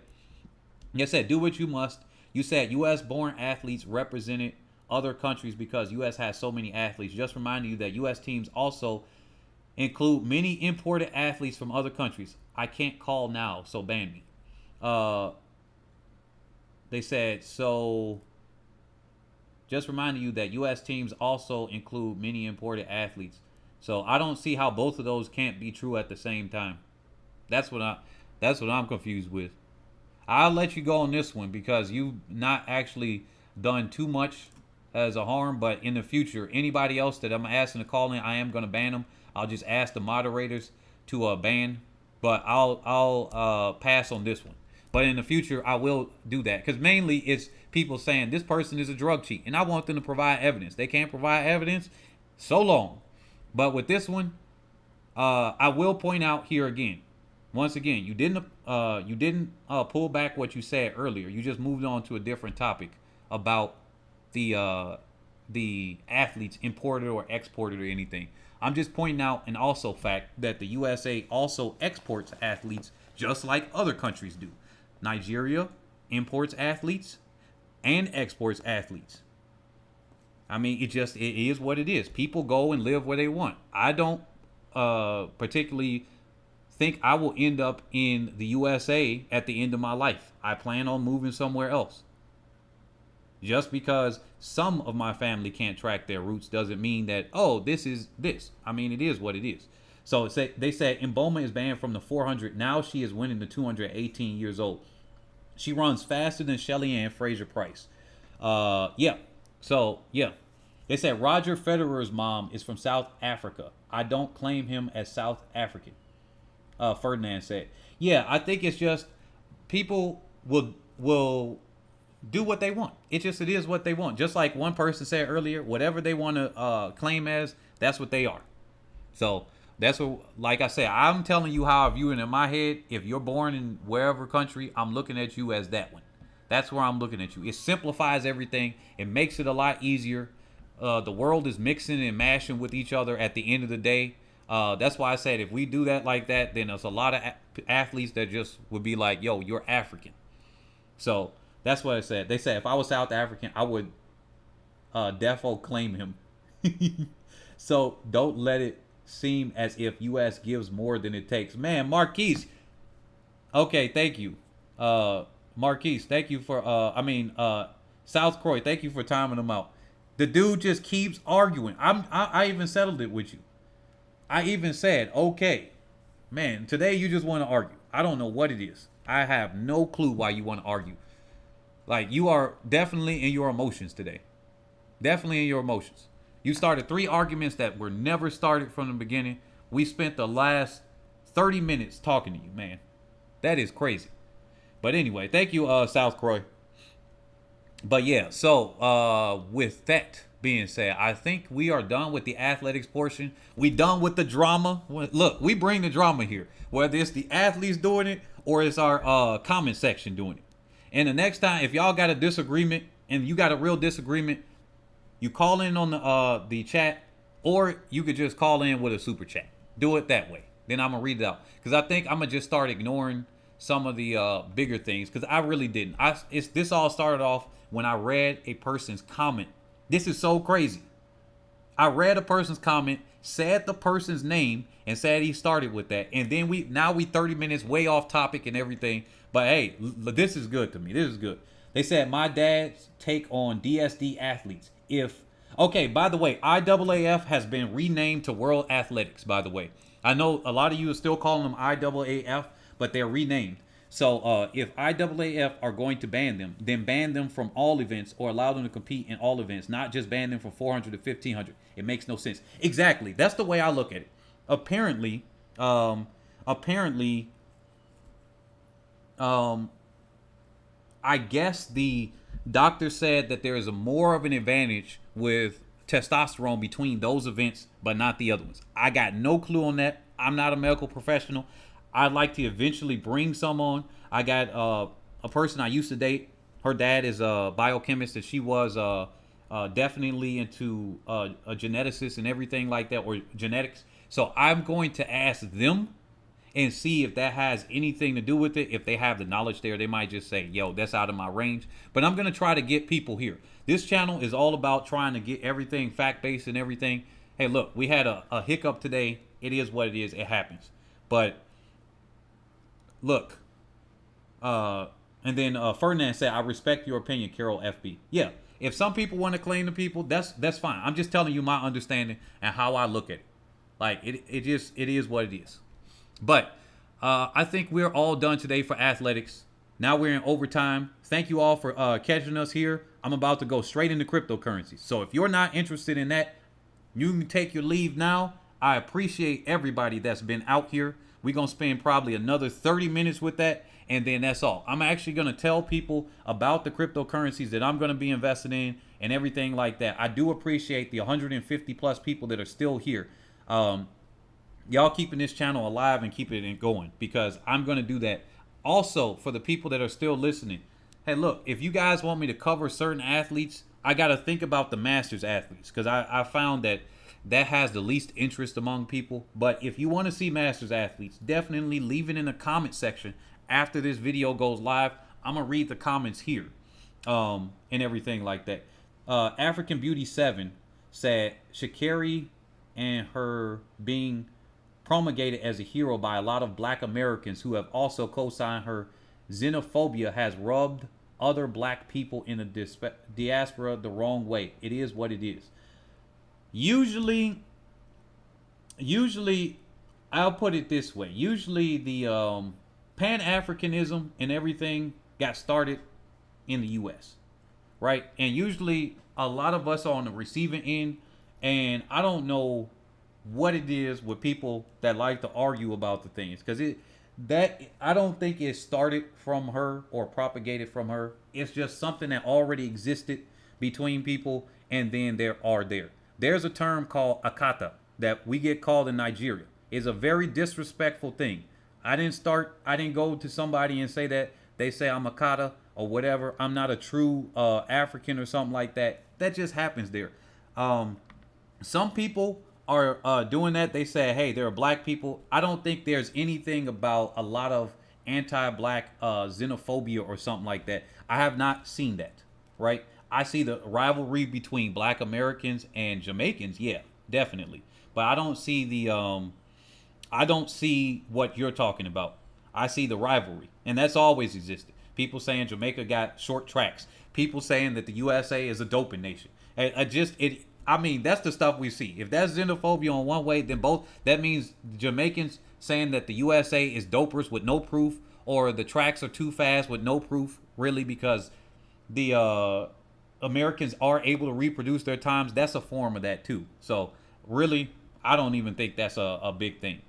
You said, do what you must. You said U.S. born athletes represented other countries because U.S. has so many athletes. Just reminding you that U.S. teams also include many imported athletes from other countries. I can't call now, so ban me. They said, so just reminding you that U.S. teams also include many imported athletes. So I don't see how both of those can't be true at the same time. That's what I'm confused with. I'll let you go on this one because you've not actually done too much as a harm, but in the future, anybody else that I'm asking to call in, I am going to ban them. I'll just ask the moderators to ban, but I'll pass on this one. But in the future, I will do that because mainly it's people saying this person is a drug cheat, and I want them to provide evidence. They can't provide evidence, so long. But with this one, I will point out here again, once again, you didn't pull back what you said earlier. You just moved on to a different topic about the athletes imported or exported or anything. I'm just pointing out an also fact that the USA also exports athletes just like other countries do. Nigeria imports athletes and exports athletes. I mean, it is what it is. People go and live where they want. I don't particularly think I will end up in the USA at the end of my life. I plan on moving somewhere else. Just because some of my family can't track their roots doesn't mean that, oh, this is this. I mean, it is what it is. So they said Mboma is banned from the 400. Now she is winning the 200 at 18 years old. She runs faster than Shelly Ann Fraser-Price. Yeah. So, yeah. They said Roger Federer's mom is from South Africa. I don't claim him as South African. Ferdinand said. Yeah, I think it's just people will do what they want. It is what they want. Just like one person said earlier, whatever they want to claim as, that's what they are. So that's what, like I said, I'm telling you how I view it in my head. If you're born in wherever country, I'm looking at you as that one. That's where I'm looking at you. It simplifies everything. It makes it a lot easier. The world is mixing and mashing with each other at the end of the day. That's why I said if we do that like that, then there's a lot of athletes that just would be like, yo, you're African. So that's what I said. They said if I was South African, I would defo claim him. So don't let it seem as if U.S. gives more than it takes. Man, Marquise. Okay, thank you. Marquise, thank you for, South Croy, thank you for timing them out. The dude just keeps arguing. I even settled it with you. I even said, okay, man, today you just want to argue. I don't know what it is. I have no clue why you want to argue. Like, you are definitely in your emotions today. Definitely in your emotions. You started 3 arguments that were never started from the beginning. We spent the last 30 minutes talking to you, man. That is crazy. But anyway, thank you, South Croy. But yeah, so with that being said, I think we are done with the athletics portion. We done with the drama. Look, we bring the drama here, whether it's the athletes doing it or it's our comment section doing it. And the next time, if y'all got a disagreement and you got a real disagreement, you call in on the chat, or you could just call in with a super chat. Do it that way. Then I'm gonna read it out, because I think I'm gonna just start ignoring some of the bigger things, because I really didn't. This all started off when I read a person's comment. This is so crazy. I read a person's comment, said the person's name, and said he started with that. And then we 30 minutes way off topic and everything. But hey, this is good to me. This is good. They said my dad's take on DSD athletes. Okay, by the way, IAAF has been renamed to World Athletics, by the way. I know a lot of you are still calling them IAAF, but they're renamed. So if IAAF are going to ban them, then ban them from all events or allow them to compete in all events, not just ban them from 400 to 1500. It makes no sense. Exactly. That's the way I look at it. Apparently, I guess the doctor said that there is more of an advantage with testosterone between those events, but not the other ones. I got no clue on that. I'm not a medical professional. I'd like to eventually bring some on. I got a person I used to date. Her dad is a biochemist, and she was definitely into a geneticist and everything like that, or genetics. So I'm going to ask them and see if that has anything to do with it. If they have the knowledge there, they might just say, yo, that's out of my range. But I'm going to try to get people here. This channel is all about trying to get everything fact-based and everything. Hey, look, we had a hiccup today. It is what it is. It happens. But look, and then Ferdinand said, I respect your opinion, Carol FB. Yeah, if some people want to claim the people, that's fine. I'm just telling you my understanding and how I look at it. Like, it is what it is. But I think we're all done today for athletics. Now we're in overtime. Thank you all for catching us here. I'm about to go straight into cryptocurrencies. So if you're not interested in that, you can take your leave now. I appreciate everybody that's been out here. We're going to spend probably another 30 minutes with that, and then that's all. I'm actually going to tell people about the cryptocurrencies that I'm going to be invested in and everything like that. I do appreciate the 150 plus people that are still here. y'all keeping this channel alive and keeping it going, because I'm going to do that. Also, for the people that are still listening, hey, look, if you guys want me to cover certain athletes, I got to think about the Masters athletes, because I found that has the least interest among people. But if you want to see Masters athletes, definitely leave it in the comment section after this video goes live. I'm going to read the comments here and everything like that. African Beauty 7 said Sha'Carri and her being promulgated as a hero by a lot of black Americans who have also co-signed her xenophobia has rubbed other black people in the diaspora the wrong way. It is what it is. Usually I'll put it this way. Usually the Pan-Africanism and everything got started in the U.S., right? And usually a lot of us are on the receiving end, and I don't know what it is with people that like to argue about the things, because I don't think it started from her or propagated from her. It's just something that already existed between people, and then there's a term called akata that we get called in Nigeria. It's a very disrespectful thing. I didn't go to somebody and say that. They say I'm akata or whatever. I'm not a true African or something like that. That just happens there. Some people are doing that. They say, hey, they're black people. I don't think there's anything about a lot of anti-black xenophobia or something like that. I have not seen that, right? I see the rivalry between black Americans and Jamaicans. Yeah, definitely. But I don't see I don't see what you're talking about. I see the rivalry, and that's always existed. People saying Jamaica got short tracks. People saying that the USA is a doping nation. I mean, that's the stuff we see. If that's xenophobia on one way, then that means Jamaicans saying that the USA is dopers with no proof, or the tracks are too fast with no proof, really, because the Americans are able to reproduce their times. That's a form of that too. So really, I don't even think that's a big thing.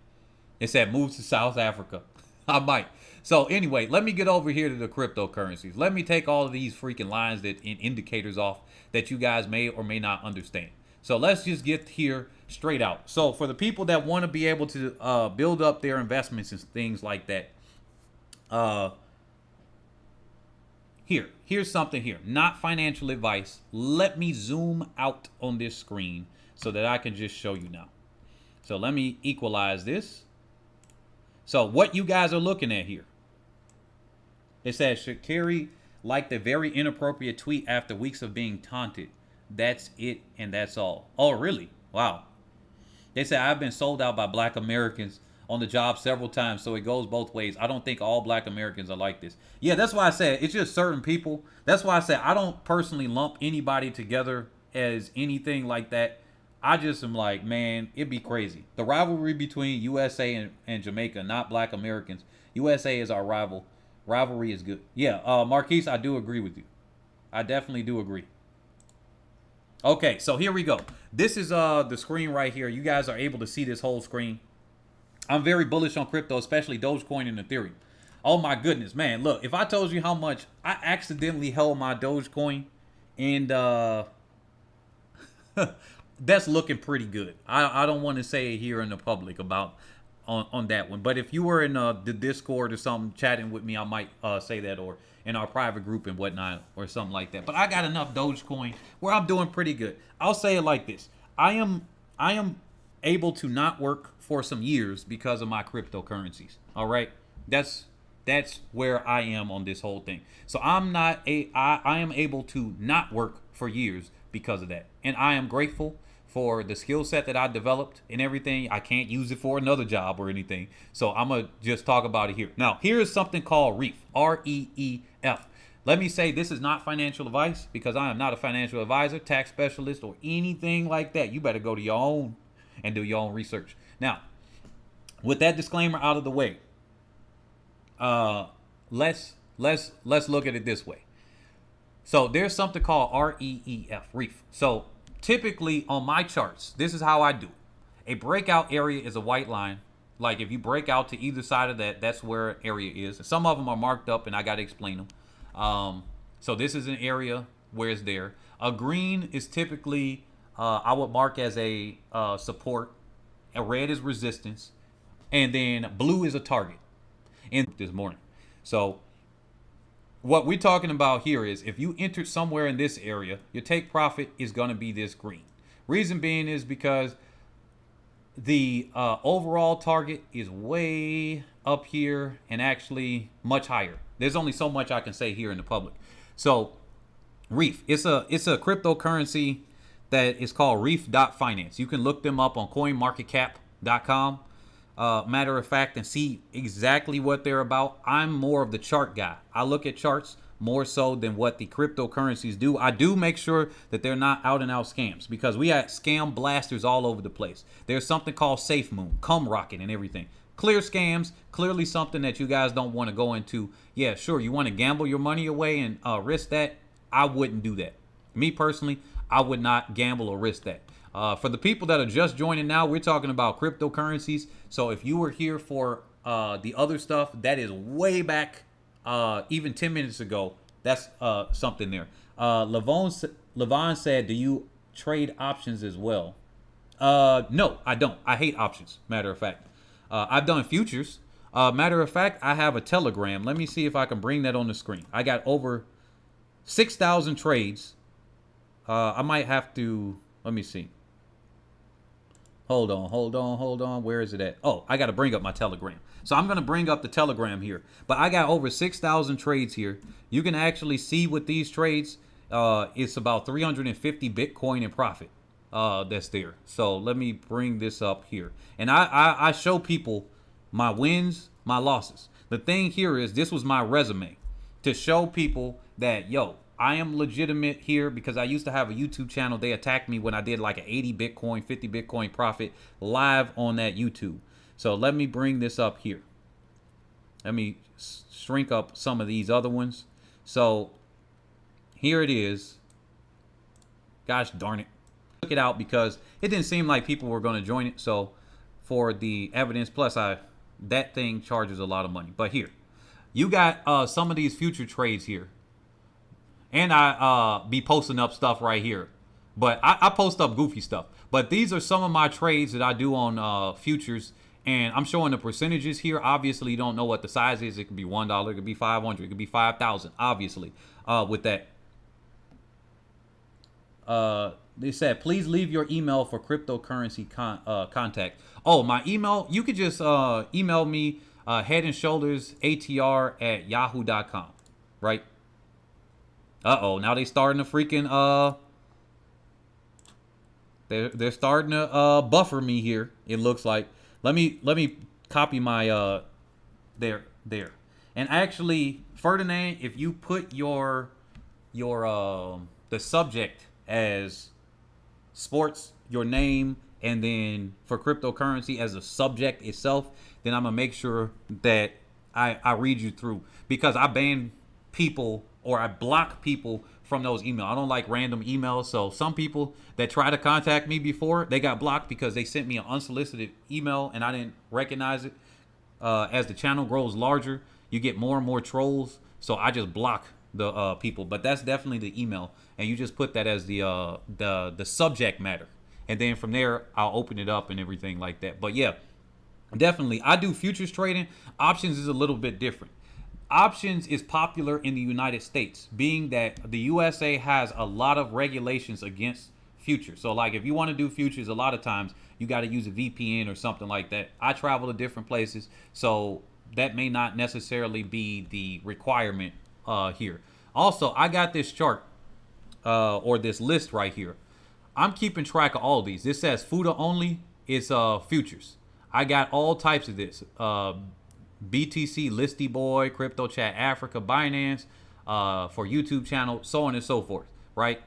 It said move to South Africa. I might. So anyway, let me get over here to the cryptocurrencies. Let me take all of these freaking lines and indicators off that you guys may or may not understand. So let's just get here straight out. So for the people that want to be able to build up their investments and things like that, here's something here. Not financial advice. Let me zoom out on this screen so that I can just show you now. So let me equalize this. So what you guys are looking at here, it says Sha'Carri liked a very inappropriate tweet after weeks of being taunted. That's it, and that's all. Oh, really? Wow. They say I've been sold out by black Americans on the job several times, so it goes both ways. I don't think all black Americans are like this. Yeah, that's why I said it's just certain people. That's why I said I don't personally lump anybody together as anything like that. I just am like, man, it'd be crazy. The rivalry between USA and Jamaica, not black Americans. USA is our rival. Rivalry is good. Yeah, Marquise, I do agree with you. I definitely do agree. Okay, so here we go. This is the screen right here. You guys are able to see this whole screen. I'm very bullish on crypto, especially Dogecoin and Ethereum. Oh my goodness, man. Look, if I told you how much I accidentally held my Dogecoin, and that's looking pretty good. I don't want to say it here in the public about on that one. But if you were in the Discord or something chatting with me, I might say that, or in our private group and whatnot, or something like that. But I got enough Dogecoin where I'm doing pretty good. I'll say it like this. I am able to not work for some years because of my cryptocurrencies. All right. That's where I am on this whole thing. So I am able to not work for years because of that. And I am grateful for the skill set that I developed and everything. I can't use it for another job or anything. So I'm going to just talk about it here. Now, here is something called REEF, R-E-E-F. Let me say this is not financial advice, because I am not a financial advisor, tax specialist, or anything like that. You better go to your own and do your own research. Now, with that disclaimer out of the way, let's look at it this way. So there's something called REEF, REEF. So typically on my charts, this is how I do. A breakout area is a white line. Like if you break out to either side of that, that's where area is. Some of them are marked up and I got to explain them. So this is an area where it's there. A green is typically, I would mark as a support. red is resistance, and then blue is a target in this morning. So what we're talking about here is if you entered somewhere in this area, your take profit is going to be this green. Reason being is because the overall target is way up here and actually much higher. There's only so much I can say here in the public. So Reef, it's a cryptocurrency that is called Reef.finance. You can look them up on coinmarketcap.com. Matter of fact, and see exactly what they're about. I'm more of the chart guy. I look at charts more so than what the cryptocurrencies do. I do make sure that they're not out and out scams, because we got scam blasters all over the place. There's something called Safe Moon, Cum Rocket, and everything. Clear scams, clearly something that you guys don't want to go into. Yeah, sure, you want to gamble your money away and risk that. I wouldn't do that. Me personally, I would not gamble or risk that. For the people that are just joining now, we're talking about cryptocurrencies. So if you were here for the other stuff, that is way back, even 10 minutes ago. That's something there. Levon said, do you trade options as well? No, I don't. I hate options, matter of fact. I've done futures. Matter of fact, I have a Telegram. Let me see if I can bring that on the screen. I got over 6,000 trades. I might have to, let me see. Hold on. Where is it at? Oh, I got to bring up my Telegram. So I'm going to bring up the Telegram here. But I got over 6,000 trades here. You can actually see with these trades, it's about 350 Bitcoin in profit that's there. So let me bring this up here. And I show people my wins, my losses. The thing here is this was my resume to show people that, yo, I am legitimate here, because I used to have a YouTube channel. They attacked me when I did like an 80 Bitcoin, 50 Bitcoin profit live on that YouTube. So let me bring this up here. Let me shrink up some of these other ones. So here it is. Gosh darn it. Took it out because it didn't seem like people were going to join it. So for the evidence, plus that thing charges a lot of money. But here, you got some of these future trades here. And I be posting up stuff right here. But I post up goofy stuff. But these are some of my trades that I do on futures. And I'm showing the percentages here. Obviously, you don't know what the size is. It could be $1. It could be 500. It could be 5,000. Obviously, with that. They said, please leave your email for cryptocurrency contact. Oh, my email? You could just email me HeadAndShouldersATR@yahoo.com. Right? Now they starting to freaking they're starting to buffer me here. It looks like. Let me copy my there. And actually, Ferdinand, if you put your the subject as sports, your name, and then for cryptocurrency as a subject itself, then I'm gonna make sure that I read you through, because I ban people or I block people from those emails. I don't like random emails. So some people that try to contact me before, they got blocked because they sent me an unsolicited email and I didn't recognize it. As the channel grows larger, you get more and more trolls. So I just block the people. But that's definitely the email, and you just put that as the subject matter, and then from there I'll open it up and everything like that. But yeah, definitely I do futures trading. Options is a little bit different. Options is popular in the United States, being that the USA has a lot of regulations against futures. So like if you want to do futures, a lot of times you got to use a VPN or something like that. I travel to different places, so that may not necessarily be the requirement here. Also, I got this chart or this list right here. I'm keeping track of all these. This says FUTA only. It's futures. I got all types of this. BTC, Listy Boy, Crypto Chat Africa, Binance, for YouTube channel, so on and so forth, right?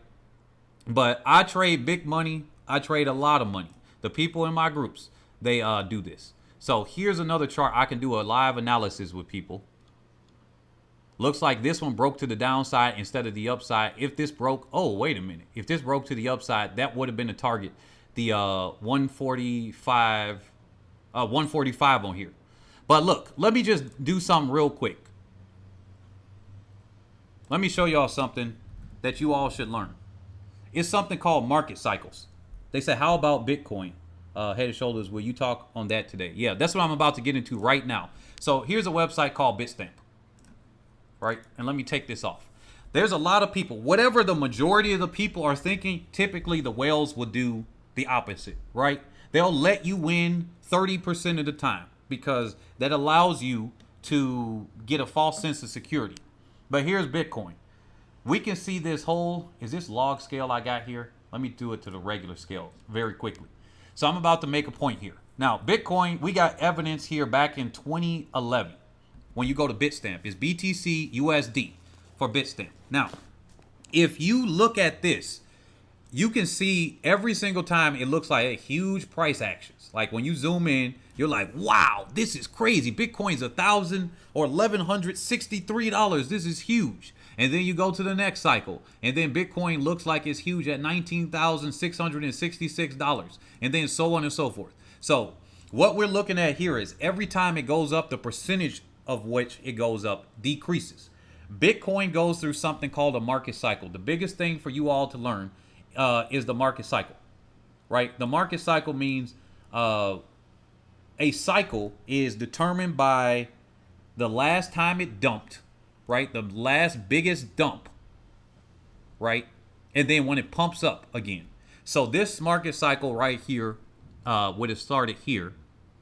But I trade big money. I trade a lot of money. The people in my groups, they do this. So here's another chart. I can do a live analysis with people. Looks like this one broke to the downside instead of the upside. If this broke, oh, wait a minute. If this broke to the upside, that would have been the target. The 145 on here. But look, let me just do something real quick. Let me show y'all something that you all should learn. It's something called market cycles. They say, how about Bitcoin? Head and Shoulders, will you talk on that today? Yeah, that's what I'm about to get into right now. So here's a website called Bitstamp, right? And let me take this off. There's a lot of people, whatever the majority of the people are thinking, typically the whales will do the opposite, right? They'll let you win 30% of the time because that allows you to get a false sense of security. But here's Bitcoin. We can see this whole, is this log scale I got here? Let me do it to the regular scale very quickly. So I'm about to make a point here. Now, Bitcoin, we got evidence here back in 2011. When you go to Bitstamp, it's BTC USD for Bitstamp. Now, if you look at this, you can see every single time it looks like a huge price actions. Like when you zoom in, you're like, wow, this is crazy. Bitcoin's $1,000 or $1,163. This is huge. And then you go to the next cycle, and then Bitcoin looks like it's huge at $19,666, and then so on and so forth. So what we're looking at here is every time it goes up, the percentage of which it goes up decreases. Bitcoin goes through something called a market cycle. The biggest thing for you all to learn is the market cycle, right? The market cycle means a cycle is determined by the last time it dumped, right? The last biggest dump, right? And then when it pumps up again. So this market cycle right here would have started here,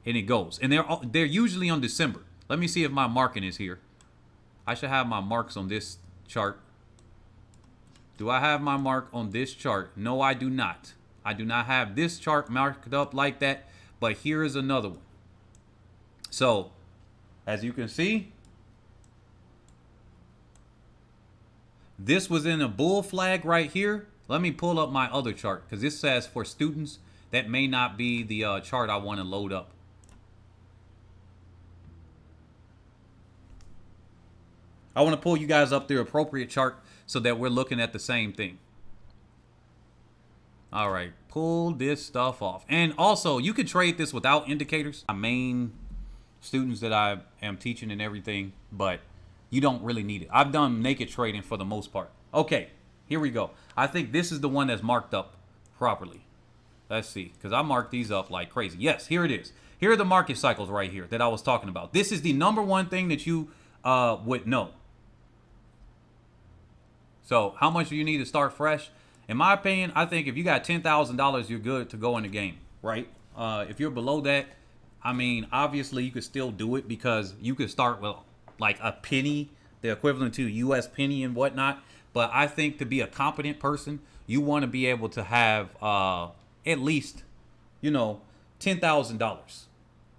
and it goes. And they're usually on December. Let me see if my marking is here. I should have my marks on this chart. Do I have my mark on this chart? No, I do not. I do not have this chart marked up like that, but here is another one. So, as you can see, this was in a bull flag right here. Let me pull up my other chart because this says for students. That may not be the chart I want to load up. I want to pull you guys up the appropriate chart so that we're looking at the same thing. All right, pull this stuff off. And also, you can trade this without indicators. My main students that I am teaching and everything, but you don't really need it. I've done naked trading for the most part. Okay, here we go. I think this is the one that's marked up properly. Let's see, because I marked these up like crazy. Yes, here it is. Here are the market cycles right here that I was talking about. This is the number one thing that you would know. So how much do you need to start fresh? In my opinion, I think if you got $10,000, you're good to go in the game, right? If you're below that, I mean, obviously you could still do it because you could start with like a penny, the equivalent to US penny and whatnot. But I think to be a competent person, you want to be able to have at least, $10,000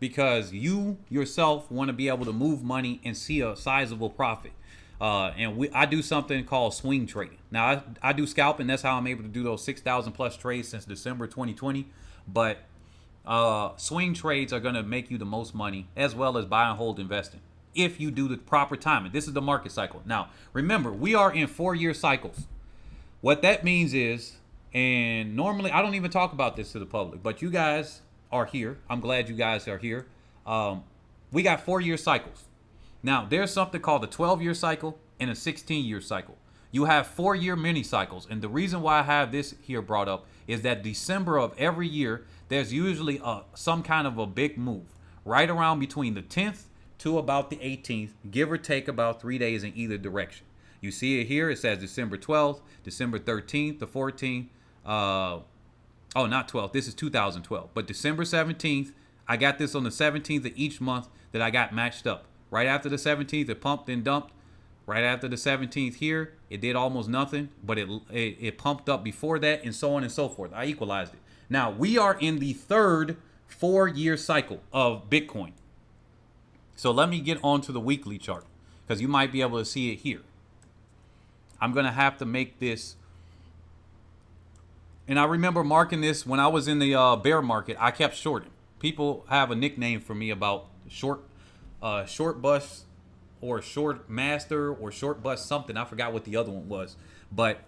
because you yourself want to be able to move money and see a sizable profit. I do something called swing trading. Now I do scalping. That's how I'm able to do those 6,000 plus trades since December 2020. But swing trades are going to make you the most money, as well as buy and hold investing, if you do the proper timing. This is the market cycle. Now, remember, we are in 4-year cycles. What that means is, and normally I don't even talk about this to the public, but you guys are here. I'm glad you guys are here. We got 4-year cycles. Now, there's something called a 12-year cycle and a 16-year cycle. You have 4-year mini cycles. And the reason why I have this here brought up is that December of every year, there's usually some kind of a big move right around between the 10th to about the 18th, give or take about 3 days in either direction. You see it here. It says December 12th, December 13th, the 14th. Oh, not 12th. This is 2012. But December 17th, I got this on the 17th of each month that I got matched up. Right after the 17th, it pumped and dumped. Right after the 17th here, it did almost nothing, but it pumped up before that, and so on and so forth. I equalized it. Now, we are in the third 4-year cycle of Bitcoin. So let me get on to the weekly chart, because you might be able to see it here. I'm going to have to make this. And I remember marking this when I was in the bear market. I kept shorting. People have a nickname for me about short bus or short master or short bus something. I forgot what the other one was. But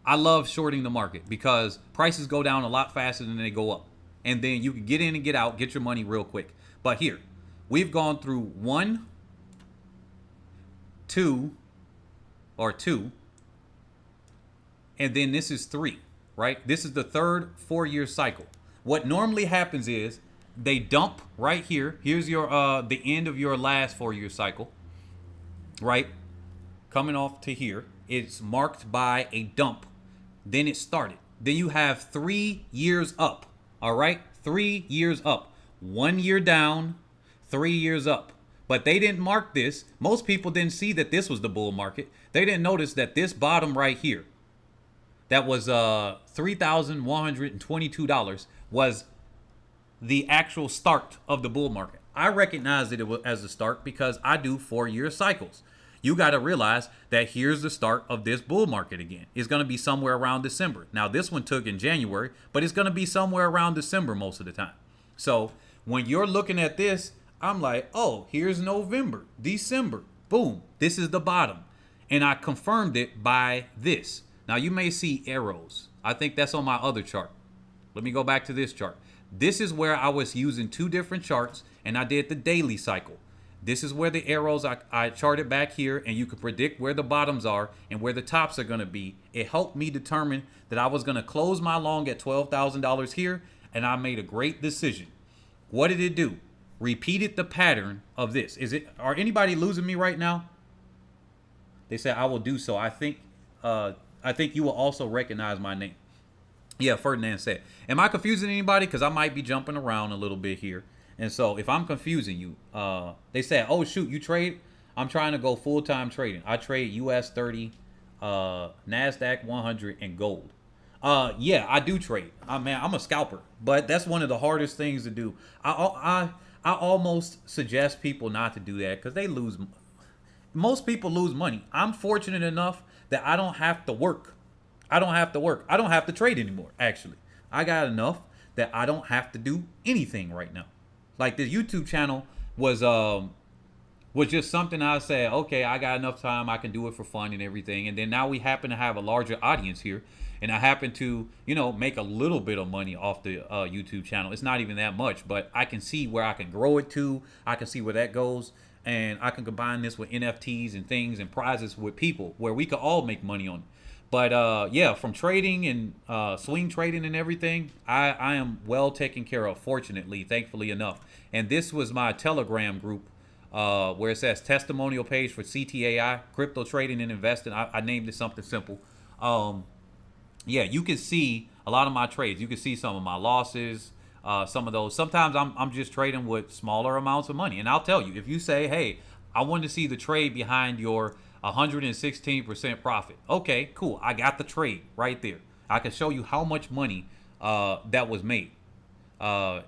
I love shorting the market because prices go down a lot faster than they go up. And then you can get in and get out, get your money real quick. But here, we've gone through 1, 2, and then this is 3, right? This is the third 4-year cycle. What normally happens is they dump right here. Here's your the end of your last 4-year cycle, right? Coming off to here, it's marked by a dump. Then it started. Then you have 3 years up. All right, 3 years up. 1 year down, 3 years up. But they didn't mark this. Most people didn't see that this was the bull market. They didn't notice that this bottom right here, that was $3,122, was the actual start of the bull market. I recognized it as the start because I do 4-year cycles. You got to realize that here's the start of this bull market again. It's going to be somewhere around December. Now, this one took in January, but it's going to be somewhere around December most of the time. So when you're looking at this, I'm like, oh, here's November, December. Boom. This is the bottom. And I confirmed it by this. Now, you may see arrows. I think that's on my other chart. Let me go back to this chart. This is where I was using 2 different charts, and I did the daily cycle. This is where the arrows, I charted back here, and you can predict where the bottoms are and where the tops are going to be. It helped me determine that I was going to close my long at $12,000 here, and I made a great decision. What did it do? Repeated the pattern of this. Are anybody losing me right now? They said I will do so. I think you will also recognize my name. Yeah, Ferdinand said. Am I confusing anybody? Because I might be jumping around a little bit here. And so if I'm confusing you, they said, oh, shoot, you trade? I'm trying to go full-time trading. I trade US 30, NASDAQ 100, and gold. Yeah, I do trade. Man, I'm a scalper. But that's one of the hardest things to do. I almost suggest people not to do that because they lose. Most people lose money. I'm fortunate enough that I don't have to work. I don't have to trade anymore, actually. I got enough that I don't have to do anything right now. Like the YouTube channel was just something I said, okay, I got enough time. I can do it for fun and everything. And then now we happen to have a larger audience here. And I happen to, make a little bit of money off the YouTube channel. It's not even that much, but I can see where I can grow it to. I can see where that goes. And I can combine this with NFTs and things and prizes with people where we could all make money on it. But yeah, from trading and swing trading and everything, I am well taken care of, fortunately, thankfully enough. And this was my Telegram group where it says testimonial page for CTAI, crypto trading and investing. I named it something simple. Yeah, you can see a lot of my trades. You can see some of my losses, some of those. Sometimes I'm just trading with smaller amounts of money. And I'll tell you, if you say, hey, I want to see the trade behind your 116% profit. Okay, cool. I got the trade right there. I can show you how much money that was made.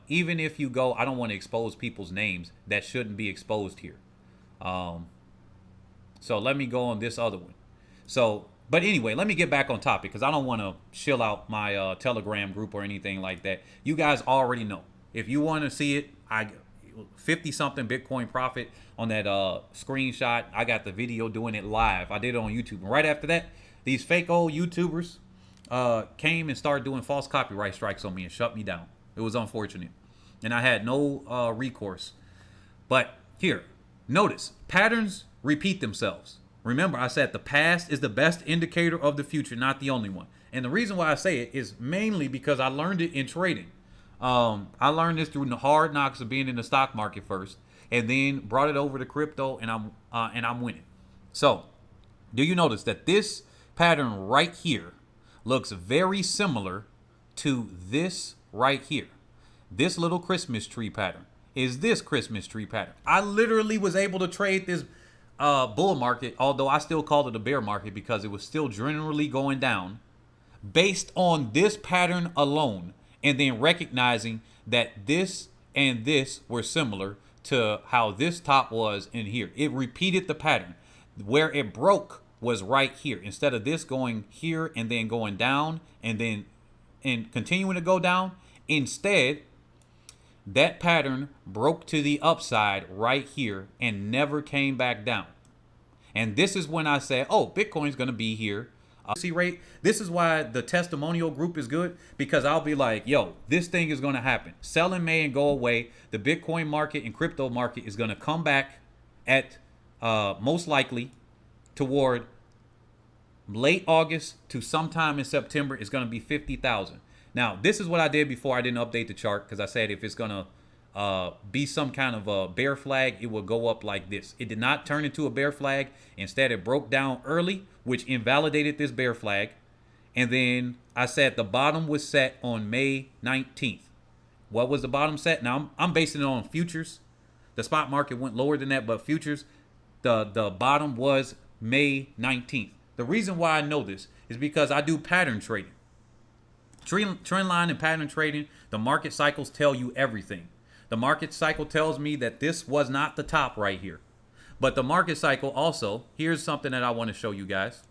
Even if you go, I don't want to expose people's names that shouldn't be exposed here. So let me go on this other one. But anyway, let me get back on topic because I don't want to shill out my Telegram group or anything like that. You guys already know. If you want to see it, 50-something Bitcoin profit on that screenshot. I got the video doing it live. I did it on YouTube. And right after that, these fake old YouTubers came and started doing false copyright strikes on me and shut me down. It was unfortunate. And I had no recourse. But here, notice, patterns repeat themselves. Remember, I said the past is the best indicator of the future, not the only one. And the reason why I say it is mainly because I learned it in trading. I learned this through the hard knocks of being in the stock market first, and then brought it over to crypto, and I'm winning. So, do you notice that this pattern right here looks very similar to this right here? This little Christmas tree pattern is this Christmas tree pattern. I literally was able to trade this bull market, although I still called it a bear market because it was still generally going down, based on this pattern alone. And then recognizing that this and this were similar to how this top was in here. It repeated the pattern. Where it broke was right here. Instead of this going here and then going down and continuing to go down, instead, that pattern broke to the upside right here and never came back down. And this is when I say, oh, Bitcoin's going to be here. Rate. This is why the testimonial group is good, because I'll be like, yo, this thing is going to happen. Sell in May and go away. The Bitcoin market and crypto market is going to come back at most likely toward late August to sometime in September. Is going to be 50,000. Now, this is what I did before I didn't update the chart, because I said if it's going to be some kind of a bear flag, it will go up like this. It did not turn into a bear flag. Instead, it broke down early, which invalidated this bear flag. And then I said the bottom was set on May 19th. What was the bottom set? Now, I'm basing it on futures. The spot market went lower than that, but futures, the bottom was May 19th. The reason why I know this is because I do pattern trading. Trend line and pattern trading, the market cycles tell you everything. The market cycle tells me that this was not the top right here. But the market cycle also, here's something that I want to show you guys.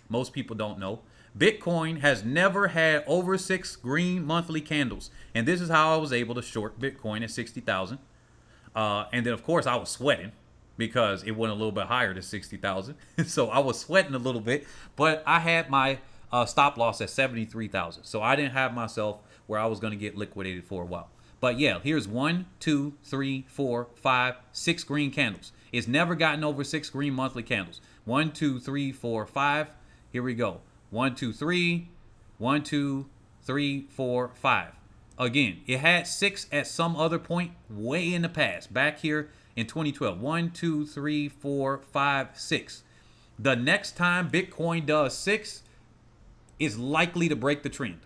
Most people don't know. Bitcoin has never had over 6 green monthly candles. And this is how I was able to short Bitcoin at 60,000. And then, of course, I was sweating because it went a little bit higher to 60,000. So I was sweating a little bit. But I had my stop loss at 73,000. So I didn't have myself where I was going to get liquidated for a while. But yeah, here's 1, 2, 3, 4, 5, 6 green candles. It's never gotten over 6 green monthly candles. 1, 2, 3, 4, 5. Here we go. 1, 2, 3. 1, 2, 3, 4, 5. Again, it had 6 at some other point way in the past. Back here in 2012. 1, 2, 3, 4, 5, 6. The next time Bitcoin does 6 is likely to break the trend.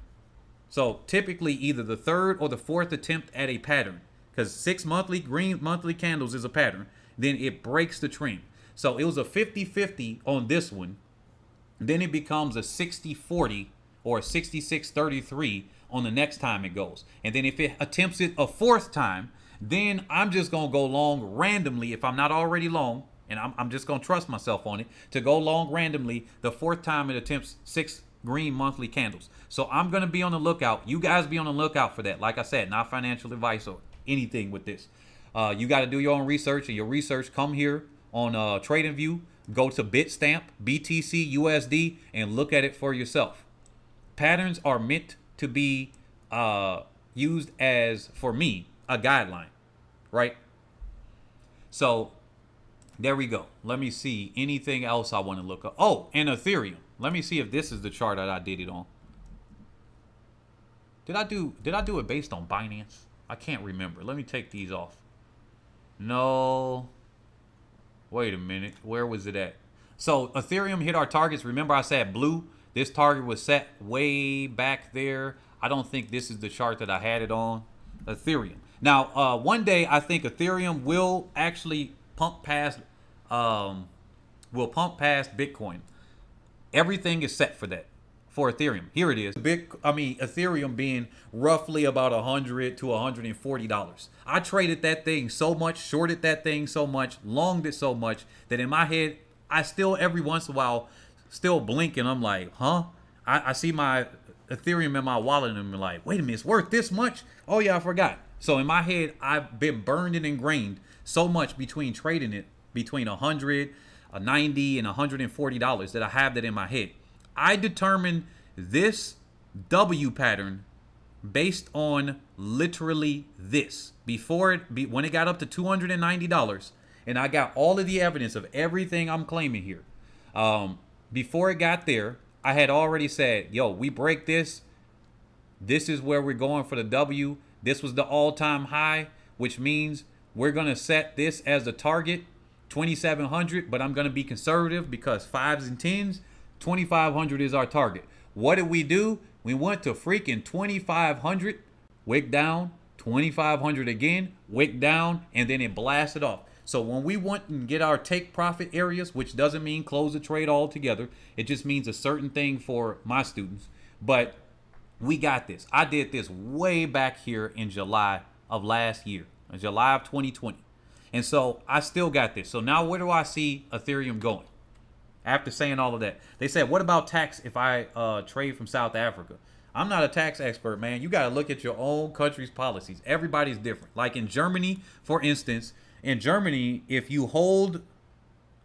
So typically either the third or the fourth attempt at a pattern, because 6 monthly green monthly candles is a pattern, then it breaks the trend. So it was a 50-50 on this one. Then it becomes a 60-40 or a 66-33 on the next time it goes. And then if it attempts it a fourth time, then I'm just going to go long randomly if I'm not already long. And I'm just going to trust myself on it to go long randomly the fourth time it attempts 6 green monthly candles. So I'm going to be on the lookout. You guys be on the lookout for that. Like I said, not financial advice or anything with this. You got to do your own research, and your research come here on TradingView. Go to Bitstamp, BTC, USD, and look at it for yourself. Patterns are meant to be used as, for me, a guideline, right? So there we go. Let me see anything else I want to look up. Oh, and Ethereum. Let me see if this is the chart that I did it on. Did I do it based on Binance? I can't remember. Let me take these off. No. Wait a minute. Where was it at? So Ethereum hit our targets. Remember I said blue? This target was set way back there. I don't think this is the chart that I had it on. Ethereum. Now, one day I think Ethereum will actually pump past Bitcoin. Everything is set for that. For Ethereum. Here it is. Ethereum being roughly about $100 to $140. I traded that thing so much, shorted that thing so much, longed it so much that in my head, I still every once in a while still blink and I'm like, huh? I see my Ethereum in my wallet and I'm like, wait a minute, it's worth this much? Oh yeah, I forgot. So in my head, I've been burned and ingrained so much between trading it between $100, $90, and $140 that I have that in my head. I determined this W pattern based on literally this. When it got up to $290, and I got all of the evidence of everything I'm claiming here. Before it got there, I had already said, yo, we break this. This is where we're going for the W. This was the all-time high, which means we're going to set this as the target, 2,700, but I'm going to be conservative because 5s and 10s, 2,500 is our target. What did we do? We went to freaking 2,500, wick down, 2,500 again, wick down, and then it blasted off. So when we want and get our take profit areas, which doesn't mean close the trade altogether, it just means a certain thing for my students. But we got this. I did this way back here in July of last year, in July of 2020. And so I still got this. So now where do I see Ethereum going? After saying all of that, they said, what about tax if I trade from South Africa? I'm not a tax expert, man. You got to look at your own country's policies. Everybody's different. Like in Germany, for instance, in Germany, if you hold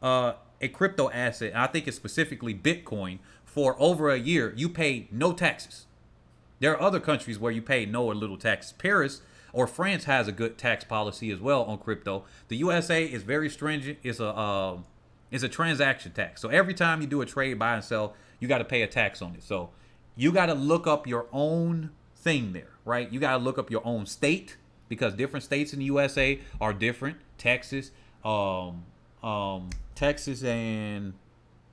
a crypto asset, and I think it's specifically Bitcoin, for over a year, you pay no taxes. There are other countries where you pay no or little taxes. Paris or France has a good tax policy as well on crypto. The USA is very stringent. It's a transaction tax. So every time you do a trade, buy and sell, you got to pay a tax on it. So you got to look up your own thing there, right? You got to look up your own state because different states in the USA are different. Texas, Texas and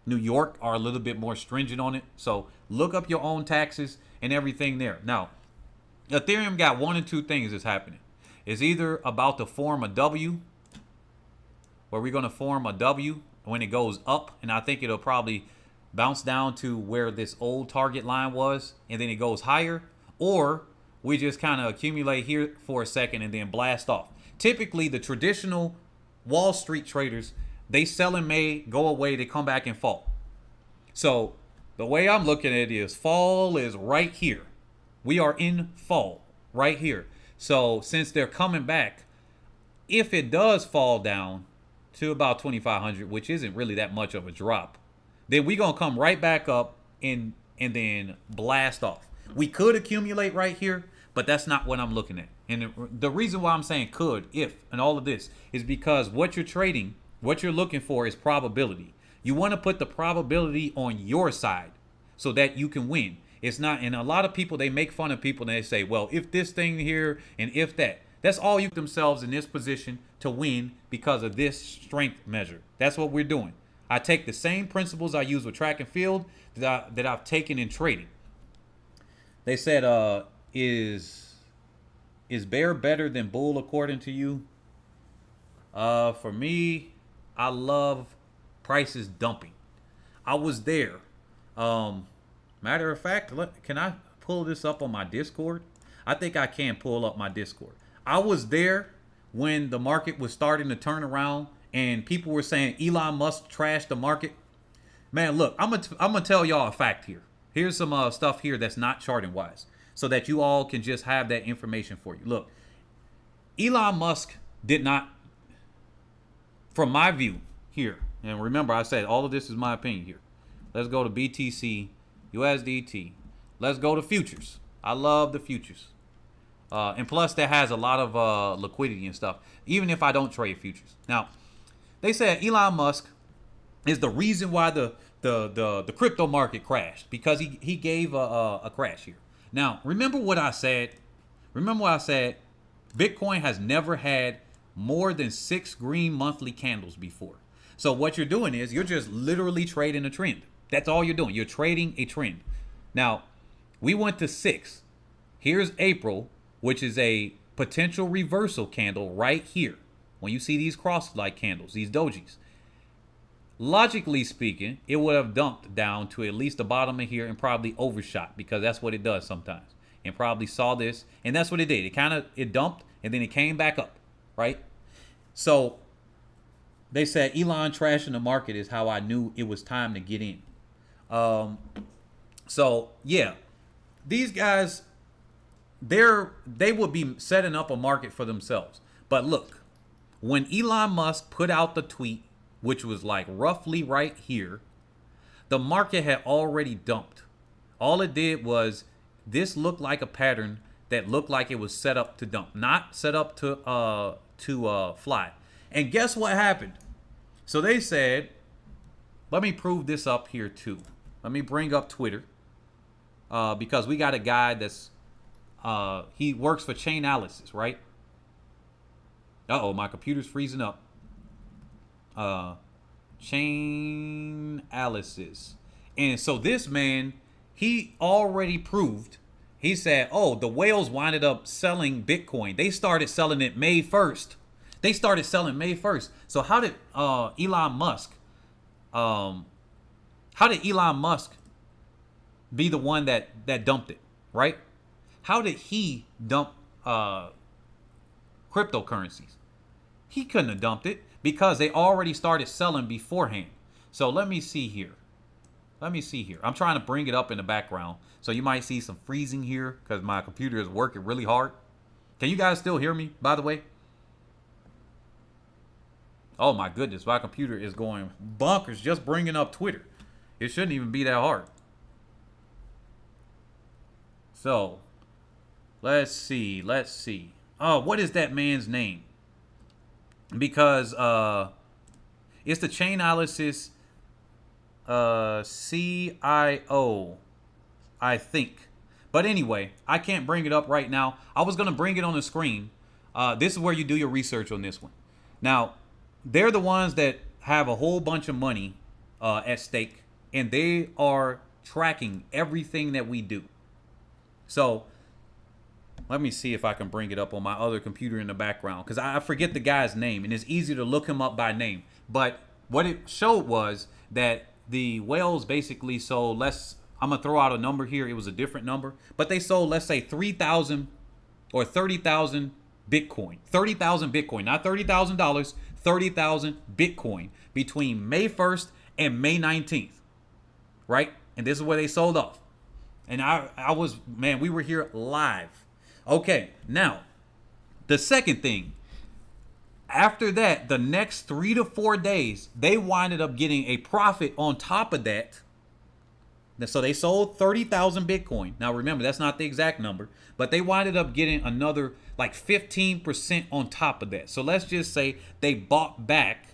New York are a little bit more stringent on it. So look up your own taxes and everything there. Now, Ethereum got one of two things that's happening. It's either about to form a W, where we're going to form a W when it goes up, and I think it'll probably bounce down to where this old target line was, and then it goes higher, or we just kind of accumulate here for a second and then blast off. Typically, the traditional Wall Street traders, they sell in May, go away, they come back and fall. So the way I'm looking at it is fall is right here. We are in fall right here. So since they're coming back, if it does fall down to about 2,500, which isn't really that much of a drop, then we're going to come right back up and then blast off. We could accumulate right here, but that's not what I'm looking at. And the reason why I'm saying could, if, and all of this is because what you're trading, what you're looking for is probability. You want to put the probability on your side so that you can win. It's not, and a lot of people, they make fun of people and they say, well, if this thing here and if that, that's all you themselves in this position to win because of this strength measure. That's what we're doing. I take the same principles I use with track and field that I've taken in trading. They said, is bear better than bull according to you? For me, I love prices dumping. I was there. Matter of fact, can I pull this up on my Discord? I think I can pull up my Discord. I was there when the market was starting to turn around and people were saying Elon Musk trashed the market. Man, look, I'm gonna tell y'all a fact here. Here's some stuff here that's not charting wise, so that you all can just have that information for you. Look, Elon Musk did not, from my view here, and remember I said all of this is my opinion here. Let's go to BTC, USDT. Let's go to futures. I love the futures. And plus that has a lot of liquidity and stuff, even if I don't trade futures. Now, they said Elon Musk is the reason why the crypto market crashed, because he gave a crash here. Now, remember what I said. Bitcoin has never had more than 6 green monthly candles before. So what you're doing is you're just literally trading a trend. That's all you're doing. You're trading a trend. Now, we went to 6. Here's April, which is a potential reversal candle right here. When you see these cross-like candles, these dojis, logically speaking, it would have dumped down to at least the bottom of here and probably overshot, because that's what it does sometimes. And probably saw this, and that's what it did. It dumped, and then it came back up, right? So they said Elon trashing the market is how I knew it was time to get in. So yeah, these guys, they would be setting up a market for themselves. But look, when Elon Musk put out the tweet, which was like roughly right here, the market had already dumped. All it did was this looked like a pattern that looked like it was set up to dump, not set up to fly. And guess what happened? So they said, let me prove this up here too. Let me bring up Twitter, because we got a guy that's he works for Chainalysis, right? Uh-oh, my computer's freezing up. Chainalysis. And so this man, he already proved, he said, oh, the whales winded up selling Bitcoin. They started selling it May 1st. They started selling May 1st. So how did Elon Musk be the one that dumped it, right? How did he dump cryptocurrencies? He couldn't have dumped it because they already started selling beforehand. So let me see here. I'm trying to bring it up in the background. So you might see some freezing here because my computer is working really hard. Can you guys still hear me, by the way? Oh my goodness, my computer is going bonkers just bringing up Twitter. It shouldn't even be that hard. So, let's see. Oh, what is that man's name? Because it's the Chainalysis CIO, I think. But anyway, I can't bring it up right now. I was going to bring it on the screen. This is where you do your research on this one. Now, they're the ones that have a whole bunch of money at stake, and they are tracking everything that we do. So let me see if I can bring it up on my other computer in the background, because I forget the guy's name, and it's easy to look him up by name. But what it showed was that the whales basically sold I'm going to throw out a number here. It was a different number. But they sold, let's say, 3,000 or 30,000 Bitcoin. 30,000 Bitcoin. Not $30,000. 30,000 Bitcoin between May 1st and May 19th. Right? And this is where they sold off. And we were here live. Okay, now, the second thing. After that, the next 3 to 4 days, they winded up getting a profit on top of that. So they sold 30,000 Bitcoin. Now remember, that's not the exact number, but they winded up getting another like 15% on top of that. So let's just say they bought back,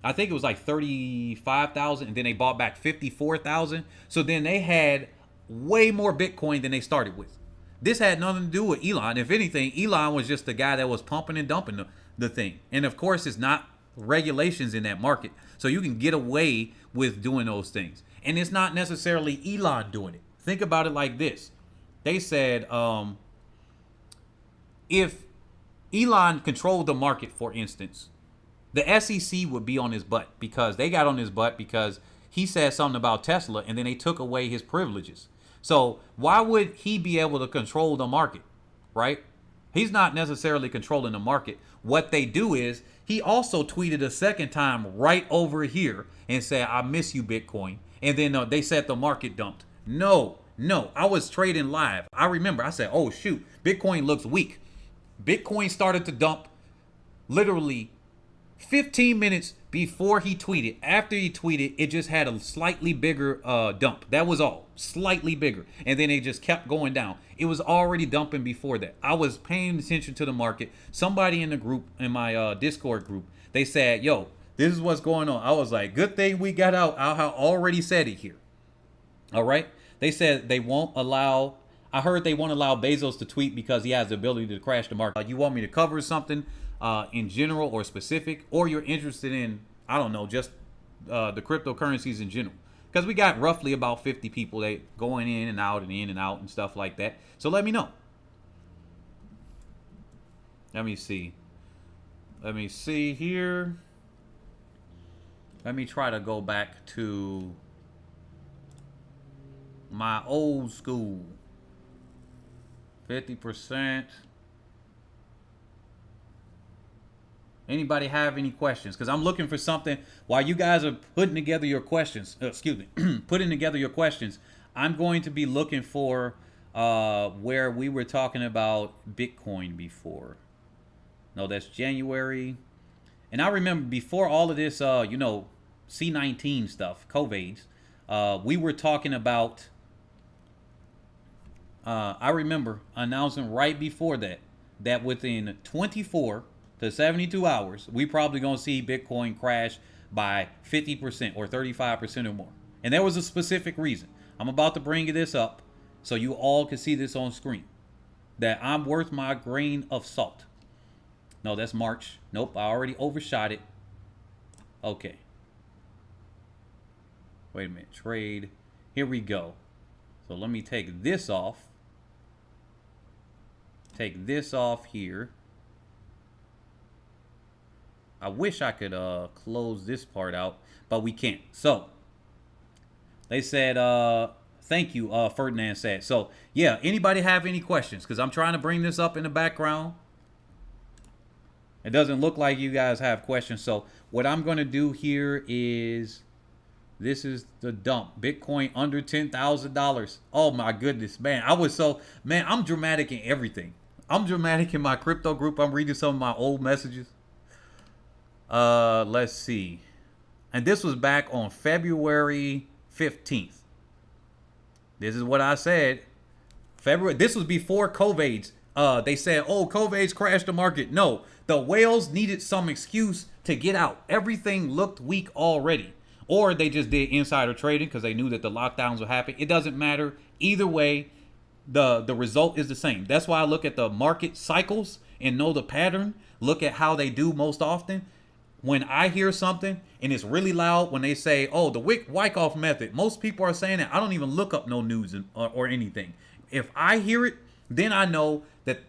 I think it was like 35,000, and then they bought back 54,000. So then they had way more Bitcoin than they started with. This had nothing to do with Elon. If anything, Elon was just the guy that was pumping and dumping the thing. And of course, it's not regulations in that market. So you can get away with doing those things. And it's not necessarily Elon doing it. Think about it like this. They said if Elon controlled the market, for instance, the SEC would be on his butt, because they got on his butt because he said something about Tesla and then they took away his privileges. So why would he be able to control the market, right? He's not necessarily controlling the market. What they do is he also tweeted a second time right over here and said, I miss you, Bitcoin. And then they said the market dumped. No, I was trading live. I remember I said, oh, shoot, Bitcoin looks weak. Bitcoin started to dump literally 15 minutes before he tweeted. After he tweeted, it just had a slightly bigger dump. That was all. Slightly bigger. And then it just kept going down. It was already dumping before that. I was paying attention to the market. Somebody in the group, in my Discord group, they said, yo, this is what's going on. I was like, good thing we got out. I already said it here. All right. They said they won't allow. I heard they won't allow Bezos to tweet because he has the ability to crash the market. You want me to cover something in general or specific, or you're interested in, I don't know, just the cryptocurrencies in general? Because we got roughly about 50 people that going in and out and stuff like that. So let me know. Let me see. Let me see here. Let me try to go back to my old school. 50%. Anybody have any questions? Because I'm looking for something while you guys are putting together your questions. Putting together your questions. I'm going to be looking for where we were talking about Bitcoin before. No, that's January. And I remember before all of this, C19 stuff, COVIDs, we were talking about, I remember announcing right before that within 24 to 72 hours, we probably going to see Bitcoin crash by 50% or 35% or more. And there was a specific reason. I'm about to bring this up so you all can see this on screen. That I'm worth my grain of salt. No, that's March. Nope, I already overshot it. Okay. Wait a minute. Trade. Here we go. So let me take this off. Take this off here. I wish I could close this part out, but we can't. So they said, thank you, Ferdinand said. So yeah, anybody have any questions? Because I'm trying to bring this up in the background. It doesn't look like you guys have questions. So what I'm going to do here is, this is the dump. Bitcoin under $10,000. Oh my goodness, man. I'm dramatic in everything. I'm dramatic in my crypto group. I'm reading some of my old messages. Let's see. And this was back on February 15th. This is what I said. This was before COVID's. They said, oh, COVID's crashed the market. No, the whales needed some excuse to get out. Everything looked weak already. Or they just did insider trading because they knew that the lockdowns would happen. It doesn't matter. Either way, the result is the same. That's why I look at the market cycles and know the pattern. Look at how they do most often. When I hear something and it's really loud, when they say, oh, the Wyckoff method, most people are saying that. I don't even look up no news or anything. If I hear it, then I know that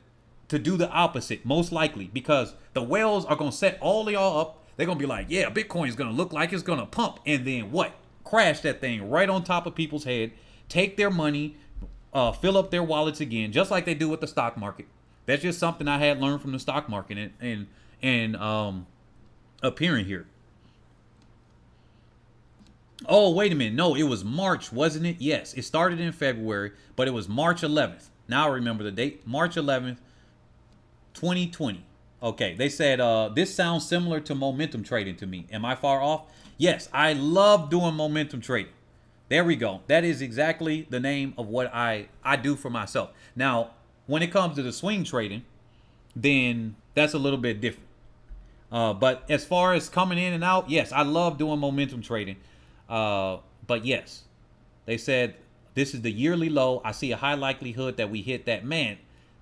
to do the opposite, most likely, because the whales are going to set all of y'all up. They're going to be like, yeah, Bitcoin is going to look like it's going to pump. And then what? Crash that thing right on top of people's head, take their money, fill up their wallets again, just like they do with the stock market. That's just something I had learned from the stock market and appearing here. Oh, wait a minute. No, it was March, wasn't it? Yes, it started in February, but it was March 11th. Now I remember the date. March 11th, 2020. Okay, they said, this sounds similar to momentum trading to me. Am I far off? Yes, I love doing momentum trading. There we go. That is exactly the name of what I do for myself. Now, when it comes to the swing trading, then that's a little bit different. But as far as coming in and out, yes, I love doing momentum trading. But yes, they said this is the yearly low. I see a high likelihood that we hit that. Man,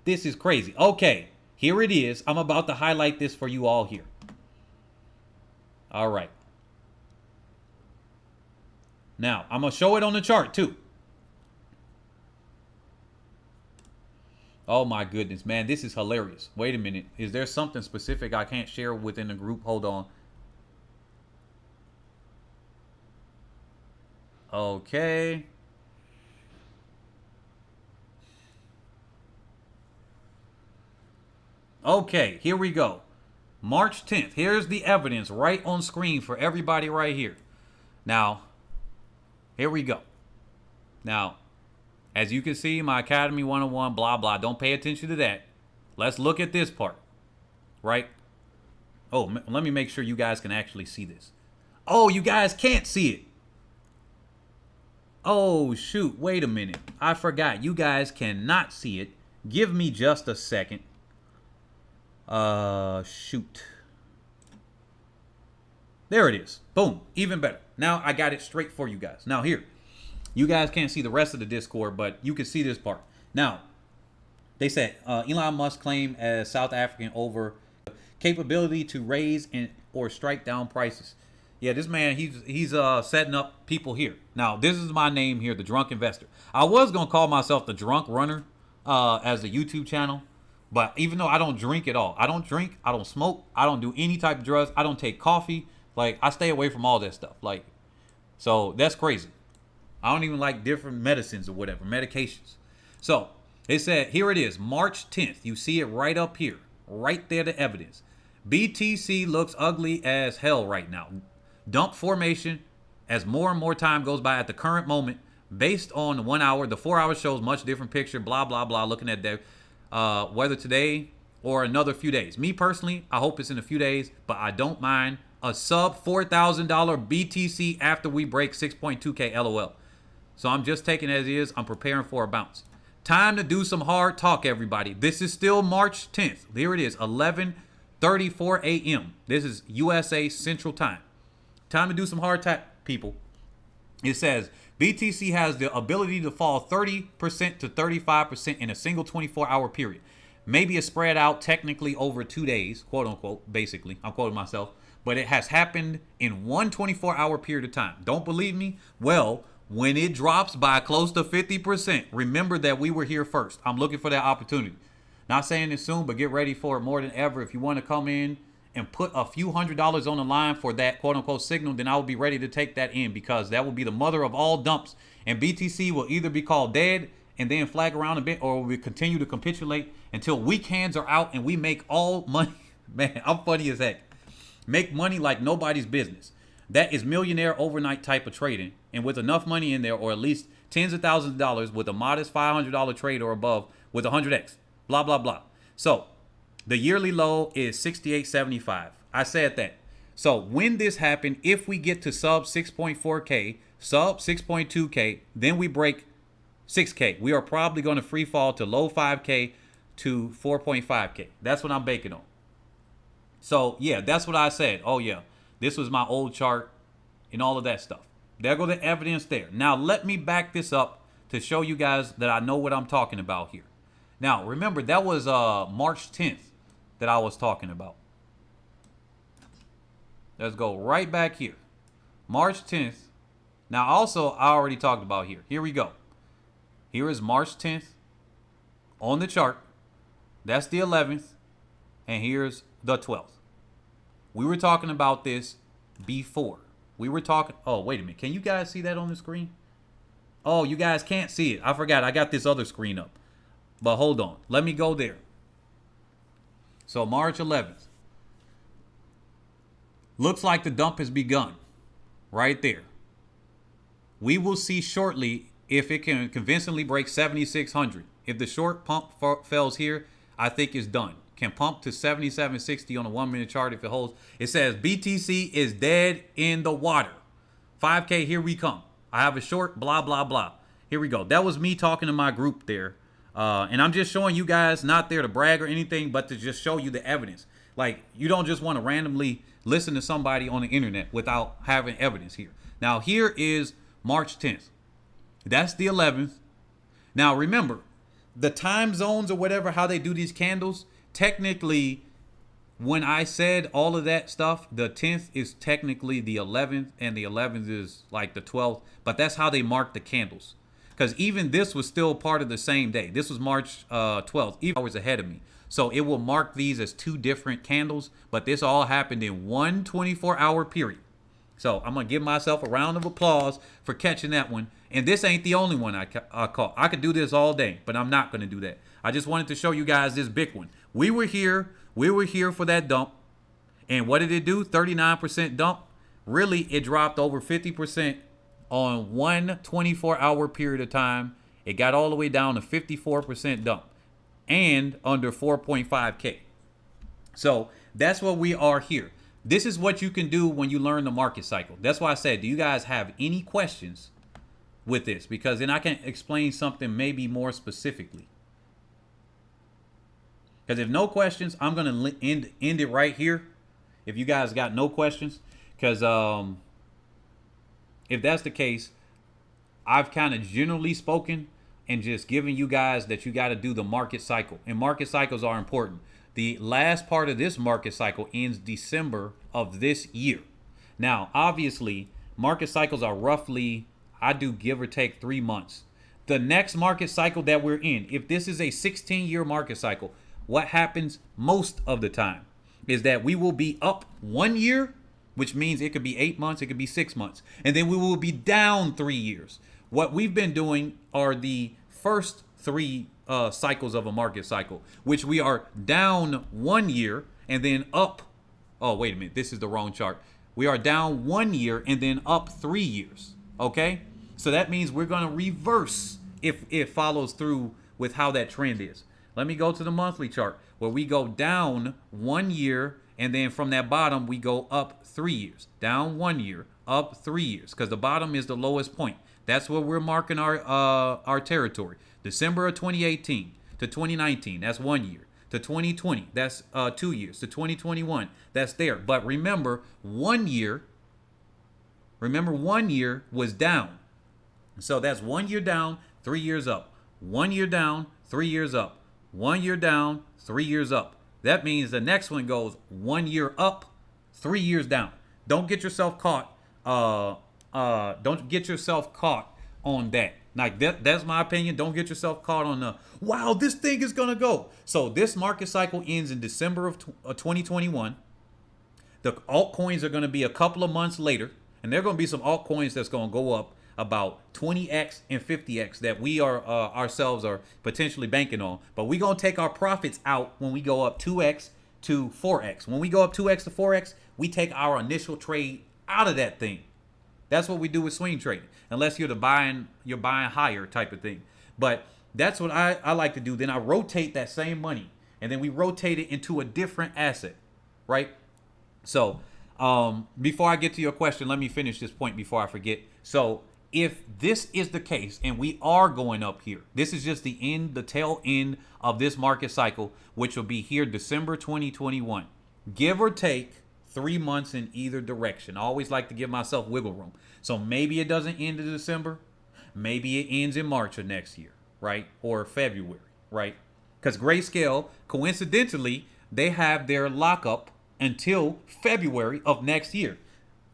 this is crazy. Okay, here it is. I'm about to highlight this for you all here. All right. Now, I'm going to show it on the chart too. Oh my goodness, man, this is hilarious. Wait a minute. Is there something specific I can't share within the group? Hold on. Okay. Okay, here we go. March 10th. Here's the evidence right on screen for everybody right here. Now, here we go. Now, as you can see, my Academy 101, blah, blah. Don't pay attention to that. Let's look at this part, right? Oh, let me make sure you guys can actually see this. Oh, you guys can't see it. Oh, shoot. Wait a minute. I forgot. You guys cannot see it. Give me just a second. Shoot. There it is. Boom. Even better. Now I got it straight for you guys. Now here. You guys can't see the rest of the Discord, but you can see this part. Now, they said Elon Musk claimed as South African over capability to raise and or strike down prices. Yeah, this man, he's setting up people here. Now, this is my name here, the Drunk Investor. I was gonna call myself the Drunk Runner as a YouTube channel, but even though I don't drink at all, I don't drink, I don't smoke, I don't do any type of drugs, I don't take coffee. Like, I stay away from all that stuff. Like, so that's crazy. I don't even like different medicines or whatever, medications. So they said, here it is, March 10th. You see it right up here, right there, the evidence. BTC looks ugly as hell right now. Dump formation as more and more time goes by at the current moment. Based on the 1 hour, the 4 hour shows much different picture, blah, blah, blah. Looking at that, whether today or another few days. Me personally, I hope it's in a few days, but I don't mind a sub $4,000 BTC after we break 6.2K LOL. So I'm just taking it as is. I'm preparing for a bounce. Time to do some hard talk, everybody. This is still March 10th. Here it is, 11:34 a.m. This is USA Central Time. Time to do some hard talk, people. It says BTC has the ability to fall 30% to 35% in a single 24-hour period. Maybe it's spread out technically over 2 days, quote unquote, basically. I'm quoting myself. But it has happened in one 24-hour period of time. Don't believe me? Well, when it drops by close to 50%, remember that we were here first. I'm looking for that opportunity. Not saying it soon, but get ready for it more than ever. If you want to come in and put a few $100s on the line for that quote-unquote signal, then I will be ready to take that in, because that will be the mother of all dumps. And BTC will either be called dead and then flag around a bit, or we continue to capitulate until weak hands are out and we make all money. Man, I'm funny as heck. Make money like nobody's business. That is millionaire overnight type of trading. And with enough money in there, or at least tens of thousands of dollars with a modest $500 trade or above with 100x. Blah, blah, blah. So the yearly low is 68.75. I said that. So when this happened, if we get to sub 6.4K, sub 6.2K, then we break 6K. We are probably going to free fall to low 5K to 4.5K. That's what I'm banking on. So yeah, that's what I said. Oh yeah, this was my old chart and all of that stuff. There go the evidence there. Now let me back this up to show you guys that I know what I'm talking about here. Now, remember, that was March 10th that I was talking about. Let's go right back here. March 10th. Now, also, I already talked about here. Here we go. Here is March 10th on the chart. That's the 11th. And here's the 12th. We were talking about this before. We were talking. Oh, wait a minute. Can you guys see that on the screen? Oh, you guys can't see it. I forgot. I got this other screen up. But hold on. Let me go there. So March 11th. Looks like the dump has begun. Right there. We will see shortly if it can convincingly break 7,600. If the short pump fails here, I think it's done. Can pump to 77.60 on a 1 minute chart if it holds. It says BTC is dead in the water. 5K, here we come. I have a short, blah, blah, blah. Here we go. That was me talking to my group there. And I'm just showing you guys, not there to brag or anything, but to just show you the evidence. Like, you don't just want to randomly listen to somebody on the internet without having evidence here. Now, here is March 10th. That's the 11th. Now, remember, the time zones or whatever, how they do these candles, technically, when I said all of that stuff, the 10th is technically the 11th, and the 11th is like the 12th. But that's how they mark the candles. Because even this was still part of the same day. This was March 12th, even hours ahead of me. So it will mark these as two different candles, but this all happened in one 24-hour period. So I'm going to give myself a round of applause for catching that one. And this ain't the only one I caught. I could do this all day, but I'm not going to do that. I just wanted to show you guys this big one. We were here for that dump. And what did it do? 39% dump. Really, it dropped over 50% on one 24-hour period of time. It got all the way down to 54% dump and under 4.5K. So that's what we are here. This is what you can do when you learn the market cycle. That's why I said, do you guys have any questions with this? Because then I can explain something maybe more specifically. Because if no questions, I'm going to end it right here. If you guys got no questions. Because if that's the case, I've kind of generally spoken and just giving you guys that you got to do the market cycle. And market cycles are important. The last part of this market cycle ends December of this year. Now, obviously, market cycles are roughly, I do give or take 3 months. The next market cycle that we're in, if this is a 16-year market cycle, what happens most of the time is that we will be up 1 year, which means it could be 8 months, it could be 6 months. And then we will be down 3 years. What we've been doing are the first three cycles of a market cycle, which we are down 1 year and then up. Oh, wait a minute. This is the wrong chart. We are down 1 year and then up 3 years. Okay. So that means we're going to reverse if it follows through with how that trend is. Let me go to the monthly chart where we go down 1 year and then from that bottom we go up 3 years. Down 1 year, up 3 years, because the bottom is the lowest point. That's where we're marking our territory. December of 2018 to 2019, that's 1 year. To 2020, that's 2 years. To 2021, that's there. But remember, 1 year was down. So that's 1 year down, 3 years up. 1 year down, 3 years up. 1 year down, 3 years up. That means the next one goes 1 year up, 3 years down. Don't get yourself caught. Don't get yourself caught on that. Like that's my opinion. Don't get yourself caught on the, wow, this thing is going to go. So this market cycle ends in December of 2021. The altcoins are going to be a couple of months later. And there are going to be some altcoins that's going to go up about 20x and 50x that we are ourselves are potentially banking on. But we're going to take our profits out when we go up 2x to 4x. When we go up 2x to 4x, we take our initial trade out of that thing. That's what we do with swing trading, unless you're buying higher type of thing. But that's what I like to do. Then I rotate that same money, and then we rotate it into a different asset, right? So before I get to your question, let me finish this point before I forget. So if this is the case, and we are going up here, this is just the tail end of this market cycle, which will be here December 2021, give or take 3 months in either direction. I always like to give myself wiggle room. So maybe it doesn't end in December. maybe it ends in March of next year, right? Or February, right? Because Grayscale, coincidentally, they have their lockup until February of next year.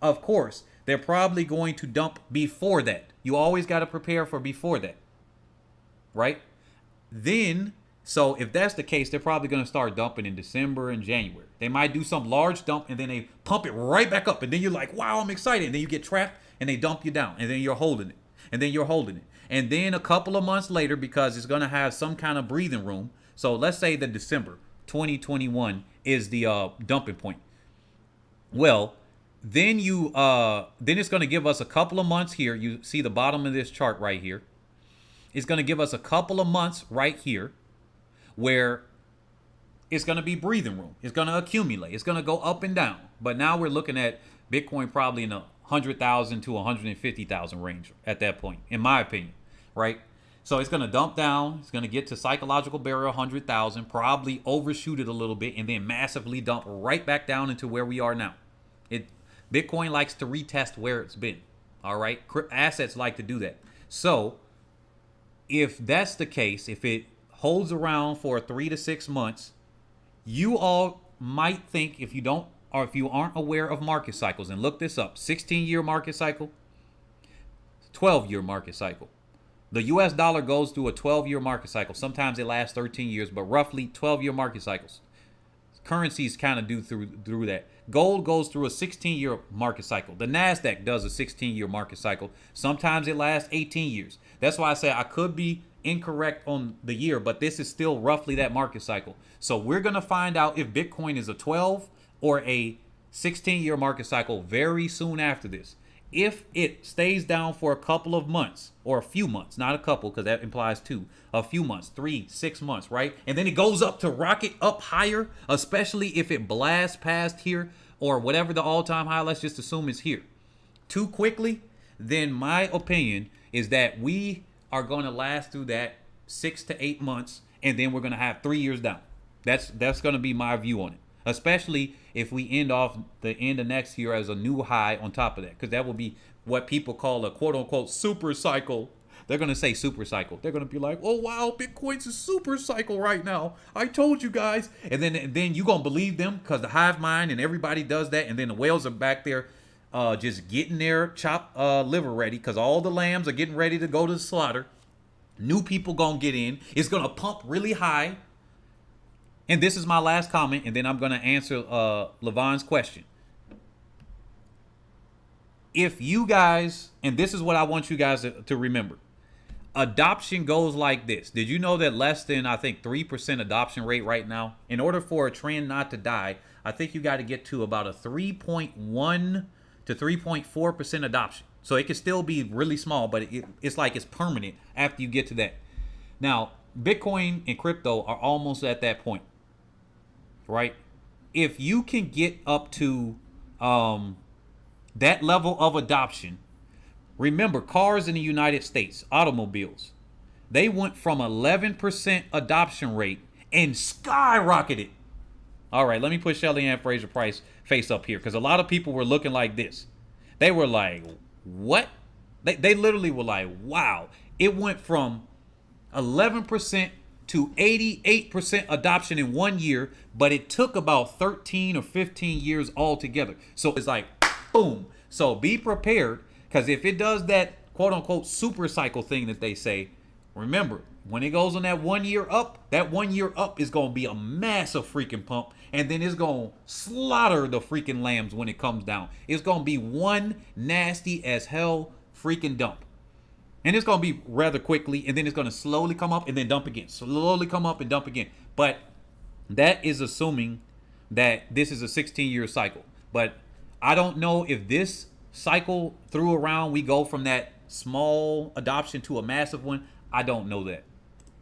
Of course, they're probably going to dump before that. You always got to prepare for before that, right? Then, so if that's the case, they're probably going to start dumping in December and January. They might do some large dump and then they pump it right back up. And then you're like, wow, I'm excited. And then you get trapped and they dump you down. And then you're holding it. And then you're holding it. And then a couple of months later, because it's going to have some kind of breathing room. So let's say that December 2021 is the dumping point. Well, then it's going to give us a couple of months here. You see the bottom of this chart right here. It's going to give us a couple of months right here where it's going to be breathing room. It's going to accumulate. It's going to go up and down. But now we're looking at Bitcoin probably in a 100,000 to 150,000 range at that point, in my opinion, right? So it's going to dump down. It's going to get to psychological barrier 100,000, probably overshoot it a little bit, and then massively dump right back down into where we are now. Bitcoin likes to retest where it's been, all right? Assets like to do that. So if that's the case, if it holds around for 3 to 6 months, you all might think, if you don't, or if you aren't aware of market cycles, and look this up, 16-year market cycle, 12-year market cycle. The US dollar goes through a 12-year market cycle. Sometimes it lasts 13 years, but roughly 12-year market cycles. Currencies kind of do through that. Gold goes through a 16-year market cycle. The NASDAQ does a 16-year market cycle. Sometimes it lasts 18 years. That's why I say I could be incorrect on the year, but this is still roughly that market cycle. So we're going to find out if Bitcoin is a 12 or a 16-year market cycle very soon after this. If it stays down for a couple of months, or a few months, not a couple, because that implies two, a few months, 3, 6 months, right? And then it goes up to rocket up higher, especially if it blasts past here or whatever the all-time high, let's just assume it's here, too quickly, then my opinion is that we are going to last through that 6 to 8 months, and then we're going to have 3 years down. That's going to be my view on it. Especially if we end off the end of next year as a new high on top of that, because that will be what people call a quote-unquote super cycle. They're going to say super cycle. They're going to be like, oh, wow, Bitcoin's a super cycle right now. I told you guys. And then you're going to believe them because the hive mind and everybody does that. And then the whales are back there just getting their chopped liver ready because all the lambs are getting ready to go to the slaughter. New people going to get in. It's going to pump really high. And this is my last comment, and then I'm going to answer Levon's question. If you guys, and this is what I want you guys to remember, adoption goes like this. Did you know that less than, I think, 3% adoption rate right now? In order for a trend not to die, I think you got to get to about a 3.1 to 3.4% adoption. So it can still be really small, but it's like it's permanent after you get to that. Now, Bitcoin and crypto are almost at that point. Right? If you can get up to that level of adoption, remember cars in the United States, automobiles, they went from 11% adoption rate and skyrocketed. All right, let me put Shelly Ann Fraser Price face up here because a lot of people were looking like this. They were like, what? They literally were like, wow. It went from 11% to 88% adoption in 1 year, but it took about 13 or 15 years altogether. So it's like, boom. So be prepared, because if it does that quote unquote super cycle thing that they say, remember, when it goes on that 1 year up, that 1 year up is going to be a massive freaking pump, and then it's going to slaughter the freaking lambs when it comes down. It's going to be one nasty as hell freaking dump. And it's going to be rather quickly, and then it's going to slowly come up and then dump again. Slowly come up and dump again. But that is assuming that this is a 16-year cycle. But I don't know if this cycle through around we go from that small adoption to a massive one. I don't know that.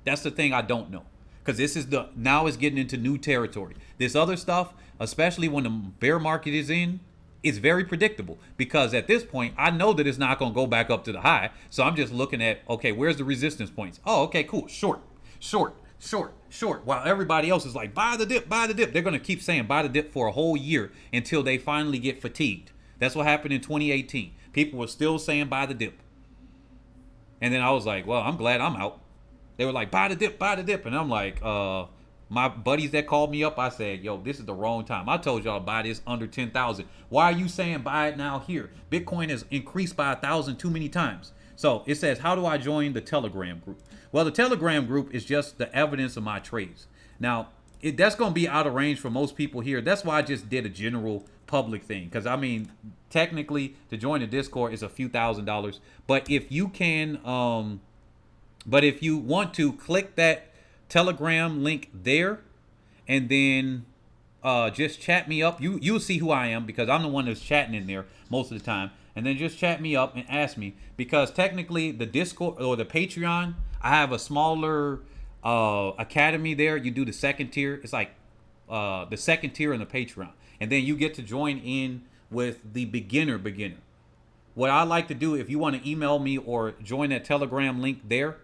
That's the thing I don't know. Because this is now it's getting into new territory. This other stuff, especially when the bear market is in, it's very predictable, because at this point, I know that it's not going to go back up to the high. So I'm just looking at, okay, where's the resistance points? Oh, okay, cool. Short, short, short, short. While everybody else is like, buy the dip, buy the dip. They're going to keep saying buy the dip for a whole year until they finally get fatigued. That's what happened in 2018. People were still saying buy the dip. And then I was like, well, I'm glad I'm out. They were like, buy the dip, buy the dip. And I'm like, my buddies that called me up, I said, yo, this is the wrong time. I told y'all to buy this under 10,000. Why are you saying buy it now here? Bitcoin has increased by 1,000 too many times. So it says, how do I join the Telegram group? Well, the Telegram group is just the evidence of my trades. Now, that's going to be out of range for most people here. That's why I just did a general public thing. Because, I mean, technically, to join the Discord is a few $1,000s. But if you can, but if you want to, click that Telegram link there, and then just chat me up. You'll see who I am, because I'm the one that's chatting in there most of the time. And then just chat me up and ask me, because technically the Discord or the Patreon, I have a smaller academy there. You do the second tier. It's like the second tier in the Patreon, and then you get to join in with the beginner. What I like to do, if you want to email me or join that Telegram link there,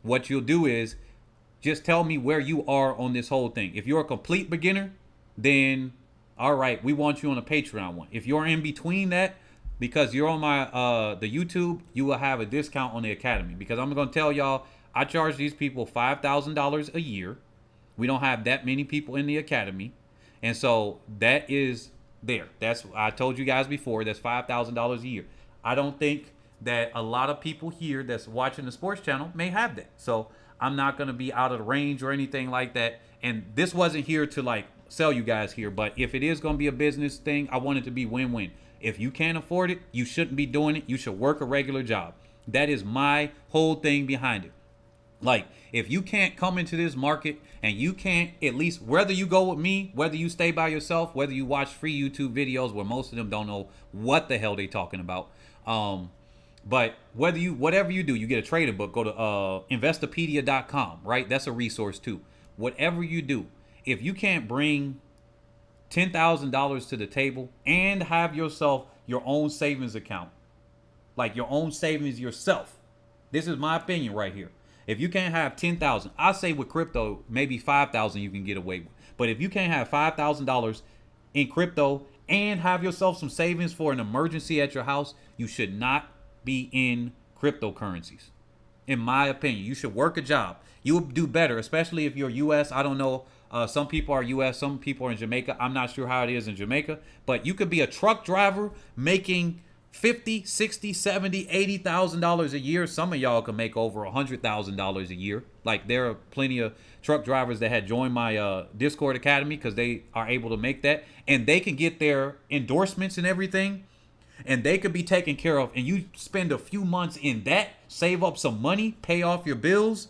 what you'll do is just tell me where you are on this whole thing. If you're a complete beginner, then all right, we want you on a Patreon one. If you're in between that, because you're on my the YouTube, you will have a discount on the Academy. Because I'm gonna tell y'all, I charge these people $5,000 a year. We don't have that many people in the Academy, and so that is there. That's, I told you guys before, that's $5,000 a year. I don't think that a lot of people here that's watching the sports channel may have that. So I'm not gonna be out of the range or anything like that. And this wasn't here to like sell you guys here, but if it is gonna be a business thing, I want it to be win-win. If you can't afford it, you shouldn't be doing it. You should work a regular job. That is my whole thing behind it. Like, if you can't come into this market and you can't, at least, whether you go with me, whether you stay by yourself, whether you watch free YouTube videos where most of them don't know what the hell they talking about. But whatever you do, you get a trading book, go to investopedia.com, right? That's a resource too. Whatever you do, if you can't bring $10,000 to the table and have yourself your own savings account, like your own savings yourself. This is my opinion right here. If you can't have 10,000, I say with crypto, maybe 5,000 you can get away with. But if you can't have $5,000 in crypto and have yourself some savings for an emergency at your house, you should not be in cryptocurrencies. In my opinion, you should work a job. You will do better, especially if you're US. I don't know. Some people are US, some people are in Jamaica. I'm not sure how it is in Jamaica, but you could be a truck driver making $50, $60, $70, $80,000 a year. Some of y'all can make over $100,000 a year. Like, there are plenty of truck drivers that had joined my Discord Academy because they are able to make that, and they can get their endorsements and everything, and they could be taken care of. And you spend a few months in that, save up some money, pay off your bills,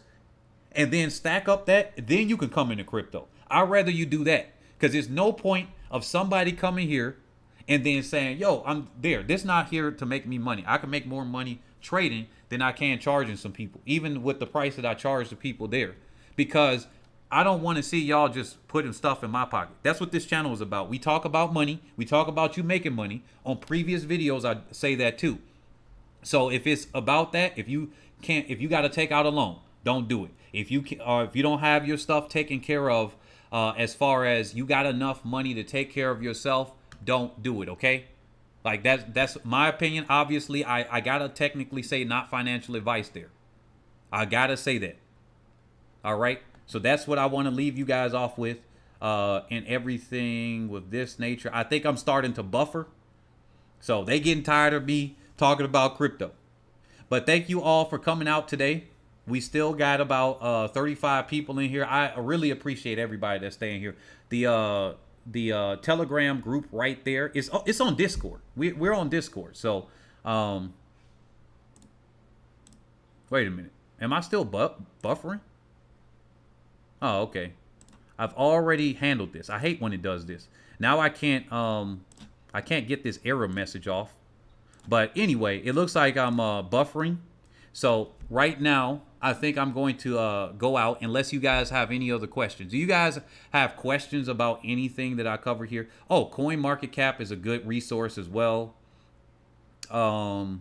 and then stack up that, then you can come into crypto. I'd rather you do that, because there's no point of somebody coming here and then saying, yo, I'm there. This not here to make me money. I can make more money trading than I can charging some people, even with the price that I charge the people there, because I don't want to see y'all just putting stuff in my pocket. That's what this channel is about. We talk about money. We talk about you making money. On previous videos, I say that too. So if it's about that, if you got to take out a loan, don't do it. If you don't have your stuff taken care of, as far as you got enough money to take care of yourself, don't do it. Okay, like that's my opinion. Obviously, I gotta technically say not financial advice there. I gotta say that. All right, so that's what I want to leave you guys off with, and everything with this nature. I think I'm starting to buffer, so they getting tired of me talking about crypto. But thank you all for coming out today. We still got about 35 people in here. I really appreciate everybody that's staying here. The Telegram group right there is, it's on Discord. We're on Discord. So wait a minute. Am I still buffering? Oh, okay. I've already handled this. I hate when it does this. Now I can't get this error message off. But anyway, it looks like I'm buffering. So right now, I think I'm going to go out, unless you guys have any other questions. Do you guys have questions about anything that I cover here? Oh, CoinMarketCap is a good resource as well. Yeah,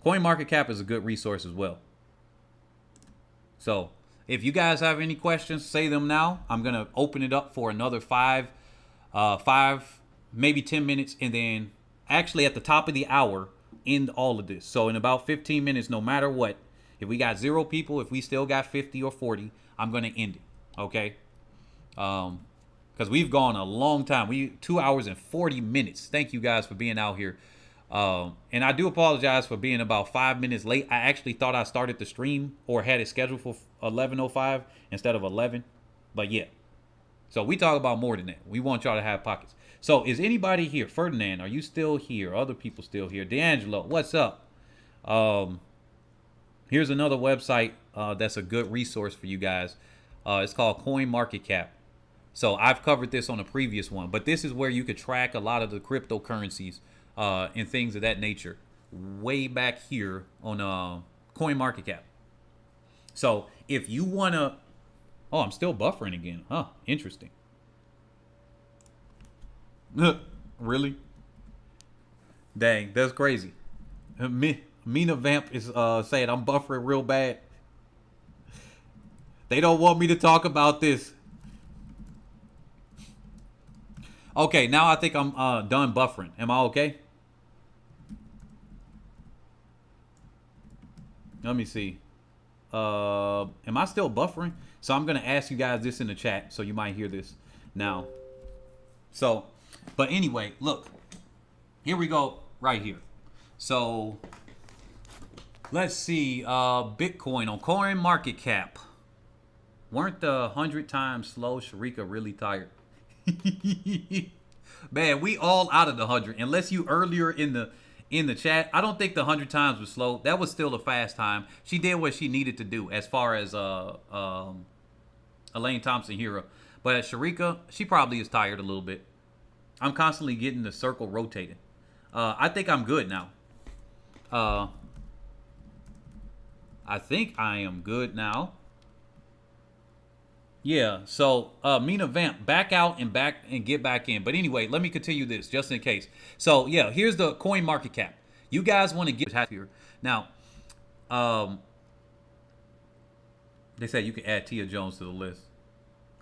CoinMarketCap is a good resource as well. So if you guys have any questions, say them now. I'm going to open it up for another five, maybe 10 minutes. And then actually at the top of the hour, end all of this. So in about 15 minutes, no matter what, if we got 0 people, if we still got 50 or 40, I'm going to end it. Okay? Because we've gone a long time. 2 hours and 40 minutes. Thank you guys for being out here. And I do apologize for being about 5 minutes late. I actually thought I started the stream or had it scheduled for 11:05 instead of 11. But yeah. So we talk about more than that. We want y'all to have pockets. So is anybody here? Ferdinand, are you still here? Other people still here? D'Angelo, what's up? Here's another website that's a good resource for you guys. It's called CoinMarketCap. So I've covered this on a previous one, but this is where you could track a lot of the cryptocurrencies and things of that nature way back here on CoinMarketCap. So if you want to... Oh, I'm still buffering again. Huh, interesting. Really? Dang, that's crazy. Mina Vamp is saying I'm buffering real bad. They don't want me to talk about this. Okay, now I think I'm done buffering. Am I okay? Let me see. Am I still buffering? So I'm going to ask you guys this in the chat, so you might hear this now. So, but anyway, look. Here we go right here. So, let's see. Bitcoin on CoinMarketCap. Weren't the 100 times slow Shericka really tired? Man, we all out of the 100. Unless you earlier in the chat, I don't think the 100 times was slow. That was still a fast time. She did what she needed to do as far as Elaine Thompson-Herah. But Shericka, she probably is tired a little bit. I'm constantly getting the circle rotating. I think I'm good now. I think I am good now. Yeah, so Mina Vamp, back out and get back in. But anyway, let me continue this just in case. So yeah, here's the coin market cap. You guys want to get here. Now, they say you can add Tia Jones to the list.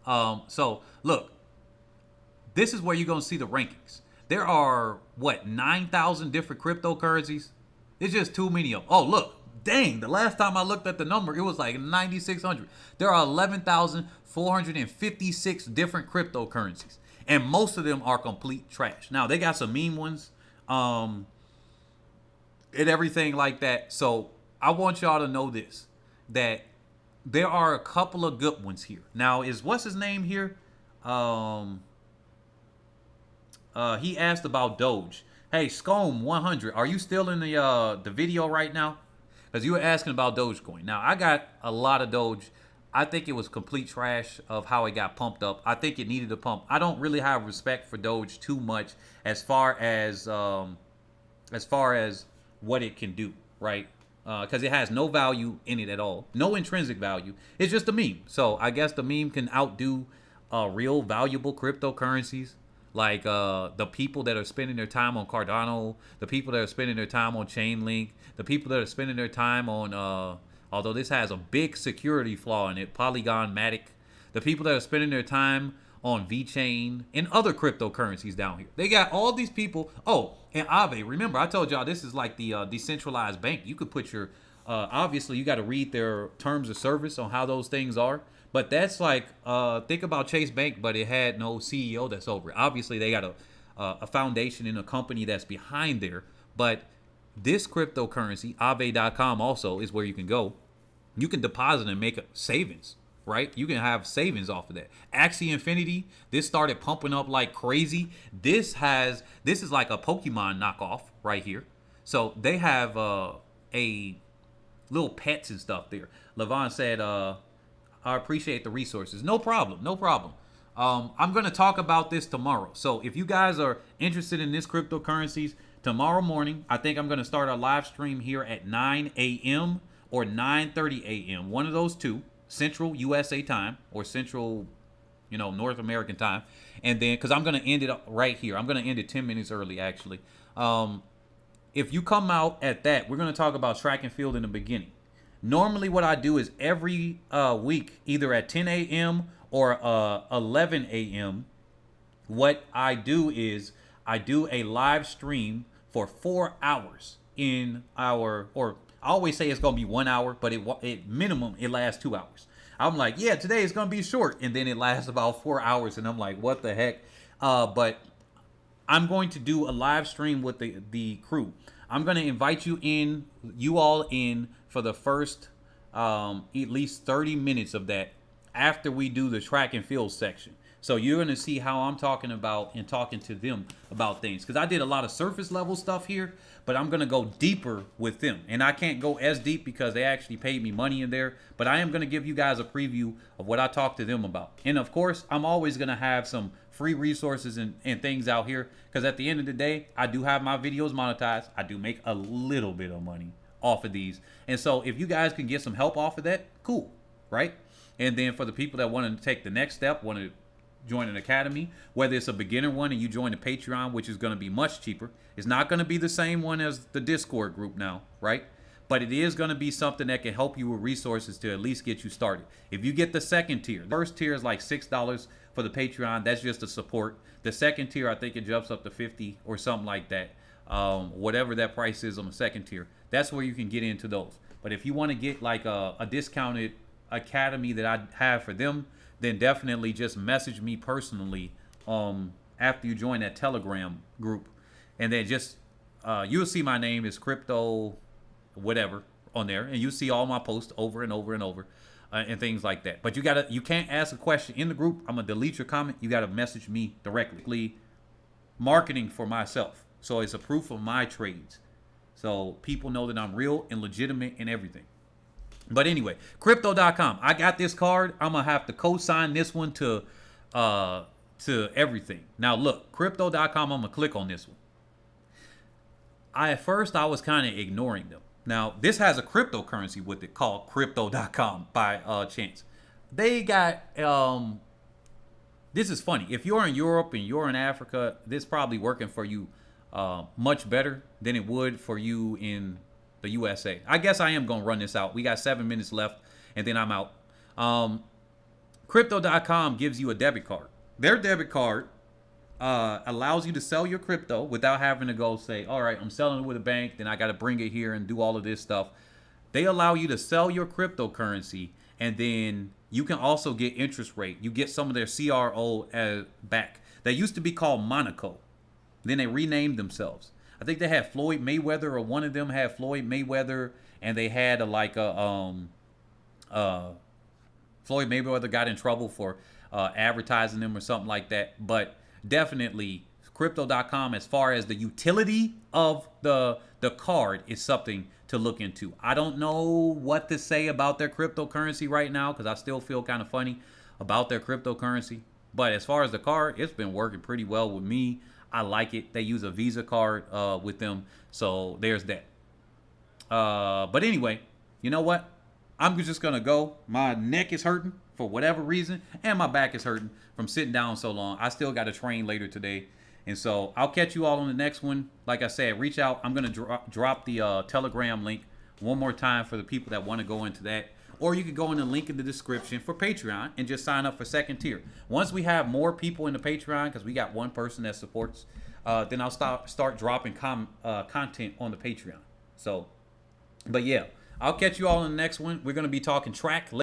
So look, this is where you're going to see the rankings. There are, what, 9,000 different cryptocurrencies? It's just too many of them. Oh, look. Dang, the last time I looked at the number, it was like 9,600. There are 11,456 different cryptocurrencies. And most of them are complete trash. Now, they got some mean ones and everything like that. So I want y'all to know this, that there are a couple of good ones here. Now, what's his name here? He asked about Doge. Hey, Scone 100, are you still in the video right now? Because you were asking about Dogecoin. Now, I got a lot of Doge. I think it was complete trash of how it got pumped up. I think it needed a pump. I don't really have respect for Doge too much as far as what it can do, right? Because it has no value in it at all. No intrinsic value. It's just a meme. So I guess the meme can outdo real valuable cryptocurrencies. Like the people that are spending their time on Cardano, the people that are spending their time on Chainlink, the people that are spending their time on, although this has a big security flaw in it, Polygon Matic, the people that are spending their time on VeChain and other cryptocurrencies down here. They got all these people. Oh, and Aave, remember, I told y'all this is like the decentralized bank. You could put your, obviously you got to read their terms of service on how those things are. But that's like, think about Chase Bank, but it had no CEO that's over it. Obviously, they got a foundation and a company that's behind there. But this cryptocurrency, Aave.com also is where you can go. You can deposit and make savings, right? You can have savings off of that. Axie Infinity, this started pumping up like crazy. This is like a Pokemon knockoff right here. So they have a little pets and stuff there. Levon said, I appreciate the resources. No problem. No problem. I'm going to talk about this tomorrow. So if you guys are interested in this cryptocurrencies, tomorrow morning, I think I'm going to start a live stream here at 9 a.m. or 9:30 a.m. One of those two, Central USA time or Central, North American time. And then, because I'm going to end it right here. I'm going to end it 10 minutes early, actually. If you come out at that, we're going to talk about track and field in the beginning. Normally what I do is every week, either at 10 a.m. or 11 a.m., what I do is I do a live stream for 4 hours in our, or I always say it's gonna be 1 hour, but it minimum it lasts 2 hours. I'm like, yeah, today is gonna be short, and then it lasts about 4 hours, and I'm like, what the heck? But I'm going to do a live stream with the crew. I'm gonna invite you all in for the first at least 30 minutes of that after we do the track and field section. So you're going to see how I'm talking about and talking to them about things. Because I did a lot of surface level stuff here, but I'm going to go deeper with them. And I can't go as deep because they actually paid me money in there. But I am going to give you guys a preview of what I talked to them about. And of course, I'm always going to have some free resources and things out here. Because at the end of the day, I do have my videos monetized. I do make a little bit of money off of these. And so if you guys can get some help off of that, cool, right? And then for the people that want to take the next step, want to join an academy, whether it's a beginner one and you join the Patreon, which is going to be much cheaper. It's not going to be the same one as the Discord group now, right? But it is going to be something that can help you with resources to at least get you started. If you get the second tier, the first tier is like $6 for the Patreon. That's just a support. The second tier, I think it jumps up to $50 or something like that. Whatever that price is on the second tier, that's where you can get into those. But if you want to get like a discounted academy that I have for them, then definitely just message me personally after you join that Telegram group. And then just, you'll see my name is Crypto whatever on there. And you see all my posts over and over and over and things like that. But you can't ask a question in the group. I'm going to delete your comment. You got to message me directly. Marketing for myself. So it's a proof of my trades. So people know that I'm real and legitimate and everything. But anyway, crypto.com. I got this card. I'm going to have to co-sign this one to everything. Now look, crypto.com, I'm going to click on this one. At first I was kind of ignoring them. Now this has a cryptocurrency with it called crypto.com by chance. They got, this is funny. If you're in Europe and you're in Africa, this is probably working for you much better than it would for you in the USA. I guess I am going to run this out. We got 7 minutes left and then I'm out. Crypto.com gives you a debit card. Their debit card allows you to sell your crypto without having to go say, all right, I'm selling it with a bank, then I got to bring it here and do all of this stuff. They allow you to sell your cryptocurrency, and then you can also get interest rate. You get some of their CRO back. They used to be called Monaco. Then they renamed themselves. I think they had Floyd Mayweather, or one of them had Floyd Mayweather, and they had Floyd Mayweather got in trouble for advertising them or something like that. But definitely crypto.com, as far as the utility of the card, is something to look into. I don't know what to say about their cryptocurrency right now because I still feel kind of funny about their cryptocurrency. But as far as the card, it's been working pretty well with me. I like it. They use a Visa card with them. So there's that. But anyway, you know what? I'm just going to go. My neck is hurting for whatever reason. And my back is hurting from sitting down so long. I still got to train later today. And so I'll catch you all on the next one. Like I said, reach out. I'm going to drop the Telegram link one more time for the people that want to go into that. Or you can go in the link in the description for Patreon and just sign up for second tier. Once we have more people in the Patreon, because we got one person that supports, then I'll start dropping content on the Patreon. So, but yeah, I'll catch you all in the next one. We're going to be talking track.